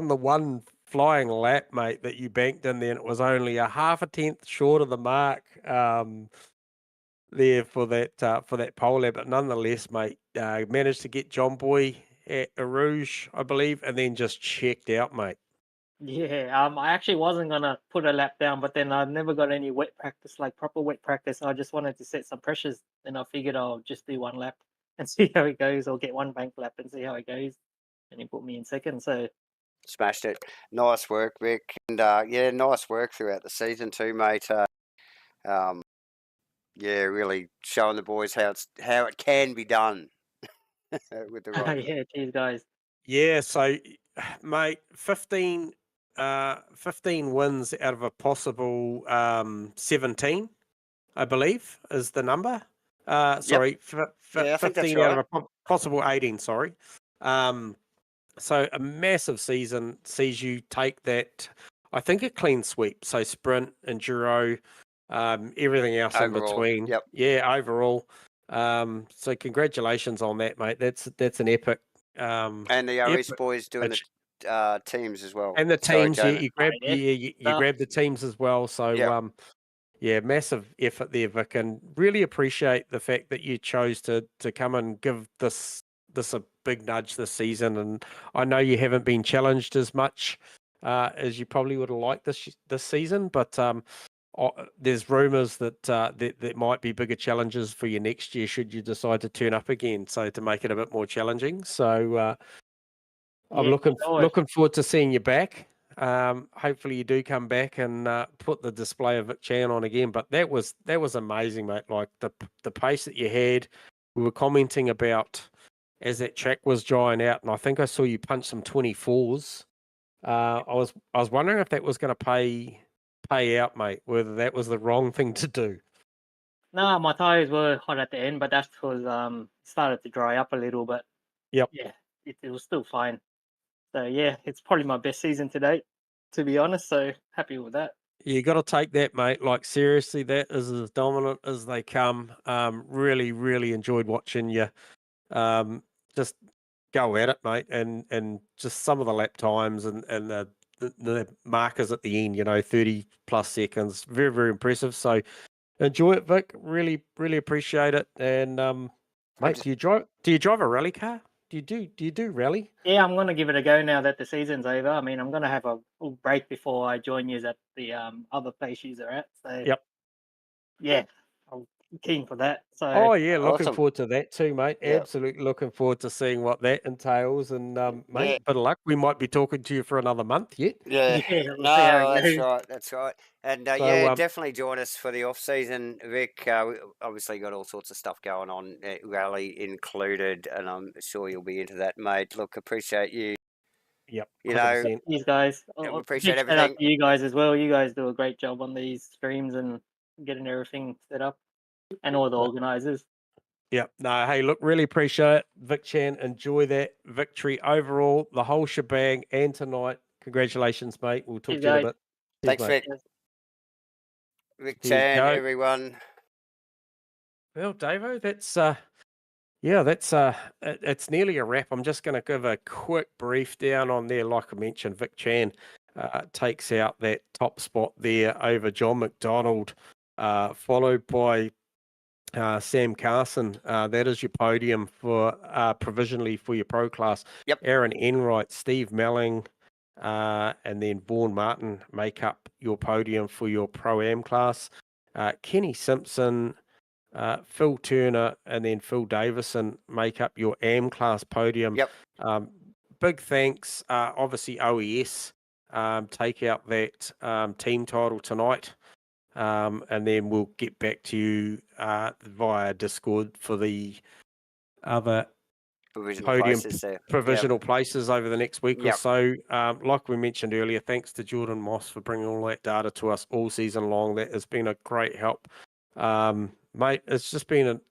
the one flying lap, mate, that you banked in there, and it was only a half a tenth short of the mark there for that pole lap. But nonetheless, mate, managed to get John Boy at Rouge, I believe, and then just checked out, mate. Yeah, I actually wasn't gonna put a lap down, but then I never got any wet practice, like proper wet practice. I just wanted to set some pressures, and I figured I'll just do one lap and see how it goes, or get one bank lap and see how it goes. And he put me in second, so smashed it. Nice work, Vic, and nice work throughout the season too, mate. Really showing the boys how it can be done with the right. yeah, cheers, guys. Yeah, so mate, 15 wins out of a possible 17, I believe, is the number. Sorry, 15 out of a possible 18, sorry. So a massive season sees you take that, I think, a clean sweep. So sprint, enduro, everything else overall, in between. Yeah, overall. So congratulations on that, mate. That's an epic. And the RS boys doing the teams as well. And the teams, you grab the teams as well. So massive effort there, Vic, and really appreciate the fact that you chose to come and give this a big nudge this season. And I know you haven't been challenged as much as you probably would have liked this season, but there's rumours that there might be bigger challenges for you next year should you decide to turn up again. So to make it a bit more challenging. So I'm looking forward to seeing you back. Hopefully you do come back and put the display of Vic Chan on again. But that was amazing, mate. Like the pace that you had. We were commenting about as that track was drying out, and I think I saw you punch some 24s. I was wondering if that was going to pay out, mate. Whether that was the wrong thing to do. No, my tires were hot at the end, but that's because started to dry up a little. But Yep. yeah, it was still fine. So yeah, it's probably my best season to date, to be honest. So happy with that. You got to take that, mate. Like seriously, that is as dominant as they come. Really, really enjoyed watching you. Just go at it, mate, and just some of the lap times and the markers at the end. 30+ seconds. Very, very impressive. So enjoy it, Vic. Really, really appreciate it. And mate, do you drive a rally car? Do you do rally? Yeah, I'm gonna give it a go now that the season's over. I mean, I'm gonna have a little break before I join you at the other place you are at. So Yep. yeah, I'm keen for that. So Oh yeah, looking Awesome. forward to that too, mate. Yeah. Absolutely looking forward to seeing what that entails. And mate, Yeah. bit of luck. We might be talking to you for another month yet. Yeah, yeah, we'll see how no, it that's goes. right, that's right. And So yeah, definitely join us for the off season, Vic. We obviously got all sorts of stuff going on, rally included, and I'm sure you'll be into that, mate. Look, appreciate you. yep, You know, 100%. These guys, appreciate big shout out everything. to you guys as well. You guys do a great job on these streams and getting everything set up, and all the organisers. Yep. No, hey, look, really appreciate it. Vic Chan, enjoy that victory overall, the whole shebang, and tonight. Congratulations, mate. We'll talk Cheers, to you in a guys. bit. Cheers, Thanks, mate. Vic. Vic There you Chan, go. everyone. Well, Davo, that's it's nearly a wrap. I'm just going to give a quick brief down on there. Like I mentioned, Vic Chan takes out that top spot there over John McDonald, followed by Sam Carson. That is your podium for provisionally for your pro class. Yep. Aaron Enright, Steve Melling, and then Vaughan Martin make up your podium for your pro-am class. Kenny Simpson, Phil Turner, and then Phil Davison make up your AM class podium. Yep. Big thanks. Obviously, OES take out that team title tonight. And then we'll get back to you via Discord for the other provisional places over the next week or so. Like we mentioned earlier, thanks to Jordan Moss for bringing all that data to us all season long. That has been a great help. Mate, it's just been an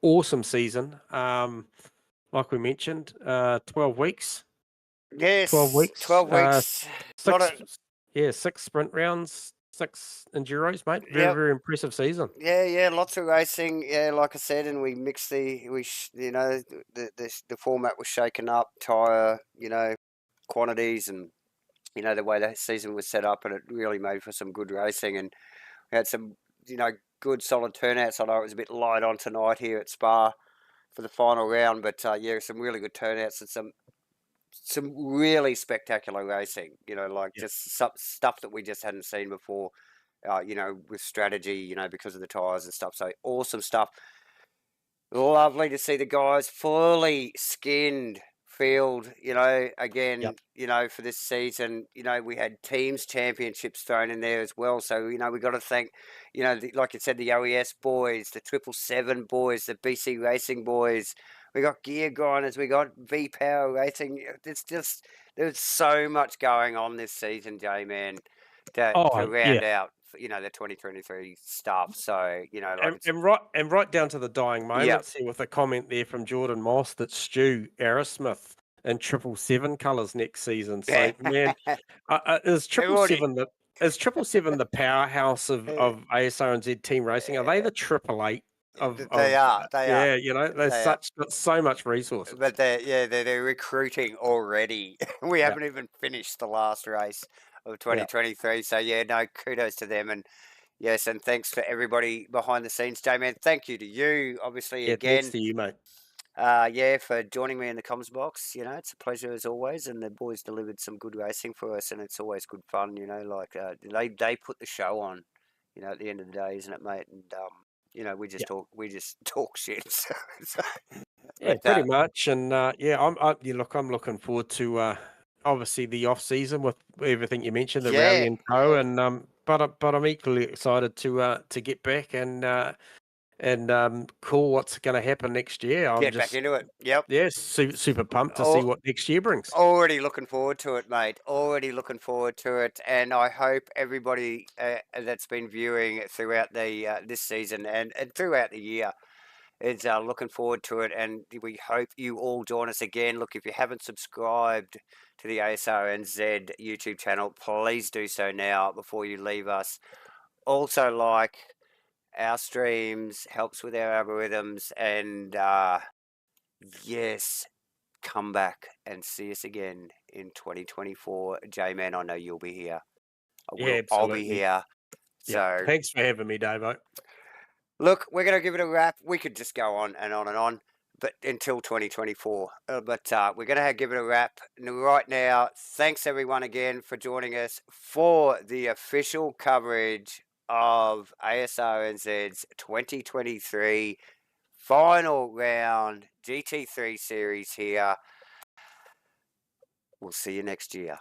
awesome season. Like we mentioned, 12 weeks. Yes, 12 weeks. 12 weeks. 6 sprint rounds, 6 enduros, mate. Very, very impressive season. Yeah, lots of racing. Yeah, like I said, and we mixed the format was shaken up, tyre, quantities, and the way the season was set up, and it really made for some good racing. And we had some, good solid turnouts. I know it was a bit light on tonight here at Spa for the final round, but some really good turnouts and some really spectacular racing. Just stuff that we just hadn't seen before. With strategy, because of the tyres and stuff. So awesome stuff. Lovely to see the guys fully skinned field, again, for this season. We had teams championships thrown in there as well. So, we got to thank, like you said, the OES boys, the 777 boys, the BC Racing boys. We got Gear Grinders, we got V-Power Racing. There's so much going on this season, J-Man, to round out, the 2023 stuff. So, and right down to the dying moments here with a comment there from Jordan Moss that Stu Aerosmith in 777 colours next season. So, man, is 777 the powerhouse of Asrnz team racing? Are they the 888? They are. They've got so much resources. But they're recruiting already. We haven't even finished the last race of 2023. So kudos to them, and yes, and thanks for everybody behind the scenes, J-Man. Thank you to you, obviously, again. Thanks to you, mate. For joining me in the comms box. It's a pleasure as always, and the boys delivered some good racing for us, and it's always good fun. They put the show on. At the end of the day, isn't it, mate? And we just talk shit. Pretty much. And I'm looking forward to obviously the off season with everything you mentioned, the rally and co. And but I'm equally excited to get back and and cool what's going to happen next year. I'm Get just back into it. Yep. super pumped to see what next year brings. Already looking forward to it, mate. Already looking forward to it, and I hope everybody that's been viewing throughout the this season and throughout the year is looking forward to it. And we hope you all join us again. Look, if you haven't subscribed to the Asrnz YouTube channel, please do so now before you leave us. Also, like our streams, helps with our algorithms, and yes, come back and see us again in 2024. J-Man, I know you'll be here. I'll be here. So thanks for having me, Davo. Look, we're going to give it a wrap. We could just go on and on and on, but until 2024. But we're going to give it a wrap right now. Thanks everyone again for joining us for the official coverage of Asrnz's 2023 final round GT3 series here. We'll see you next year.